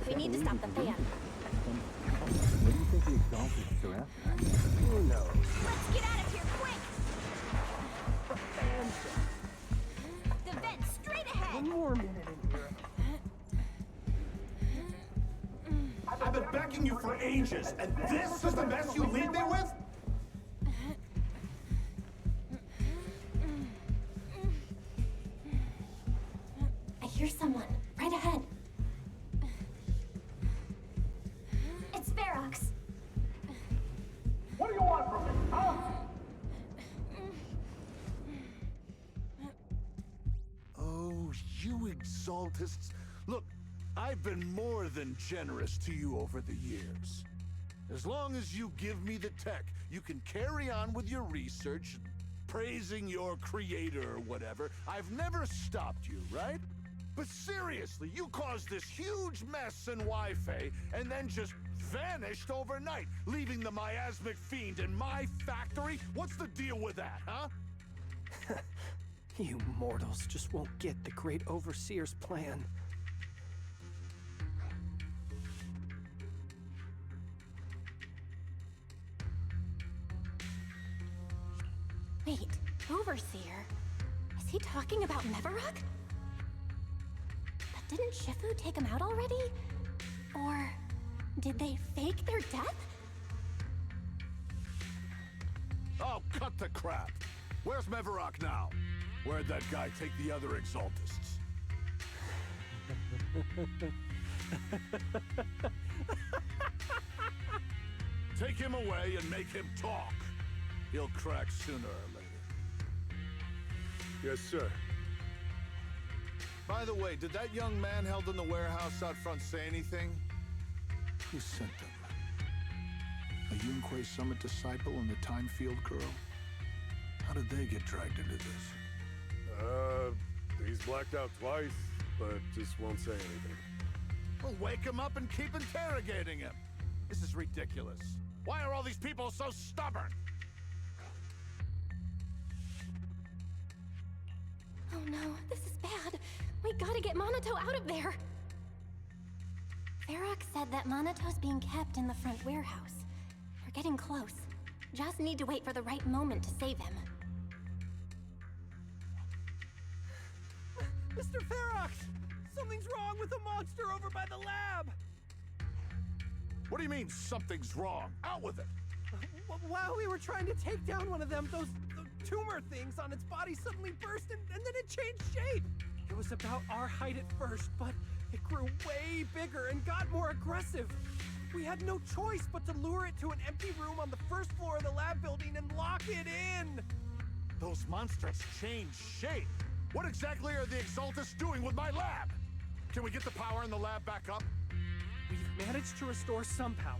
S2: We need to stop the fan.
S3: What do you think the exalt is still after? Who knows?
S13: Let's get out of here quick! The vent straight ahead!
S3: One more minute in here.
S20: I've been begging you for ages, and this is the mess you leave me with?
S2: I hear someone right ahead. It's Ferox.
S20: What do you want from me, huh?
S7: Oh, you exaltists. Look, I've been more than generous to you over the years. As long as you give me the tech, you can carry on with your research, praising your creator or whatever. I've never stopped you, right? But seriously, you caused this huge mess in Wi-Fi and then just vanished overnight, leaving the miasmic fiend in my factory? What's the deal with that, huh?
S12: You mortals just won't get the Great Overseer's plan.
S2: Wait, Overseer? Is he talking about Mevarok? But didn't Shifu take him out already? Or did they fake their death?
S7: Oh, cut the crap. Where's Mevarok now? Where'd that guy take the other exaltists? Take him away and make him talk. He'll crack sooner or later.
S6: Yes, sir.
S7: By the way, did that young man held in the warehouse out front say anything? Who sent them? A Yunque Summit disciple and the Time Field girl? How did they get dragged into this?
S6: He's blacked out twice, but just won't say anything.
S7: Well, wake him up and keep interrogating him. This is ridiculous. Why are all these people so stubborn?
S2: Oh no, this is bad. We gotta get Monato out of there. Ferox said that Monato's being kept in the front warehouse. We're getting close. Just need to wait for the right moment to save him.
S12: Mr. Ferox! Something's wrong with the monster over by the lab!
S7: What do you mean, something's wrong? Out with it!
S12: While we were trying to take down one of them, those tumor things on its body suddenly burst and then it changed shape. It was about our height at first, but it grew way bigger and got more aggressive. We had no choice but to lure it to an empty room on the first floor of the lab building and lock it in.
S7: Those monsters changed shape. What exactly are the Exaltists doing with my lab? Can we get the power in the lab back up?
S12: We've managed to restore some power,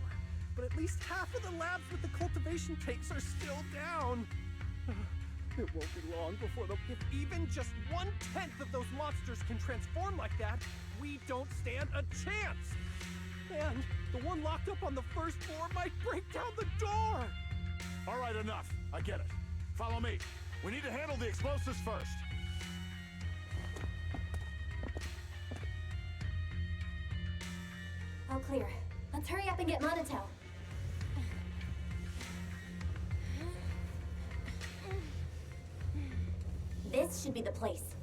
S12: but at least half of the labs with the cultivation tanks are still down. It won't be long before if even just 1/10 of those monsters can transform like that, we don't stand a chance. And the one locked up on the first floor might break down the door.
S7: All right, enough. I get it. Follow me. We need to handle the explosives first.
S2: All clear. Let's hurry up and get Monatel. This should be the place.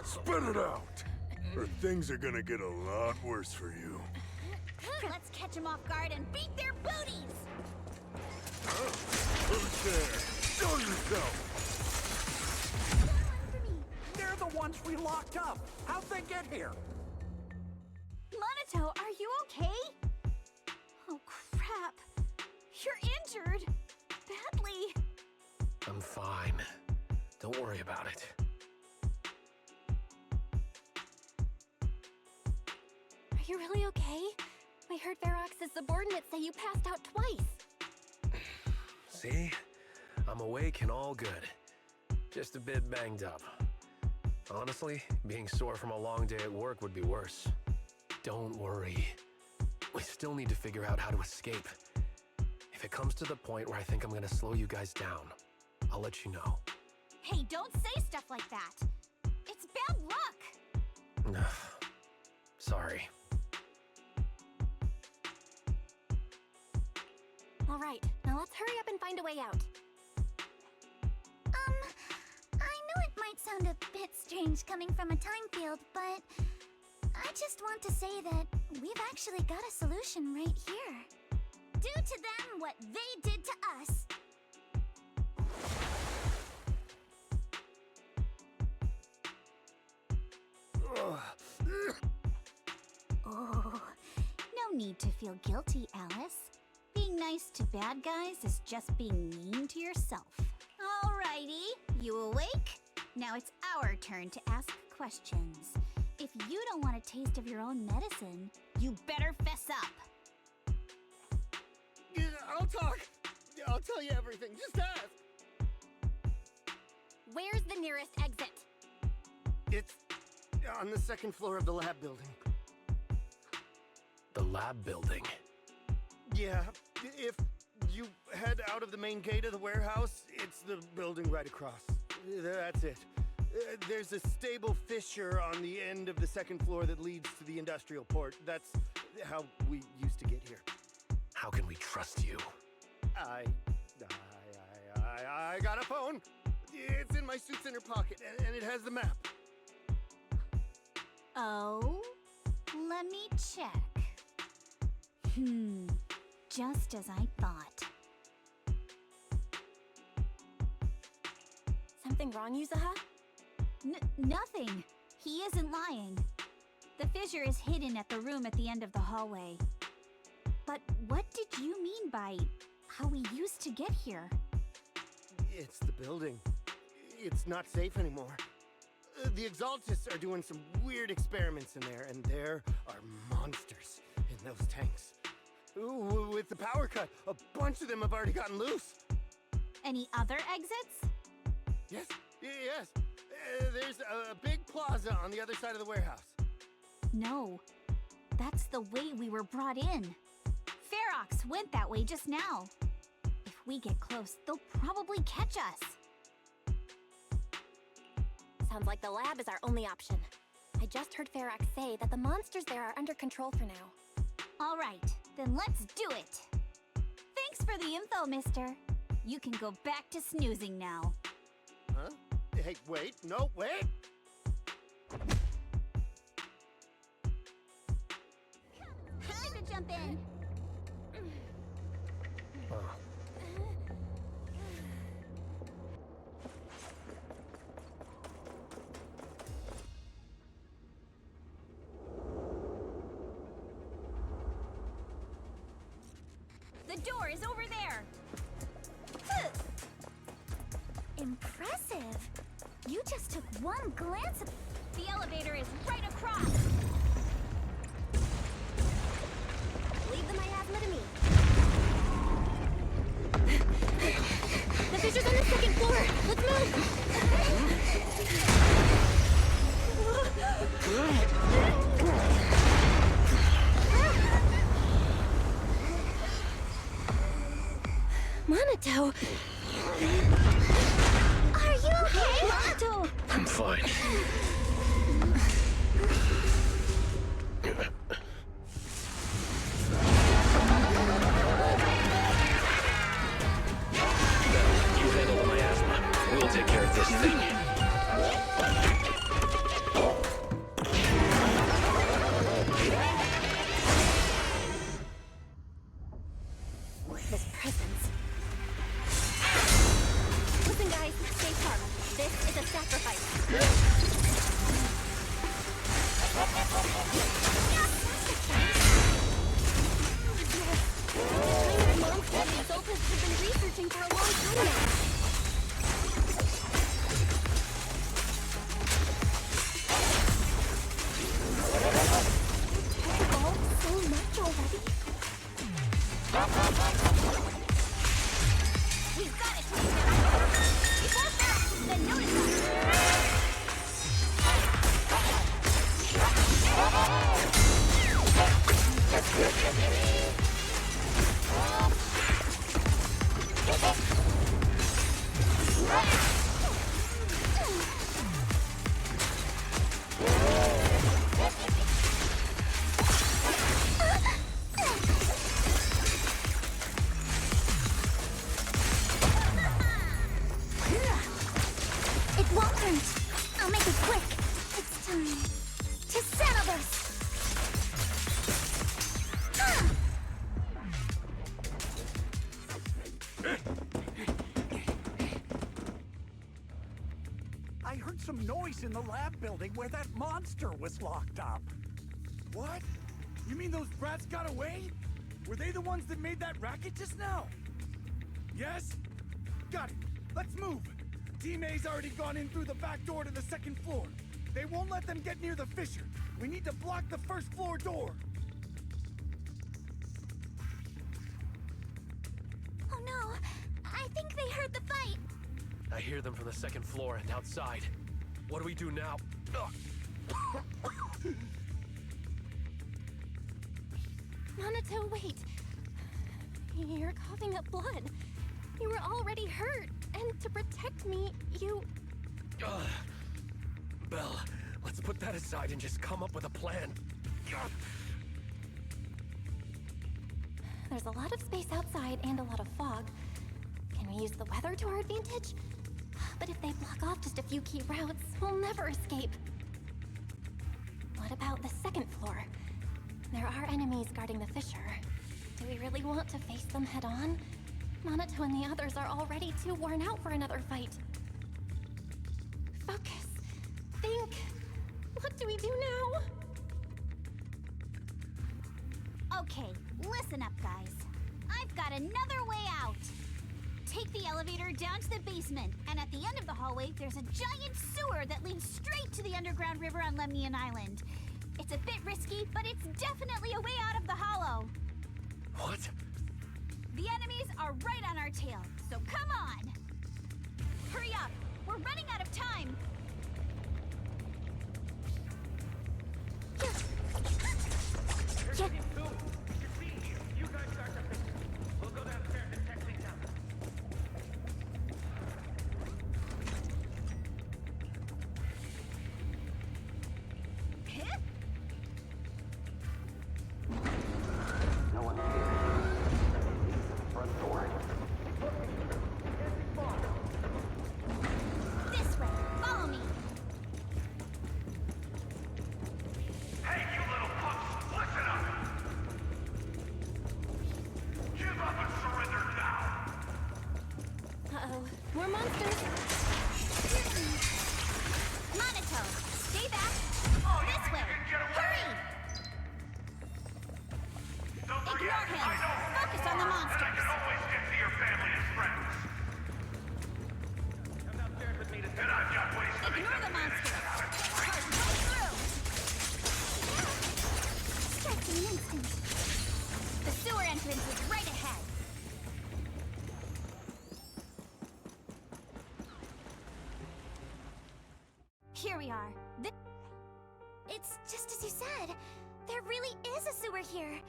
S6: Spit it out! Or things are gonna get a lot worse for you.
S13: Let's catch them off guard and beat their booties!
S6: Who's there? Show yourself!
S21: They're the ones we locked up. How'd they get here?
S13: Monato, are you okay? Oh, crap. You're injured. Badly.
S12: I'm fine. Don't worry about it.
S2: Are you really okay? I heard Ferox's subordinates say you passed out twice.
S12: See? I'm awake and all good. Just a bit banged up. Honestly, being sore from a long day at work would be worse. Don't worry. We still need to figure out how to escape. If it comes to the point where I think I'm gonna slow you guys down, I'll let you know.
S13: Hey, don't say stuff like that. It's bad luck.
S12: Sorry.
S2: All right, now let's hurry up and find a way out.
S10: I know it might sound a bit strange coming from a time field, but I just want to say that we've actually got a solution right here.
S13: Do to them what they did to us. Oh, no need to feel guilty, Alice. Being nice to bad guys is just being mean to yourself. Alrighty, you awake? Now it's our turn to ask questions. If you don't want a taste of your own medicine, you better fess up.
S6: I'll talk. I'll tell you everything. Just ask.
S2: Where's the nearest exit?
S6: It's on the second floor of the lab building.
S12: The lab building?
S6: Yeah, if you head out of the main gate of the warehouse, it's the building right across. That's it. There's a stable fissure on the end of the second floor that leads to the industrial port. That's how we used to get here.
S12: How can we trust you?
S6: I got a phone. It's in my suit's inner pocket, and it has the map.
S13: Oh? Let me check. Just as I thought.
S2: Something wrong, Yuzaha?
S13: Nothing. He isn't lying. The fissure is hidden at the room at the end of the hallway. But what did you mean by how we used to get here?
S6: It's the building. It's not safe anymore. The Exaltists are doing some weird experiments in there, and there are monsters in those tanks. Ooh, with the power cut, a bunch of them have already gotten loose.
S13: Any other exits?
S6: Yes. There's a big plaza on the other side of the warehouse.
S13: No. That's the way we were brought in. Ferox went that way just now. If we get close, they'll probably catch us.
S2: Sounds like the lab is our only option. I just heard Ferox say that the monsters there are under control for now.
S13: All right, then let's do it. Thanks for the info, mister. You can go back to snoozing now.
S6: Huh? Hey, wait. No, wait!
S13: Time to jump in. The door is over there.
S10: Impressive. You just took one glance at...
S13: The elevator is right across.
S2: Leave the miasma to me. The fissure's on the second floor. Let's move. Monato.
S10: Are you okay?
S13: Monato!
S2: I'm
S12: Fine. You handle my asthma. We'll take care of this thing.
S2: This presence. Listen, guys, stay sharp. This is a sacrifice. The kind of monster the Exaltists have been researching for a long time now. It's evolved so much already.
S13: We've got to take them out. Before fast, then notice us.
S10: It won't hurt. I'll make it quick. It's time to settle this.
S21: I heard some noise in the lab building where that monster was locked up.
S8: What? You mean those brats got away? Were they the ones that made that racket just now? Yes? Got it. Let's move. Team A's already gone in through the back door to the second floor. They won't let them get near the fissure. We need to block the first floor door.
S10: Oh no, I think they heard the fight.
S12: I hear them from the second floor and outside. What do we do now?
S2: Minato, wait. You're coughing up blood. You were already hurt, and to protect me, you...
S12: Belle, let's put that aside and just come up with a plan.
S2: There's a lot of space outside and a lot of fog. Can we use the weather to our advantage? But if they block off just a few key routes, we'll never escape. What about the second floor? There are enemies guarding the fissure. Do we really want to face them head on? Minato and the others are already too worn out for another fight. Focus. Think. What do we do now?
S13: Okay, listen up, guys. I've got another way out. Take the elevator down to the basement, and at the end of the hallway, there's a giant sewer that leads straight to the underground river on Lemnian Island. It's a bit risky, but it's definitely a way out of the hollow.
S12: What?
S13: The enemies are right on our tail, so come on! Hurry up! We're running out of time!
S21: No one's here. Front door.
S13: This way! Follow me!
S5: Hey, you little punks, listen up! Give up and surrender now!
S2: Uh-oh. More monsters!
S13: Minato, stay back! This way! Hurry! Ignore him! Focus on the monsters!
S5: I can always get to your family and friends. Come downstairs with me to... And I've got ways to make
S13: Ignore the monsters! Cars right through!
S10: Strike in an instant.
S13: The sewer entrance is right ahead! Here we are.
S10: It's just as you said. There really is a sewer here.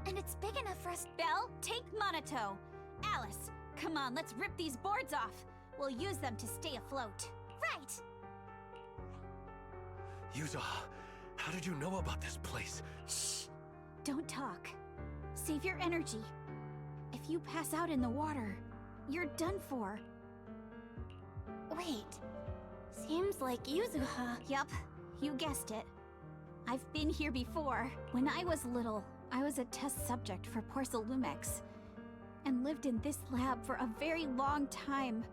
S10: And it's big enough for us.
S13: Belle, take Minato. Alice, come on, let's rip these boards off. We'll use them to stay afloat.
S10: Right.
S12: Yuzo, how did you know about this place?
S13: Shh! Don't talk. Save your energy. If you pass out in the water, you're done for.
S2: Wait. Seems like Yuzuha.
S13: Yup, you guessed it. I've been here before. When I was little, I was a test subject for Porcelumex, and lived in this lab for a very long time.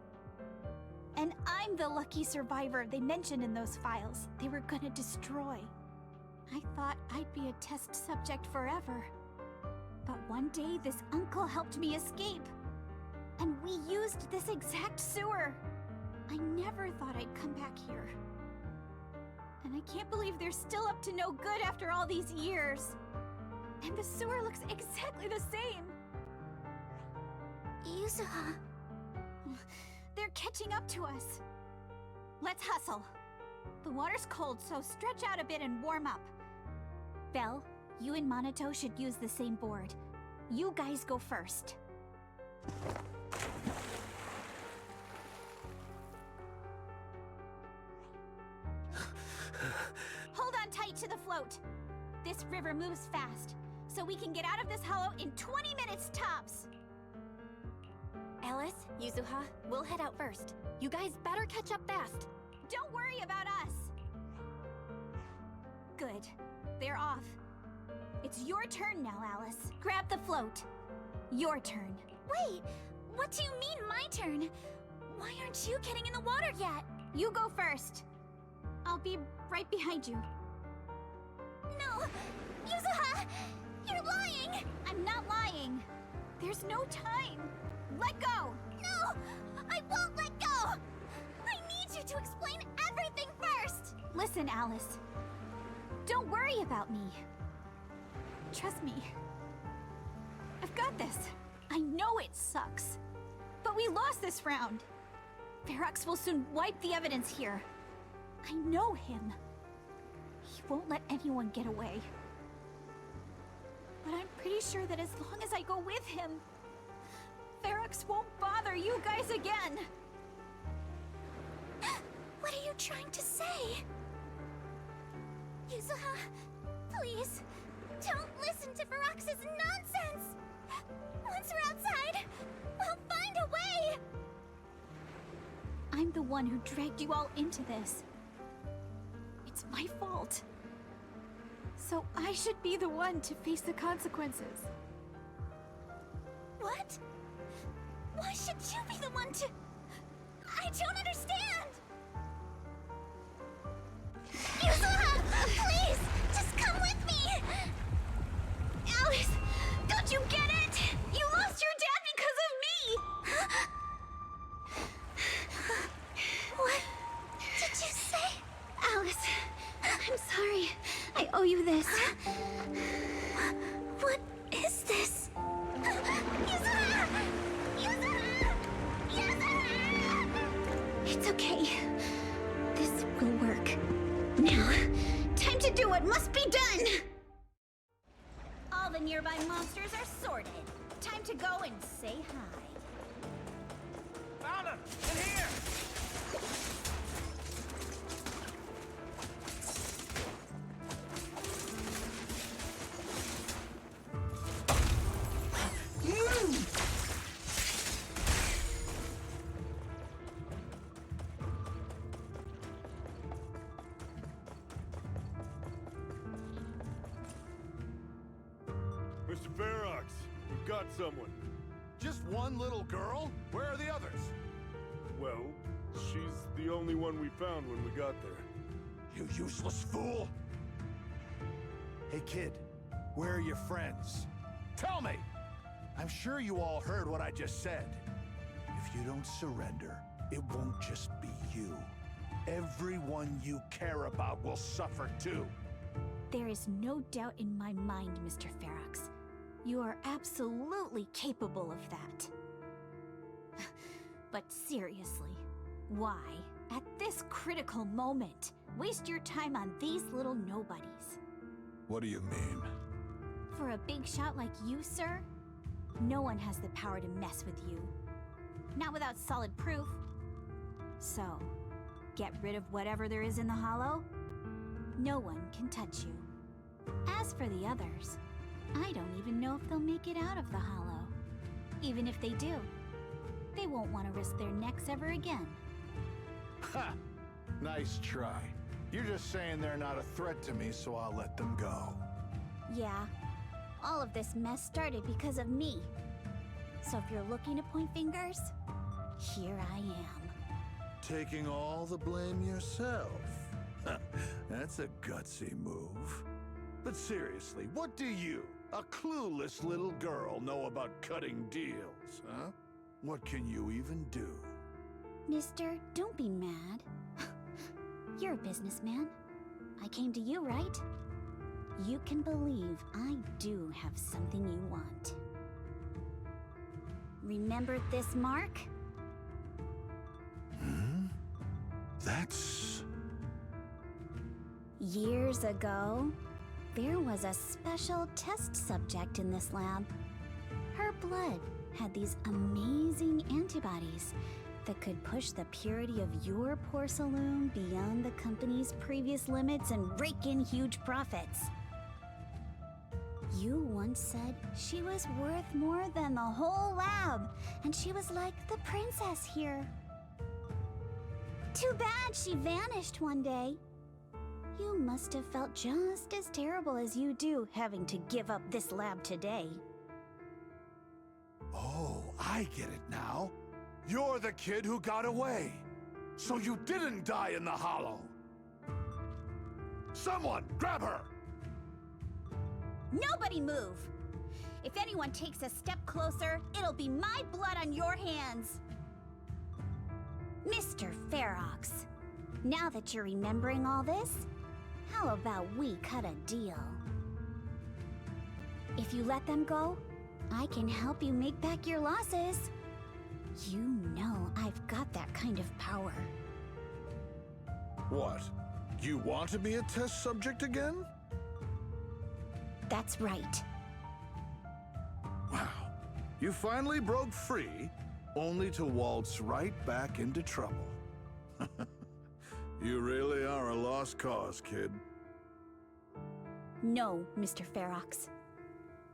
S13: And I'm the lucky survivor they mentioned in those files they were gonna destroy. I thought I'd be a test subject forever. But one day, this uncle helped me escape. And we used this exact sewer. I never thought I'd come back here. And I can't believe they're still up to no good after all these years. And the sewer looks exactly the same.
S10: Yuzuha.
S13: They're catching up to us. Let's hustle. The water's cold, so stretch out a bit and warm up. Belle, you and Monato should use the same board. You guys go first. Hold on tight to the float. This river moves fast, so we can get out of this hollow in 20 minutes tops.
S2: Alice, Yuzuha, we'll head out first. You guys better catch up fast.
S13: Don't worry about us. Good. They're off. It's your turn now, Alice. Grab the float. Your turn.
S10: Wait, what do you mean my turn? Why aren't you getting in the water yet?
S13: You go first. I'll be right behind you.
S10: No! Yuzuha! You're lying!
S13: I'm not lying. There's no time. Let go!
S10: No! I won't let go! I need you to explain everything first!
S13: Listen, Alice. Don't worry about me. Trust me. I've got this. I know it sucks. But we lost this round. Ferox will soon wipe the evidence here. I know him. He won't let anyone get away. But I'm pretty sure that as long as I go with him, Ferox won't bother you guys again.
S10: What are you trying to say? Yuzuha, please, don't listen to Ferox's nonsense! Once we're outside, we'll find a way!
S13: I'm the one who dragged you all into this. It's my fault. So I should be the one to face the consequences.
S10: What? Why should you be the one to... I don't understand! Yuzuha, please, just come with me!
S13: Alice, don't you get it? You lost your dad because of me!
S10: What did you say?
S13: Alice, I'm sorry. I owe you this.
S10: What is this? Yuzuha! Yuzuha! Yuzuha!
S13: It's okay. This will work. Now, time to do what must be done!
S14: All the nearby monsters are sorted. Time to go and say hi.
S8: Found him! In here!
S5: Mr. Ferox, we've got someone.
S7: Just one little girl? Where are the others?
S5: Well, she's the only one we found when we got there.
S7: You useless fool! Hey kid, where are your friends? Tell me! I'm sure you all heard what I just said. If you don't surrender, it won't just be you. Everyone you care about will suffer too.
S13: There is no doubt in my mind, Mr. Ferox. You are absolutely capable of that. But seriously, why, at this critical moment, waste your time on these little nobodies?
S7: What do you mean?
S13: For a big shot like you, sir, no one has the power to mess with you. Not without solid proof. So, get rid of whatever there is in the hollow, No one can touch you. As for the others, I don't even know if they'll make it out of the hollow. Even if they do, they won't want to risk their necks ever again.
S7: Ha! Nice try. You're just saying they're not a threat to me, so I'll let them go.
S13: Yeah, all of this mess started because of me. So if you're looking to point fingers, here I am.
S7: Taking all the blame yourself. That's a gutsy move. But seriously, what do you, a clueless little girl, know about cutting deals, huh? What can you even do?
S13: Mister, don't be mad. You're a businessman. I came to you, right? You can believe I do have something you want. Remember this mark?
S7: That's...
S13: Years ago, there was a special test subject in this lab. Her blood had these amazing antibodies that could push the purity of your porcelain beyond the company's previous limits and rake in huge profits. You once said she was worth more than the whole lab, and she was like the princess here. Too bad she vanished one day. You must have felt just as terrible as you do having to give up this lab today.
S7: Oh, I get it now. You're the kid who got away. So you didn't die in the hollow. Someone, grab her!
S13: Nobody move! If anyone takes a step closer, it'll be my blood on your hands! Mr. Ferox, now that you're remembering all this, how about we cut a deal? If you let them go, I can help you make back your losses. You know I've got that kind of power.
S7: What? You want to be a test subject again?
S13: That's right.
S7: Wow. You finally broke free, only to waltz right back into trouble. You really are a lost cause, kid.
S13: No, Mr. Ferox.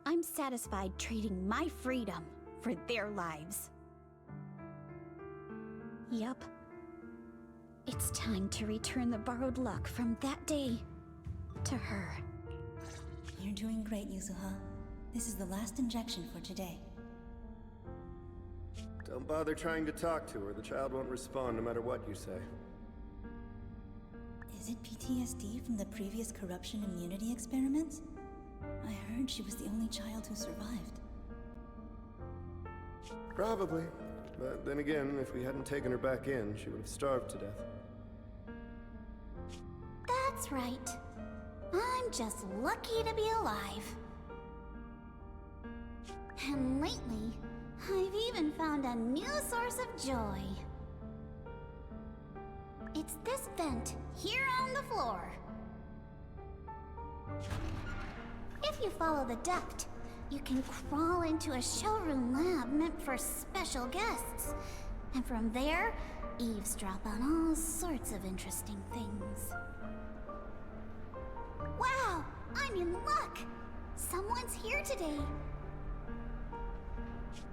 S13: I'm satisfied trading my freedom for their lives. Yup. It's time to return the borrowed luck from that day to her.
S4: You're doing great, Yuzuha. This is the last injection for today.
S6: Don't bother trying to talk to her. The child won't respond no matter what you say.
S4: Is it PTSD from the previous corruption immunity experiments? I heard she was the only child who survived.
S6: Probably. But then again, if we hadn't taken her back in, she would have starved to death.
S13: That's right. I'm just lucky to be alive. And lately, I've even found a new source of joy. It's this vent here on the floor. If you follow the duct, you can crawl into a showroom lab meant for special guests. And from there, eavesdrop on all sorts of interesting things. Wow! I'm in luck! Someone's here today.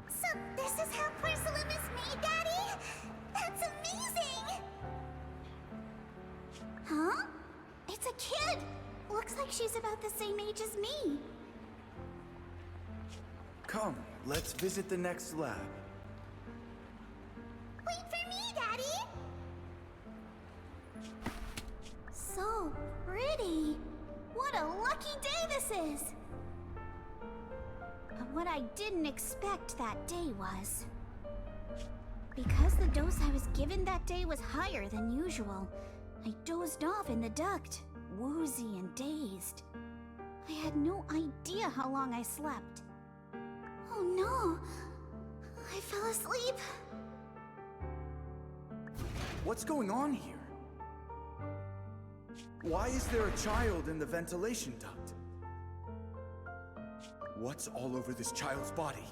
S10: So this is how porcelain is made, Daddy? That's amazing!
S13: Huh? It's a kid! Looks like she's about the same age as me.
S19: Come, let's visit the next lab.
S10: Wait for me, Daddy!
S13: So pretty. What a lucky day this is! But what I didn't expect that day was... because the dose I was given that day was higher than usual, I dozed off in the duct, woozy and dazed. I had no idea how long I slept. Oh no! I fell asleep.
S19: What's going on here? Why is there a child in the ventilation duct? What's all over this child's body?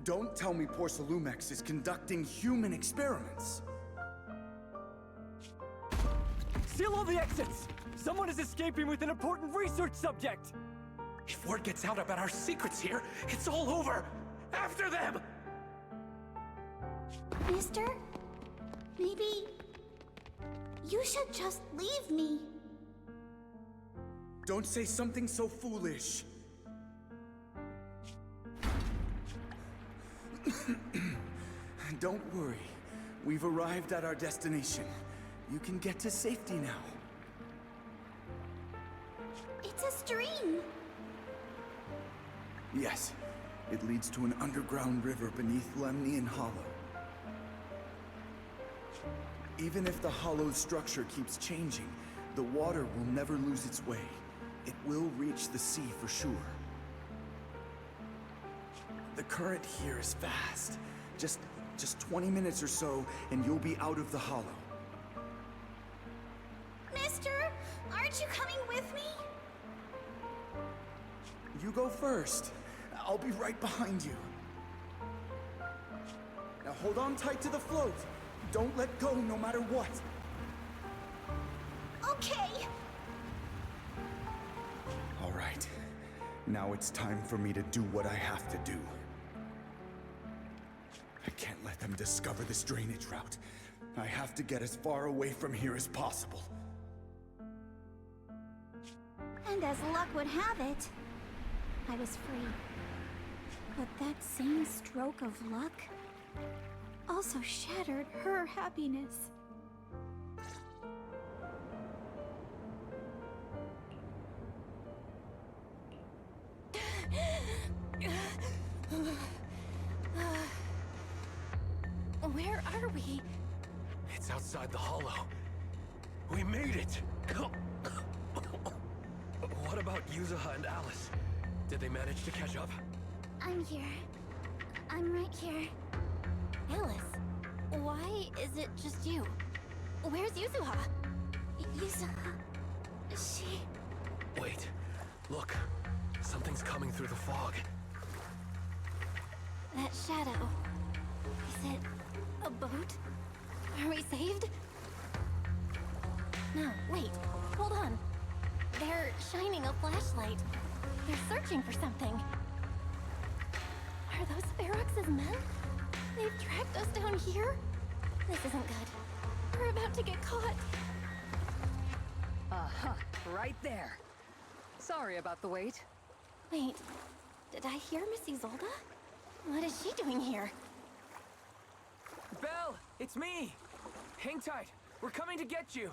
S19: Don't tell me Porcelumex is conducting human experiments.
S3: Seal all the exits!
S15: Someone is escaping with an important research subject!
S12: If word gets out about our secrets here, it's all over! After them!
S13: Mister? Maybe... you should just leave me.
S19: Don't say something so foolish. Don't worry. We've arrived at our destination. You can get to safety now.
S13: It's a stream.
S19: Yes. It leads to an underground river beneath Lemnian Hollow. Even if the hollow's structure keeps changing, the water will never lose its way. It will reach the sea for sure. The current here is fast. Just 20 minutes or so, and you'll be out of the hollow.
S13: Mister, aren't you coming with me?
S19: You go first. I'll be right behind you. Now hold on tight to the float. Don't let go no matter what.
S13: Okay.
S19: All right. Now it's time for me to do what I have to do. I can't let them discover this drainage route. I have to get as far away from here as possible.
S13: And as luck would have it, I was free. But that same stroke of luck also shattered her happiness.
S2: Where are we?
S12: It's outside the hollow. We made it! What about Yuzuha and Alice? Did they manage to catch up?
S13: I'm here. I'm right here.
S2: Alice, why is it just you? Where's Yuzuha?
S13: Yuzuha... she...
S12: Wait. Look. Something's coming through the fog.
S2: That shadow. Is it a boat? Are we saved? No, wait. Hold on. They're shining a flashlight. They're searching for something. Are those Ferox's men? They've tracked us down here? This isn't good. We're about to get caught.
S9: Uh-huh. Right there. Sorry about the wait.
S2: Wait. Did I hear Miss Isolde? What is she doing here?
S3: Belle! It's me! Hang tight. We're coming to get you.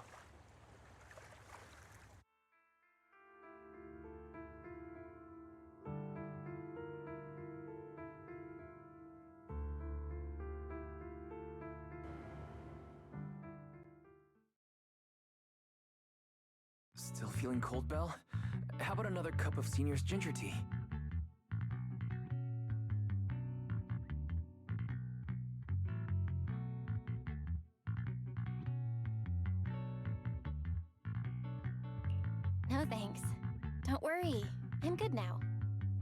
S3: Still feeling cold, Belle? How about another cup of Senior's ginger tea?
S2: No thanks. Don't worry. I'm good now.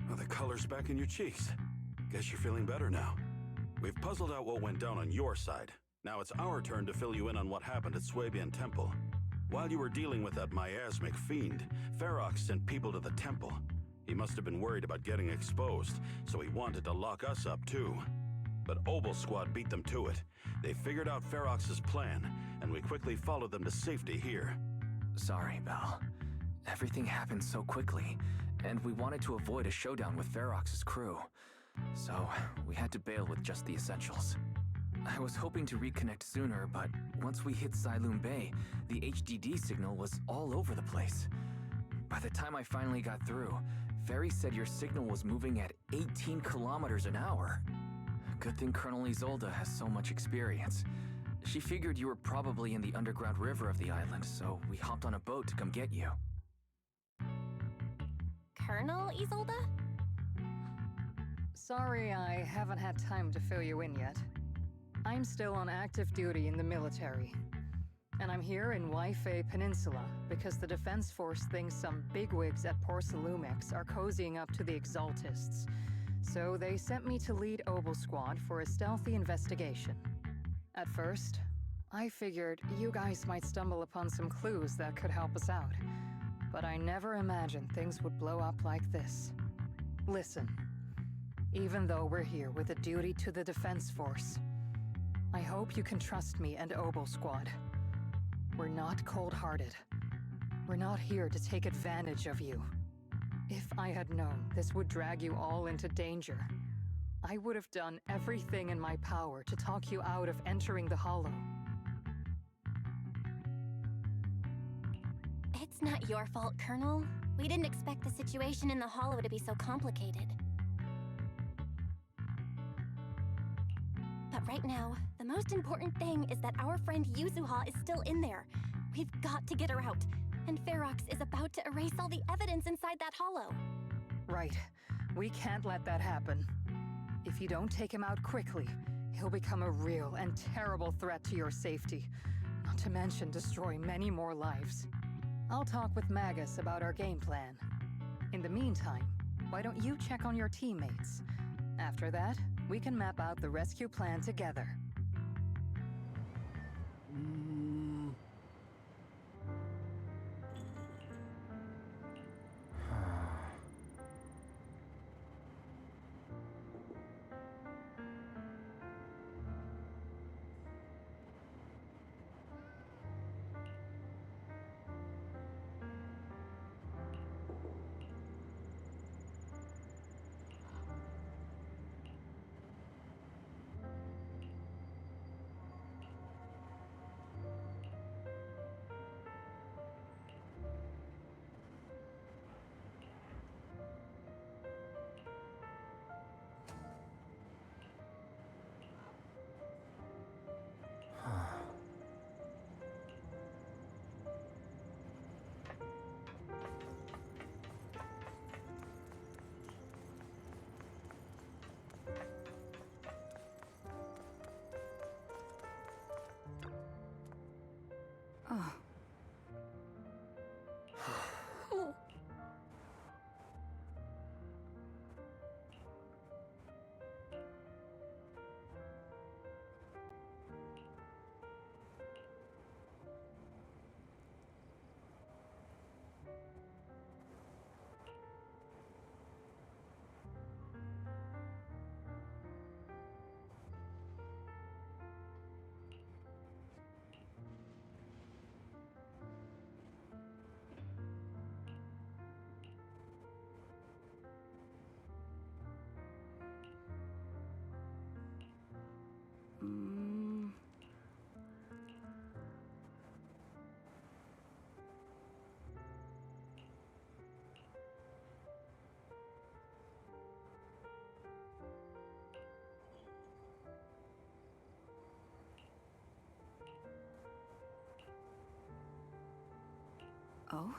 S1: Well, the color's back in your cheeks. Guess you're feeling better now. We've puzzled out what went down on your side. Now it's our turn to fill you in on what happened at Swabian Temple. While you were dealing with that miasmic fiend, Ferox sent people to the temple. He must have been worried about getting exposed, so he wanted to lock us up too. But Obel Squad beat them to it. They figured out Ferox's plan, and we quickly followed them to safety here.
S3: Sorry, Belle. Everything happened so quickly, and we wanted to avoid a showdown with Ferox's crew. So, we had to bail with just the essentials. I was hoping to reconnect sooner, but once we hit Sailoon Bay, the HDD signal was all over the place. By the time I finally got through, Ferry said your signal was moving at 18 kilometers an hour. Good thing Colonel Isolde has so much experience. She figured you were probably in the underground river of the island, so we hopped on a boat to come get you.
S2: Colonel Isolde?
S9: Sorry I haven't had time to fill you in yet. I'm still on active duty in the military. And I'm here in Waifei Peninsula because the Defense Force thinks some bigwigs at Porcelumex are cozying up to the Exaltists. So they sent me to lead Obel Squad for a stealthy investigation. At first, I figured you guys might stumble upon some clues that could help us out. But I never imagined things would blow up like this. Listen, even though we're here with a duty to the Defense Force, I hope you can trust me and Obo Squad. We're not cold-hearted. We're not here to take advantage of you. If I had known this would drag you all into danger, I would have done everything in my power to talk you out of entering the Hollow.
S2: It's not your fault, Colonel. We didn't expect the situation in the Hollow to be so complicated. But right now, the most important thing is that our friend Yuzuha is still in there. We've got to get her out, and Ferox is about to erase all the evidence inside that Hollow.
S9: Right. We can't let that happen. If you don't take him out quickly, he'll become a real and terrible threat to your safety, not to mention destroy many more lives. I'll talk with Magus about our game plan. In the meantime, why don't you check on your teammates? After that, we can map out the rescue plan together.
S14: Oh?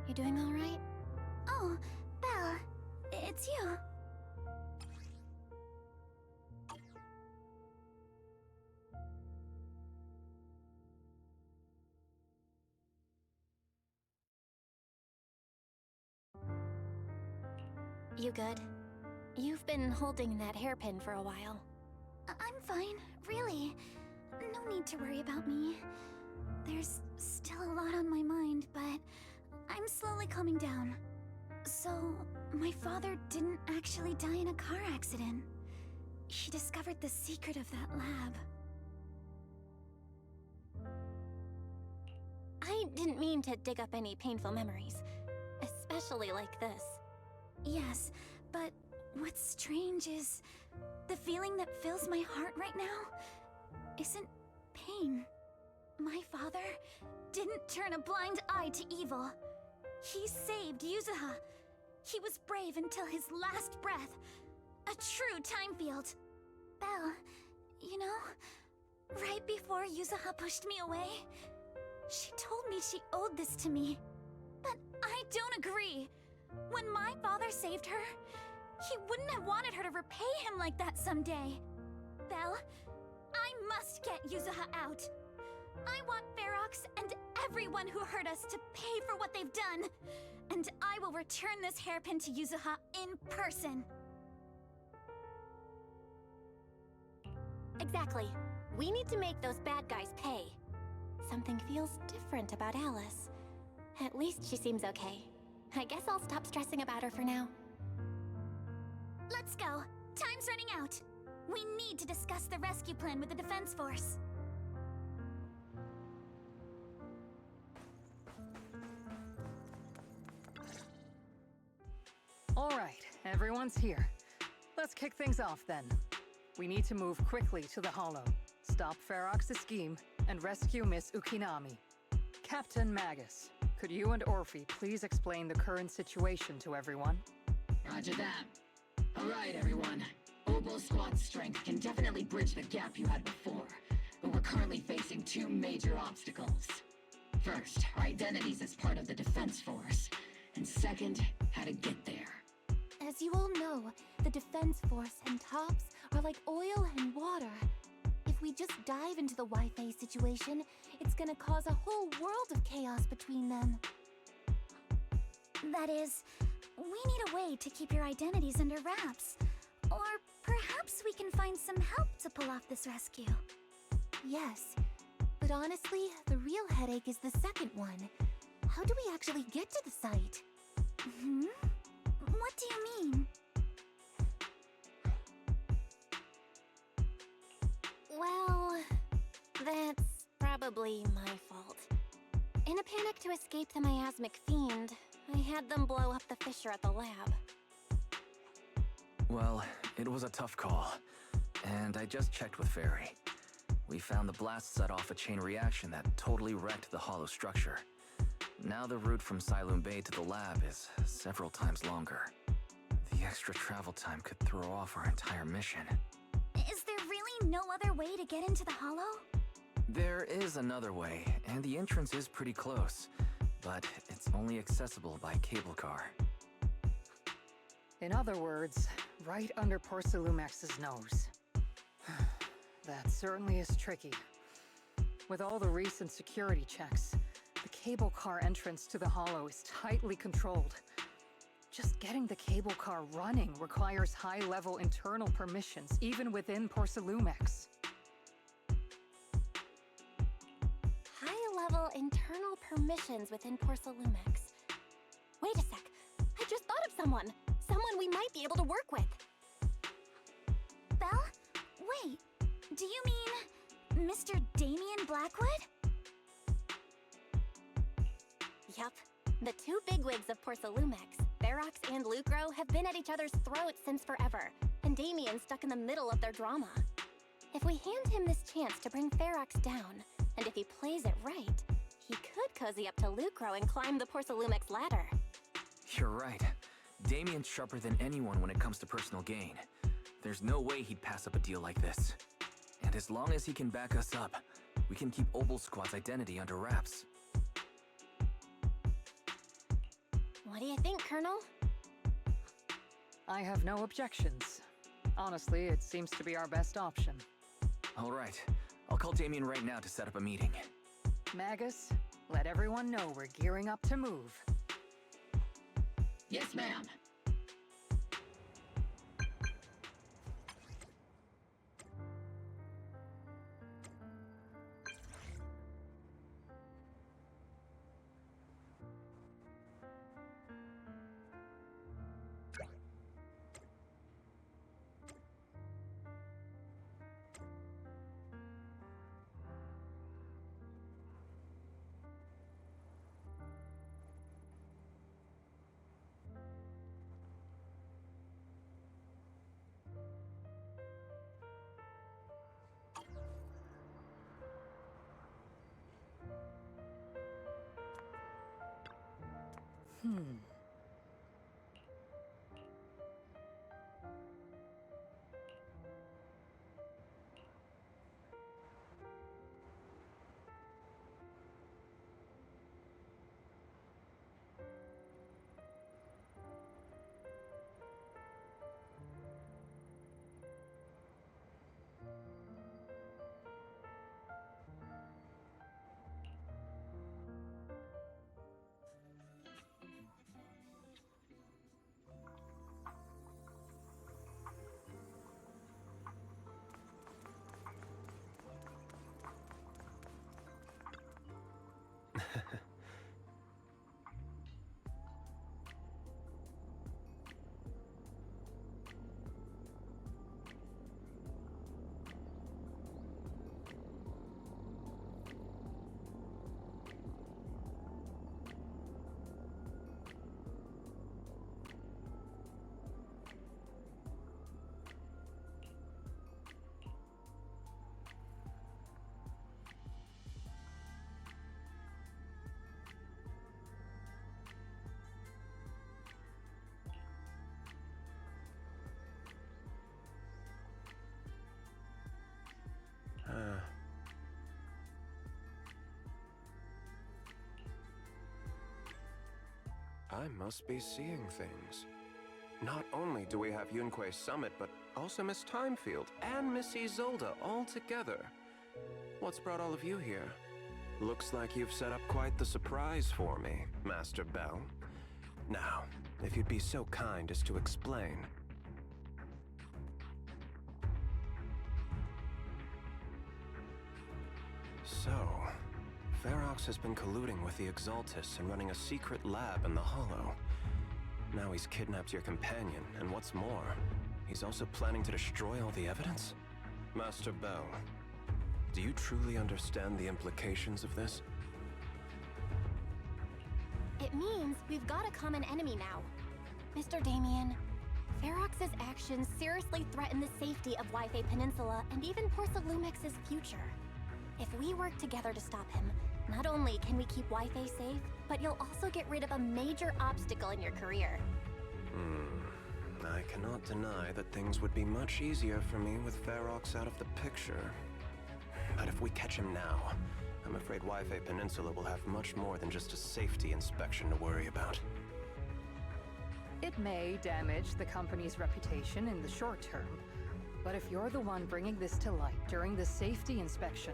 S2: You doing all right?
S10: Oh, Belle, it's you.
S2: You good? You've been holding that hairpin for a while.
S10: I'm fine, really. No need to worry about me. There's still a lot on my mind, but I'm slowly calming down. So, my father didn't actually die in a car accident. He discovered the secret of that lab.
S2: I didn't mean to dig up any painful memories, especially like this.
S10: Yes, but what's strange is the feeling that fills my heart right now isn't pain. My father didn't turn a blind eye to evil. He saved Yuzuha. He was brave until his last breath. A true time field. Belle, you know, right before Yuzuha pushed me away, she told me she owed this to me. But I don't agree. When my father saved her, he wouldn't have wanted her to repay him like that someday. Belle, I must get Yuzuha out. I want Ferox and everyone who hurt us to pay for what they've done. And I will return this hairpin to Yuzuha in person.
S2: Exactly. We need to make those bad guys pay. Something feels different about Alice. At least she seems okay. I guess I'll stop stressing about her for now.
S10: Let's go. Time's running out. We need to discuss the rescue plan with the Defense Force.
S9: All right, everyone's here. Let's kick things off then. We need to move quickly to the Hollow, stop Ferox's scheme, and rescue Miss Ukinami. Captain Magus, could you and Orphe please explain the current situation to everyone?
S16: Roger that. All right, everyone. Oboe Squad's strength can definitely bridge the gap you had before, but we're currently facing two major obstacles. First, our identities as part of the Defense Force, and second, how to get there.
S2: As you all know, the Defense Force and Tops are like oil and water. If we just dive into the Wi-Fi situation, it's gonna cause a whole world of chaos between them.
S10: That is, we need a way to keep your identities under wraps. Or perhaps we can find some help to pull off this rescue.
S2: Yes, but honestly, the real headache is the second one. How do we actually get to the site?
S10: Hmm? What do you mean?
S2: Well, that's probably my fault. In a panic to escape the miasmic fiend, I had them blow up the fissure at the lab.
S3: Well, it was a tough call, and I just checked with Fairy. We found the blast set off a chain reaction that totally wrecked the hollow structure. Now the route from Siloon Bay to the lab is several times longer. The extra travel time could throw off our entire mission.
S10: Is there really no other way to get into the Hollow?
S3: There is another way, and the entrance is pretty close, but it's only accessible by cable car.
S9: In other words, right under Porcelumex's nose. That certainly is tricky. With all the recent security checks, the cable car entrance to the Hollow is tightly controlled. Just getting the cable car running requires high-level internal permissions, even within Porcelumex.
S2: High-level internal permissions within Porcelumex. Wait a sec. I just thought of someone. Someone we might be able to work with.
S10: Belle? Wait, do you mean Mr. Damien Blackwood?
S2: Yup. The two bigwigs of Porcelumex, Ferox and Lucro, have been at each other's throats since forever, and Damien's stuck in the middle of their drama. If we hand him this chance to bring Ferox down, and if he plays it right, he could cozy up to Lucro and climb the Porcelumex ladder.
S3: You're right. Damien's sharper than anyone when it comes to personal gain. There's no way he'd pass up a deal like this. And as long as he can back us up, we can keep Oboe Squad's identity under wraps.
S2: do you think, Colonel?
S9: I have no objections. Honestly, it seems to be our best option.
S3: All right. I'll call Damien right now to set up a meeting.
S9: Magus, let everyone know we're gearing up to move.
S16: Yes, ma'am.
S17: I must be seeing things. Not only do we have Yunque's summit, but also Miss Timefield and Miss Isolde all together. What's brought all of you here? Looks like you've set up quite the surprise for me, Master Bell. Now, if you'd be so kind as to explain. So, Ferox has been colluding with the Exaltis and running a secret lab in the Hollow. Now he's kidnapped your companion, and what's more, he's also planning to destroy all the evidence? Master Bell, do you truly understand the implications of this?
S2: It means we've got a common enemy now. Mr. Damien, Ferox's actions seriously threaten the safety of Wi-Fi Peninsula and even Porcelumex's future. If we work together to stop him, not only can we keep Wi-Fi safe, but you'll also get rid of a major obstacle in your career.
S17: I cannot deny that things would be much easier for me with Ferox out of the picture. But if we catch him now, I'm afraid Wi-Fi Peninsula will have much more than just a safety inspection to worry about.
S9: It may damage the company's reputation in the short term, but if you're the one bringing this to light during the safety inspection,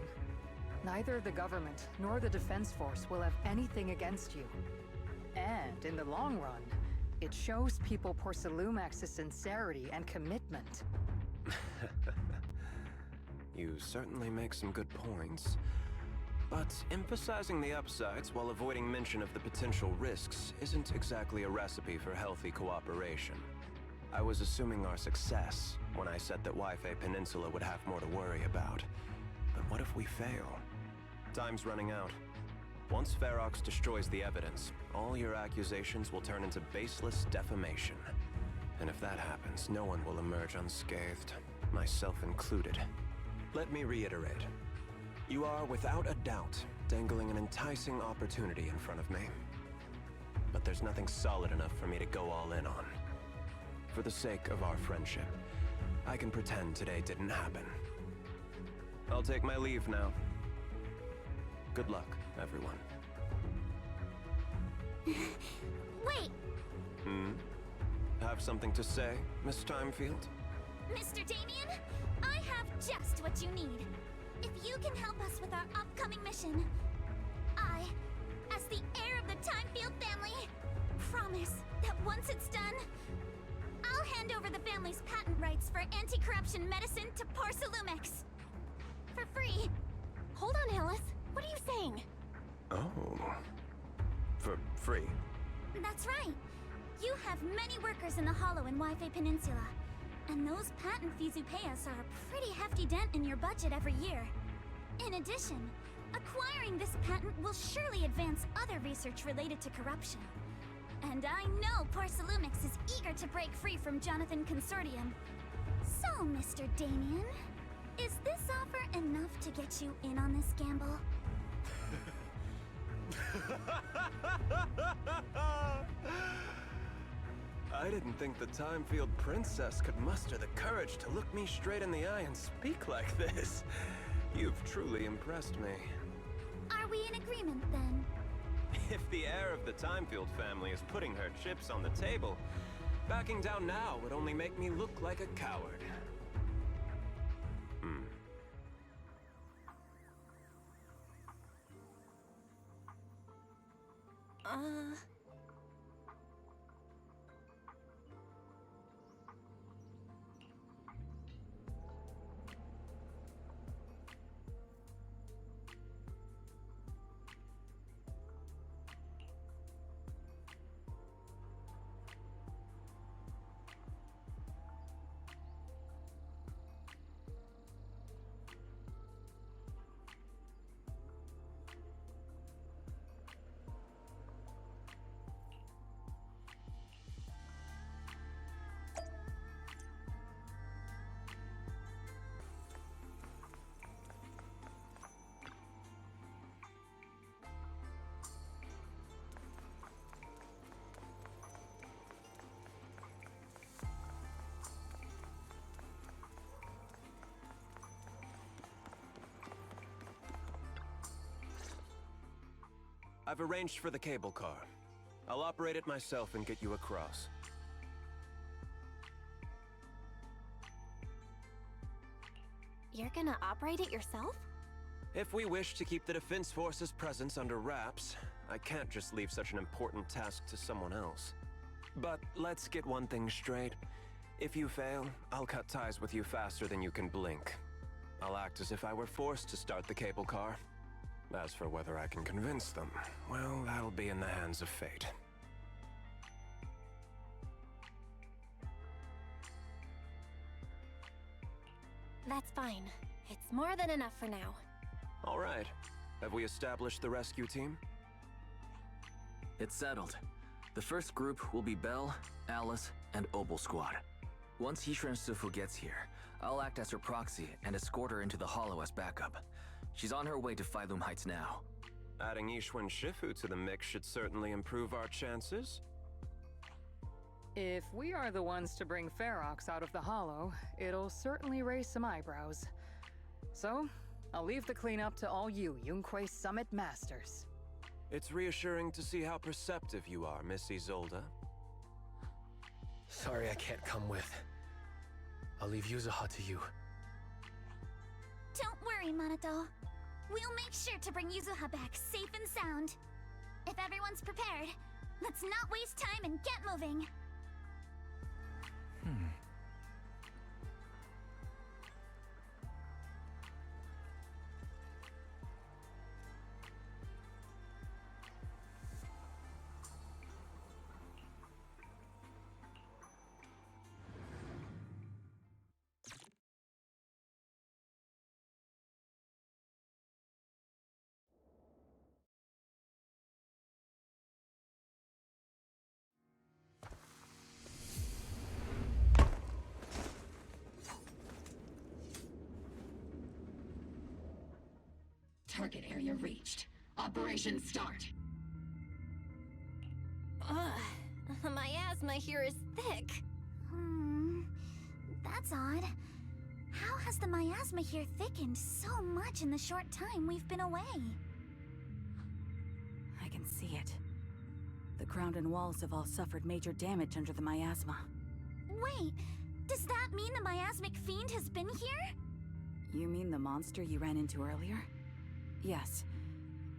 S9: neither the government nor the Defense Force will have anything against you. And in the long run, it shows people Porcelumex's sincerity and commitment.
S17: You certainly make some good points. But emphasizing the upsides while avoiding mention of the potential risks isn't exactly a recipe for healthy cooperation. I was assuming our success when I said that Wi-Fi Peninsula would have more to worry about. But what if we fail? Time's running out. Once Ferox destroys the evidence, all your accusations will turn into baseless defamation. And if that happens, no one will emerge unscathed, myself included. Let me reiterate. You are, without a doubt, dangling an enticing opportunity in front of me. But there's nothing solid enough for me to go all in on. For the sake of our friendship, I can pretend today didn't happen. I'll take my leave now. Good luck, everyone.
S13: Wait!
S17: have something to say, Miss Timefield?
S10: Mr. Damien, I have just what you need. If you can help us with our upcoming mission, I, as the heir of the Timefield family, promise that once it's done, I'll hand over the family's patent rights for anti-corruption medicine to Porcelumex. For free.
S2: Hold on, Alice. What are you saying?
S17: Oh. For free?
S10: That's right. You have many workers in the Hollow and Wi-Fi Peninsula. And those patent fees you pay us are a pretty hefty dent in your budget every year. In addition, acquiring this patent will surely advance other research related to corruption. And I know Porcelumex is eager to break free from Jonathan Consortium. So, Mr. Damien, is this offer enough to get you in on this gamble?
S17: I didn't think the Timefield princess could muster the courage to look me straight in the eye and speak like this. You've truly impressed me.
S10: Are we in agreement, then?
S17: If the heir of the Timefield family is putting her chips on the table, backing down now would only make me look like a coward. I've arranged for the cable car. I'll operate it myself and get you across.
S2: You're gonna operate it yourself?
S17: If we wish to keep the Defense Force's presence under wraps, I can't just leave such an important task to someone else. But let's get one thing straight. If you fail, I'll cut ties with you faster than you can blink. I'll act as if I were forced to start the cable car. As for whether I can convince them, well, that'll be in the hands of fate.
S2: That's fine. It's more than enough for now.
S17: All right. Have we established the rescue team?
S3: It's settled. The first group will be Belle, Alice, and Opal Squad. Once Yishan Sufu gets here, I'll act as her proxy and escort her into the Hollow as backup. She's on her way to Phylum Heights now.
S17: Adding Yishun Shifu to the mix should certainly improve our chances.
S9: If we are the ones to bring Ferox out of the Hollow, it'll certainly raise some eyebrows. So, I'll leave the cleanup to all you Yunquei Summit Masters.
S17: It's reassuring to see how perceptive you are, Miss Isolde.
S12: Sorry I can't come with. I'll leave Yuzuha to you.
S10: Don't worry, Manato. We'll make sure to bring Yuzuha back safe and sound. If everyone's prepared, let's not waste time and get moving.
S16: Target area reached. Operation start.
S2: My asthma here is thick.
S10: That's odd. How has the miasma here thickened so much in the short time we've been away?
S14: I can see it. The ground and walls have all suffered major damage under the miasma.
S10: Wait, does that mean the miasmic fiend has been here?
S14: You mean the monster you ran into earlier? Yes.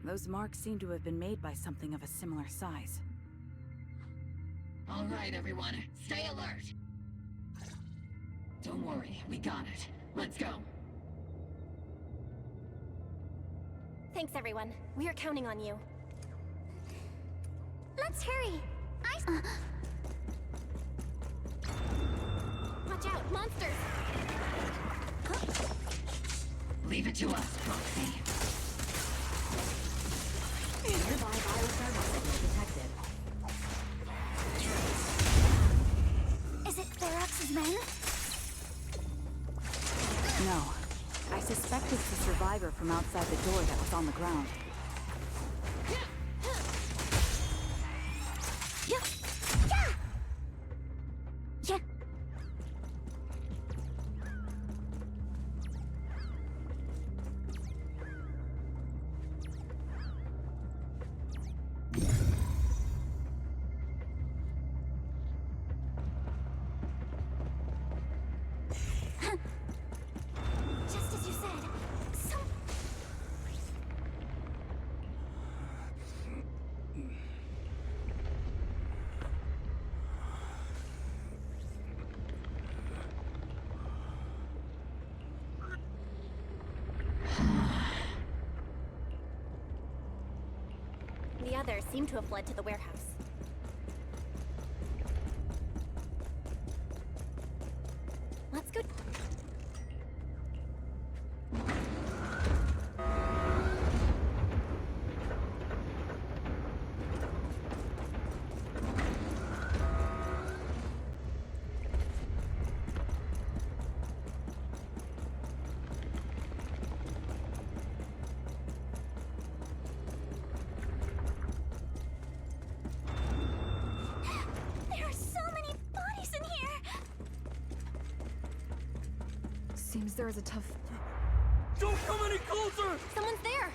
S14: Those marks seem to have been made by something of a similar size.
S16: All right, everyone, stay alert. Don't worry, we got it. Let's go.
S2: Thanks, everyone. We are counting on you.
S10: Let's hurry.
S2: Watch out, monsters!
S16: Leave it to us, Proxy.
S11: Nearby bioterrorism detected.
S10: Is it Ferox's men?
S14: No. I suspect it's the survivor from outside the door that was on the ground.
S10: Just as you said.
S2: The others seem to have fled to the warehouse. Let's go.
S10: There are so many bodies in here!
S9: Seems there is a tough...
S15: Don't come any closer!
S2: Someone's there!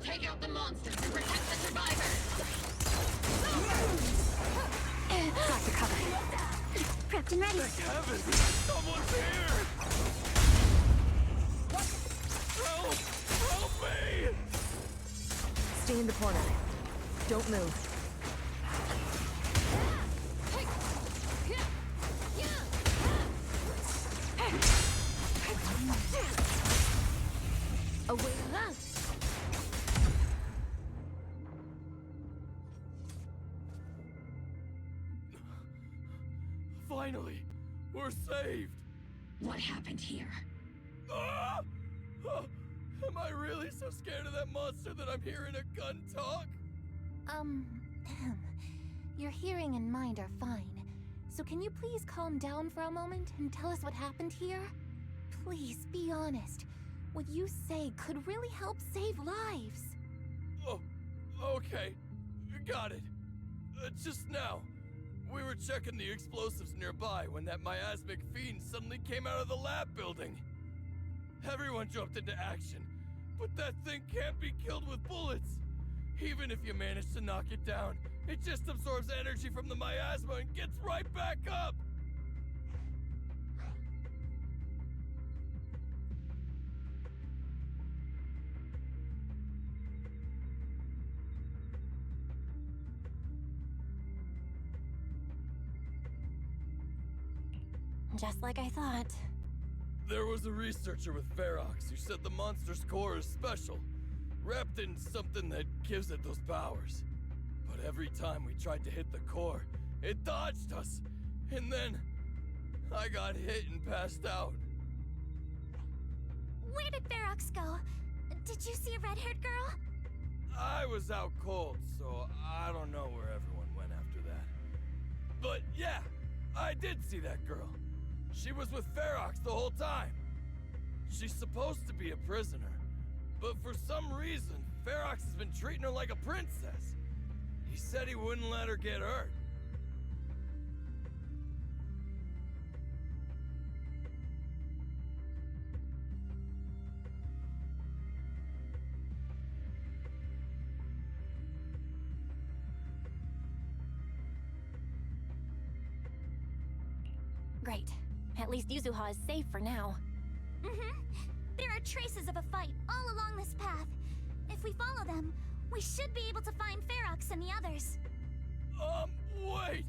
S16: Take out the monsters and protect the survivors!
S10: Got your cover. Prepped and ready.
S15: Thank heavens! Someone's here! Help! Help me!
S9: Stay in the corner. Don't move.
S2: Away.
S15: Finally! We're saved!
S16: What happened here?
S15: Ah! Oh, am I really so scared of that monster that I'm hearing a gun talk?
S2: Your hearing and mind are fine. So can you please calm down for a moment and tell us what happened here? Please, be honest. What you say could really help save lives.
S15: Oh, okay. Got it. Just now, we were checking the explosives nearby when that miasmic fiend suddenly came out of the lab building. Everyone jumped into action, but that thing can't be killed with bullets. Even if you manage to knock it down, it just absorbs energy from the miasma and gets right back up.
S2: Just like I thought.
S15: There was a researcher with Ferox who said the monster's core is special, wrapped in something that gives it those powers. But every time we tried to hit the core, it dodged us. And then I got hit and passed out.
S10: Where did Ferox go? Did you see a red-haired girl?
S15: I was out cold, so I don't know where everyone went after that. But yeah, I did see that girl. She was with Ferox the whole time. She's supposed to be a prisoner, but for some reason, Ferox has been treating her like a princess. He said he wouldn't let her get hurt.
S2: Great. At least Yuzuha is safe for now.
S10: Mm-hmm. There are traces of a fight all along this path. If we follow them, we should be able to find Ferox and the others.
S15: Wait!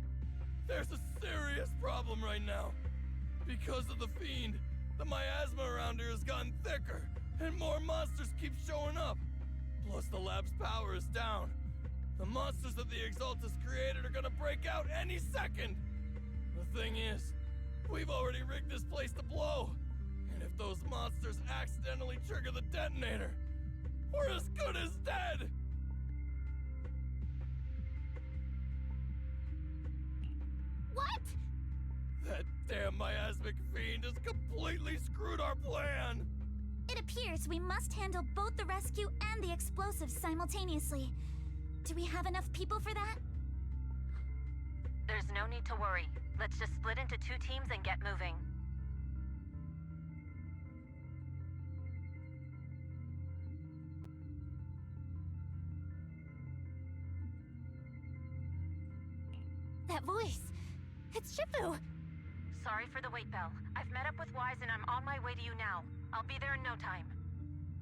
S15: There's a serious problem right now. Because of the Fiend, the miasma around here has gotten thicker, and more monsters keep showing up. Plus the lab's power is down. The monsters that the Exaltus created are gonna break out any second. The thing is, we've already rigged this place to blow. And if those monsters accidentally trigger the detonator, we're as good as dead!
S10: What?
S15: That damn miasmic fiend has completely screwed our plan!
S10: It appears we must handle both the rescue and the explosives simultaneously. Do we have enough people for that?
S18: There's no need to worry. Let's just split into 2 teams and get moving.
S2: That voice! It's Shifu!
S18: Sorry for the wait, Belle. I've met up with Wise and I'm on my way to you now. I'll be there in no time.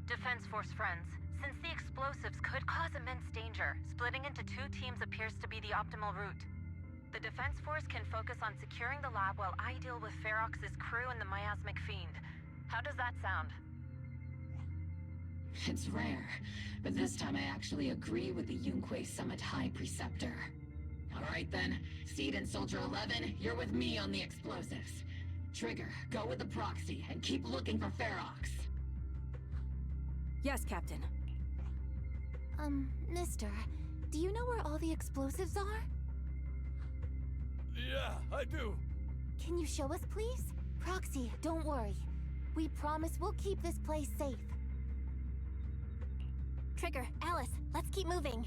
S18: Defense Force friends, since the explosives could cause immense danger, splitting into 2 teams appears to be the optimal route. The Defense Force can focus on securing the lab while I deal with Ferox's crew and the miasmic fiend. How does that sound?
S16: It's rare, but this time I actually agree with the Yunque Summit High Preceptor. Alright then, Seed and Soldier 11, you're with me on the explosives. Trigger, go with the proxy and keep looking for Ferox.
S14: Yes, Captain.
S2: Mister, do you know where all the explosives are?
S15: Yeah, I do.
S2: Can you show us, please? Proxy, don't worry. We promise we'll keep this place safe. Trigger, Alice, let's keep moving.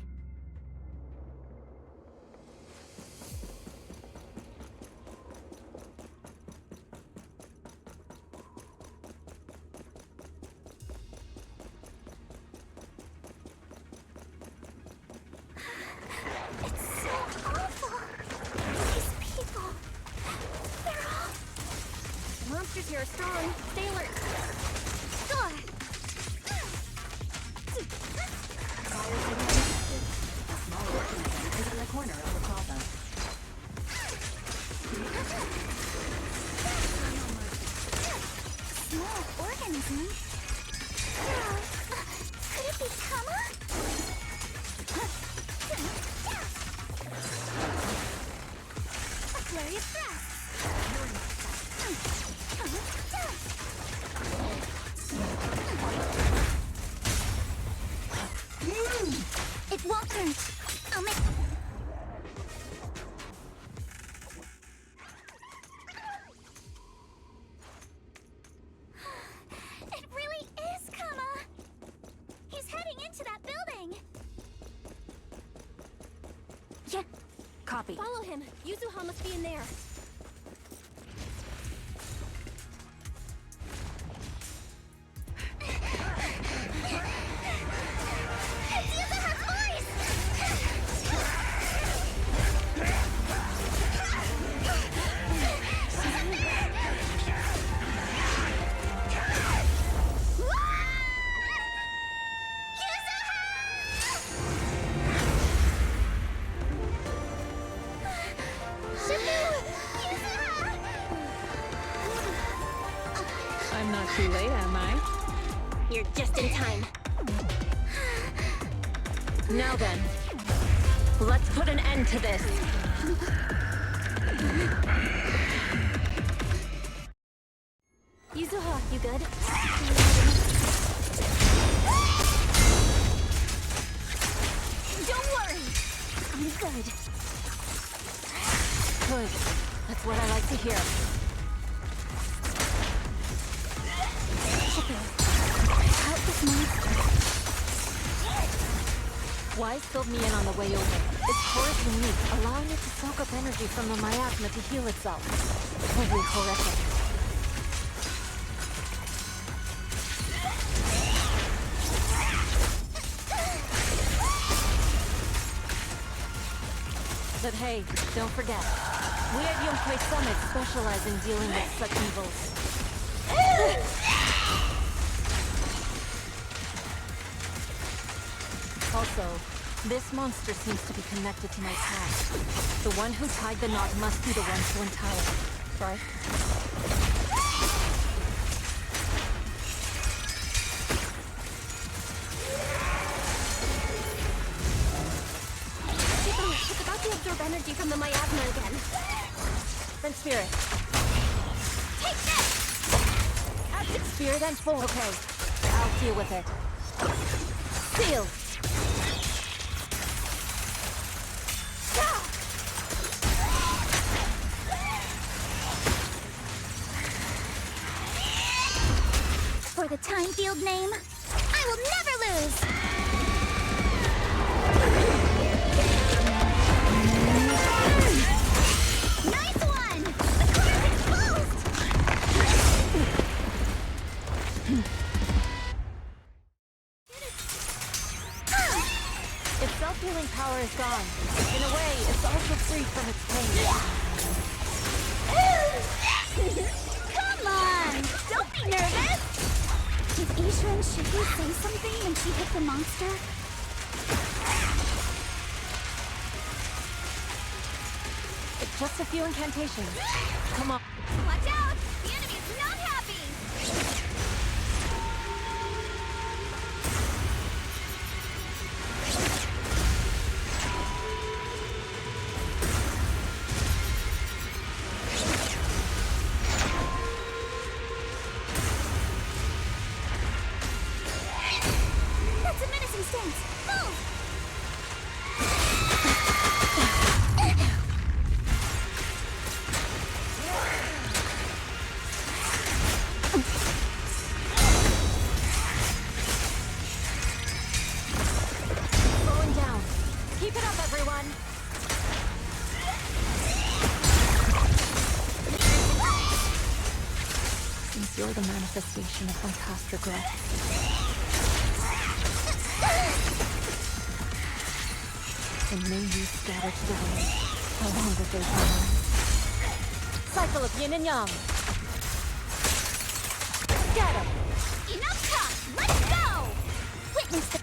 S2: Monsters here are strong. Stay alert. Sure.
S11: A small organism is in the corner of the plaza.
S10: Small organism? Could it be Kama? A flurry of thrust. It won't hurt. I'll make... It really is Kama! He's heading into that building!
S2: Yeah.
S14: Copy.
S2: Follow him. Yuzuha must be in there.
S9: I'm not too late, am I?
S2: You're just in time.
S18: Now then, let's put an end to this.
S2: Yuzuha, you good?
S10: Don't worry! I'm good.
S18: Good. That's what I like to hear.
S10: Help this monster.
S18: Wise filled me in on the way over. Its core is unique, allowing it to soak up energy from the miasma to heal itself. Totally horrific. But hey, don't forget, We at Yunhui Summit specialize in dealing with such evils. Also, this monster seems to be connected to my past. The one who tied the knot must be the one to untie it, right?
S2: It's about to absorb energy from the miasma again.
S18: Then Spirit.
S2: Take this!
S18: Active Spirit and full. Okay, I'll deal with it. Seal!
S10: For the time field name, I will never lose! Nice one! The car is exposed!
S18: Its self-healing power is gone. In a way, it's also freed from its pain.
S10: Come on! Don't be nervous! Did Isha and Shifu say something when she hit the monster?
S18: It's just a few incantations. Come on.
S2: Watch out! The enemy's not happy!
S10: That's a menacing stance! Move!
S18: Slowing down. Keep it up, everyone. Since you're the manifestation of my past regret. And may you scatter to the wind, along with those memories. Cycle of yin and yang. Scatter!
S10: Enough talk! Let's go! Witness the...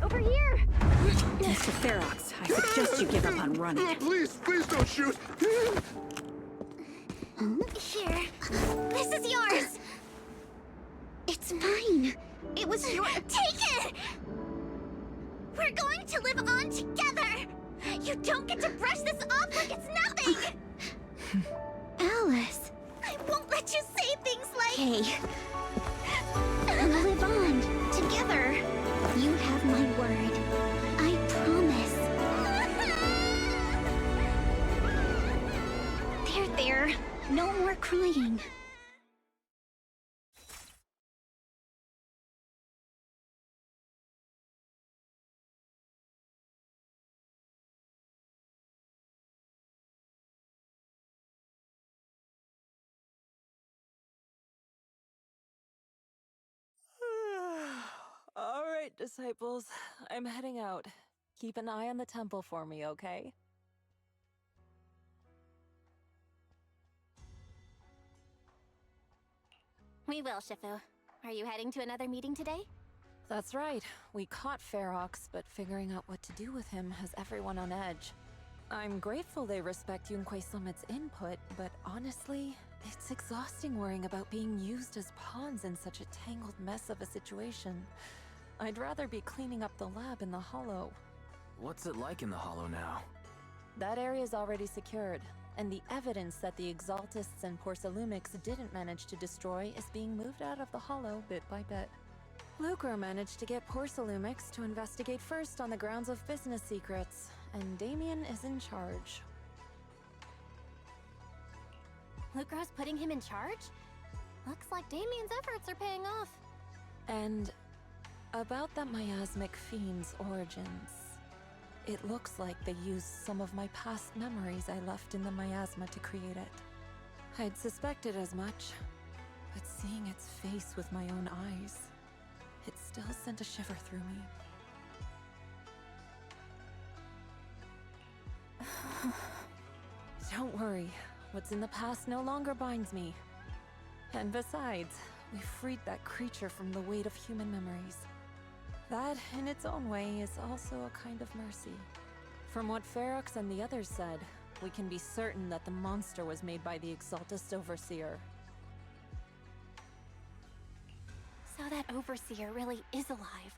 S13: Over here!
S14: Mr. Ferox, I suggest you give up on running.
S7: Please don't shoot!
S10: Here. This is yours! It's mine. It was your... Take it! We're going to live on together! You don't get to brush this off like it's nothing! Alice. I won't let you say things like... Hey. And live on, together. You have my word. I promise. There. No more crying.
S18: All right, disciples. I'm heading out. Keep an eye on the temple for me, okay?
S2: We will, Shifu. Are you heading to another meeting today?
S18: That's right. We caught Ferox, but figuring out what to do with him has everyone on edge. I'm grateful they respect Yunhui Summit's input, but honestly, it's exhausting worrying about being used as pawns in such a tangled mess of a situation. I'd rather be cleaning up the lab in the Hollow.
S3: What's it like in the Hollow now?
S18: That area's already secured, and the evidence that the Exaltists and Porcelumics didn't manage to destroy is being moved out of the Hollow bit by bit. Lucre managed to get Porcelumics to investigate first on the grounds of business secrets, and Damien is in charge.
S2: Lucro's putting him in charge? Looks like Damien's efforts are paying off.
S18: And about that miasmic fiend's origins. It looks like they used some of my past memories I left in the miasma to create it. I'd suspected as much.
S9: but seeing its face with my own eyes, it still sent a shiver through me. Don't worry, what's in the past no longer binds me. And besides, we freed that creature from the weight of human memories. That, in its own way, is also a kind of mercy. From what Ferox and the others said, we can be certain that the monster was made by the Exaltist Overseer.
S2: So that Overseer really is alive.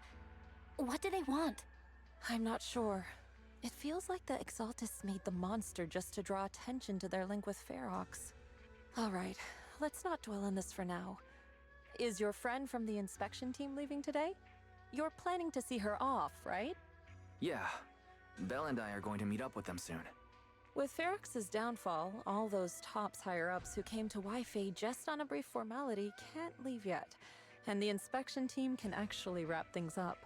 S2: What do they want?
S9: I'm not sure. It feels like the Exaltists made the monster just to draw attention to their link with Ferox. Alright, let's not dwell on this for now. Is your friend from the inspection team leaving today? You're planning to see her off, right?
S3: Yeah. Belle and I are going to meet up with them soon.
S9: With Ferox's downfall, all those tops higher-ups who came to Wi-Fi just on a brief formality can't leave yet, and the inspection team can actually wrap things up.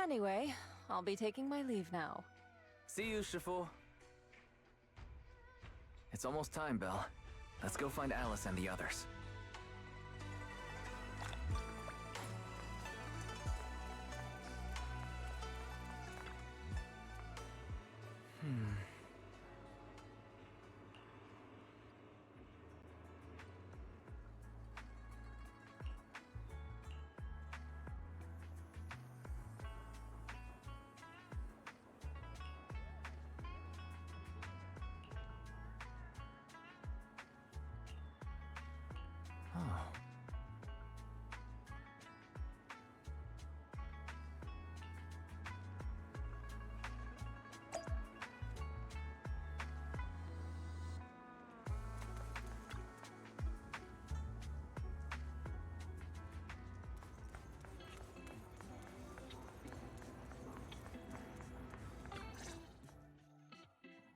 S9: Anyway, I'll be taking my leave now.
S3: See you, Shifu. It's almost time, Belle. Let's go find Alice and the others.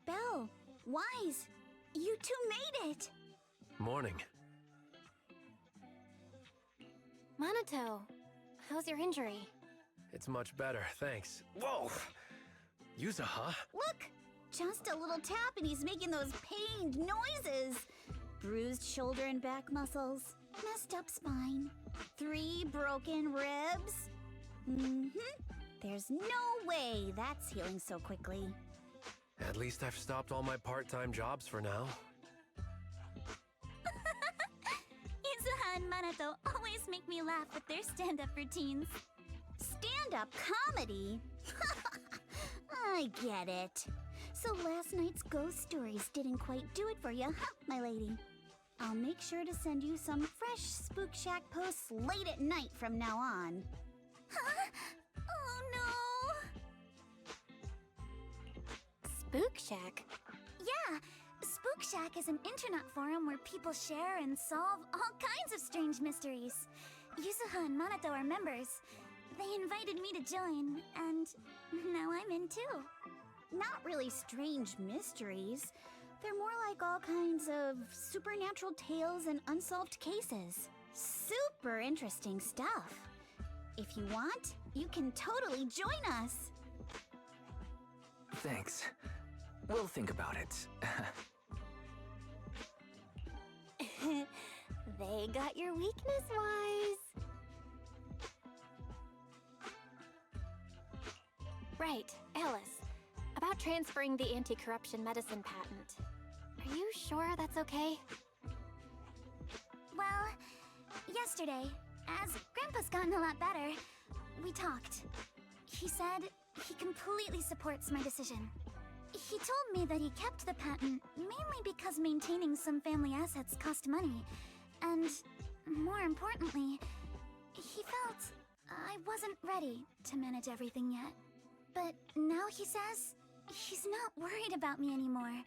S13: Belle, Wise, you two made it!
S12: Morning.
S2: Minato, how's your injury?
S12: It's much better, thanks. Whoa! Yuza, huh?
S13: Look! Just a little tap and he's making those pained noises. Bruised shoulder and back muscles. Messed up spine. 3 broken ribs. There's no way that's healing so quickly.
S12: At least I've stopped all my part-time jobs for now.
S10: Izuha and Minato always make me laugh with their stand-up routines.
S13: Stand-up comedy? I get it. So last night's ghost stories didn't quite do it for you, huh, my lady? I'll make sure to send you some fresh Spook Shack posts late at night from now on.
S10: Huh? Oh no!
S2: Spook Shack?
S10: Yeah, Spook Shack is an internet forum where people share and solve all kinds of strange mysteries. Yuzuha and Minato are members. They invited me to join, and now I'm in too.
S13: Not really strange mysteries. They're more like all kinds of supernatural tales and unsolved cases. Super interesting stuff. If you want, you can totally join us.
S3: Thanks. We'll think about it.
S2: They got your weakness, Wise. Right, Alice. About transferring the anti-corruption medicine patent. Are you sure that's okay?
S10: Well, yesterday, as Grandpa's gotten a lot better, we talked. He said he completely supports my decision. He told me that he kept the patent mainly because maintaining some family assets cost money. And, more importantly, he felt I wasn't ready to manage everything yet. But now he says he's not worried about me anymore.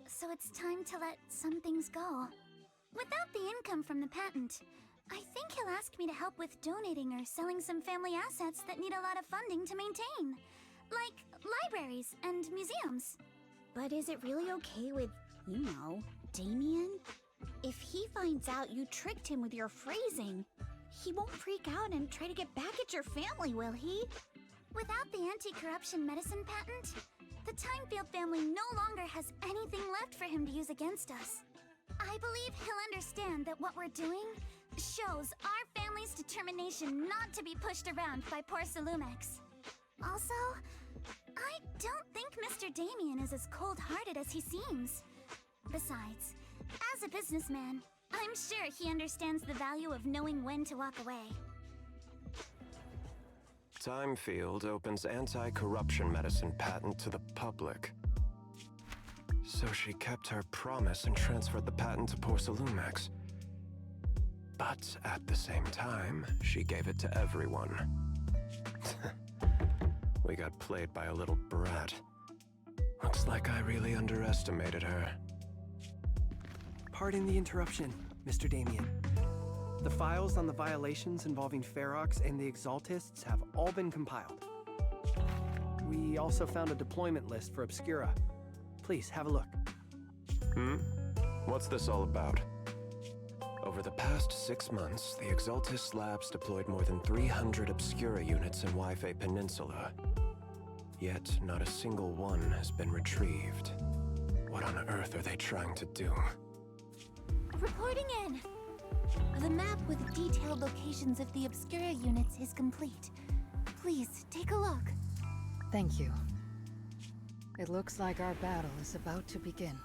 S10: So it's time to let some things go. Without the income from the patent, I think he'll ask me to help with donating or selling some family assets that need a lot of funding to maintain. Like libraries and museums.
S13: But is it really okay with, you know, Damien? If he finds out you tricked him with your phrasing, he won't freak out and try to get back at your family, will he?
S10: Without the anti-corruption medicine patent, the Timefield family no longer has anything left for him to use against us. I believe he'll understand that what we're doing shows our family's determination not to be pushed around by poor Salumex. Also, I don't think Mr. Damien is as cold-hearted as he seems. Besides, as a businessman, I'm sure he understands the value of knowing when to walk away.
S17: Time Field opens anti-corruption medicine patent to the public. So she kept her promise and transferred the patent to poor Salumex. But at the same time, she gave it to everyone. We got played by a little brat. Looks like I really underestimated her.
S20: Pardon the interruption, Mr. Damien. The files on the violations involving Ferox and the Exaltists have all been compiled. We also found a deployment list for Obscura. Please, have a look.
S17: What's this all about? Over the past 6 months, the Exaltist Labs deployed more than 300 Obscura units in Wi-Fi Peninsula. Yet, not a single one has been retrieved. What on earth are they trying to do?
S10: Reporting in! The map with detailed locations of the Obscura units is complete. Please, take a look.
S9: Thank you. It looks like our battle is about to begin.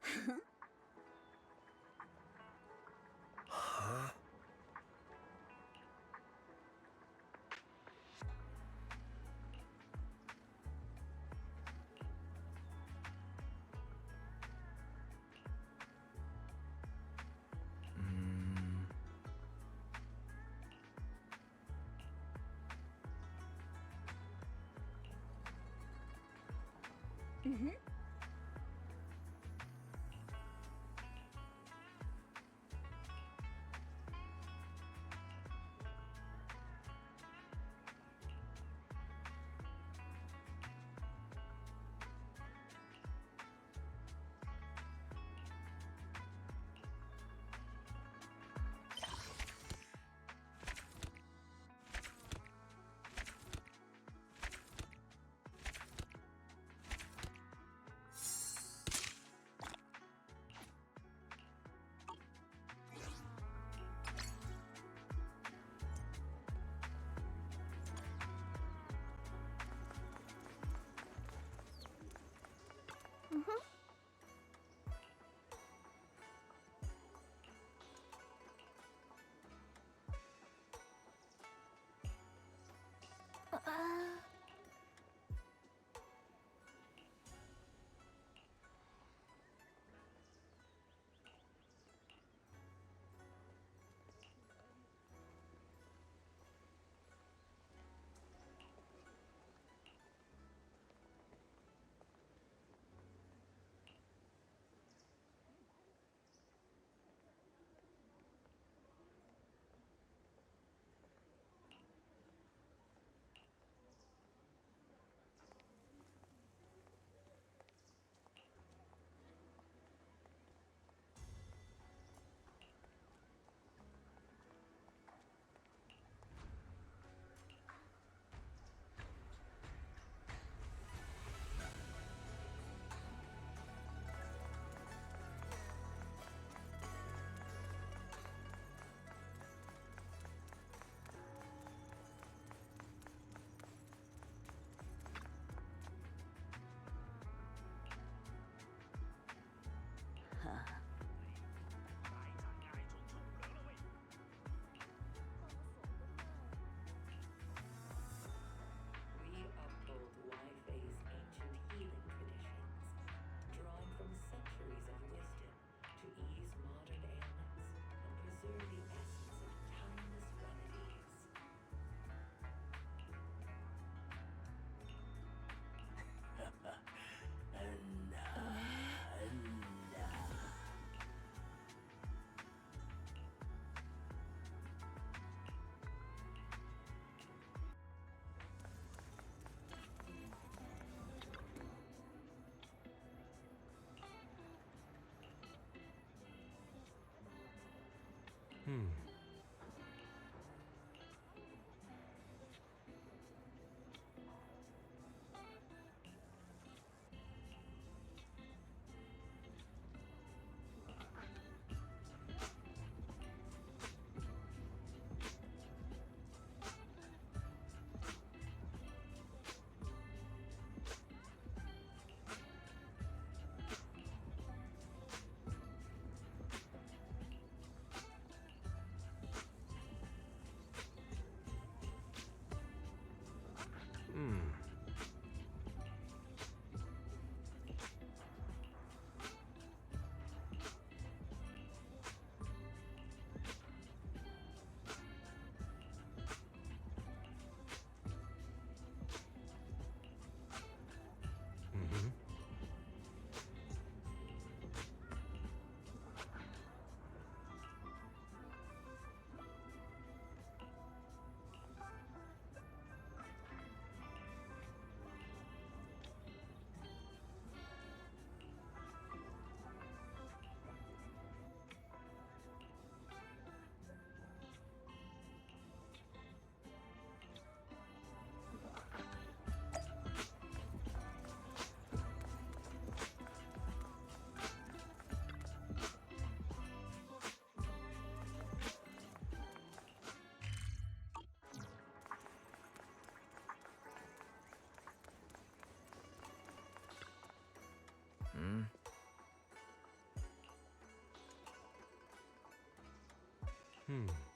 S17: Huh?
S12: Hmm.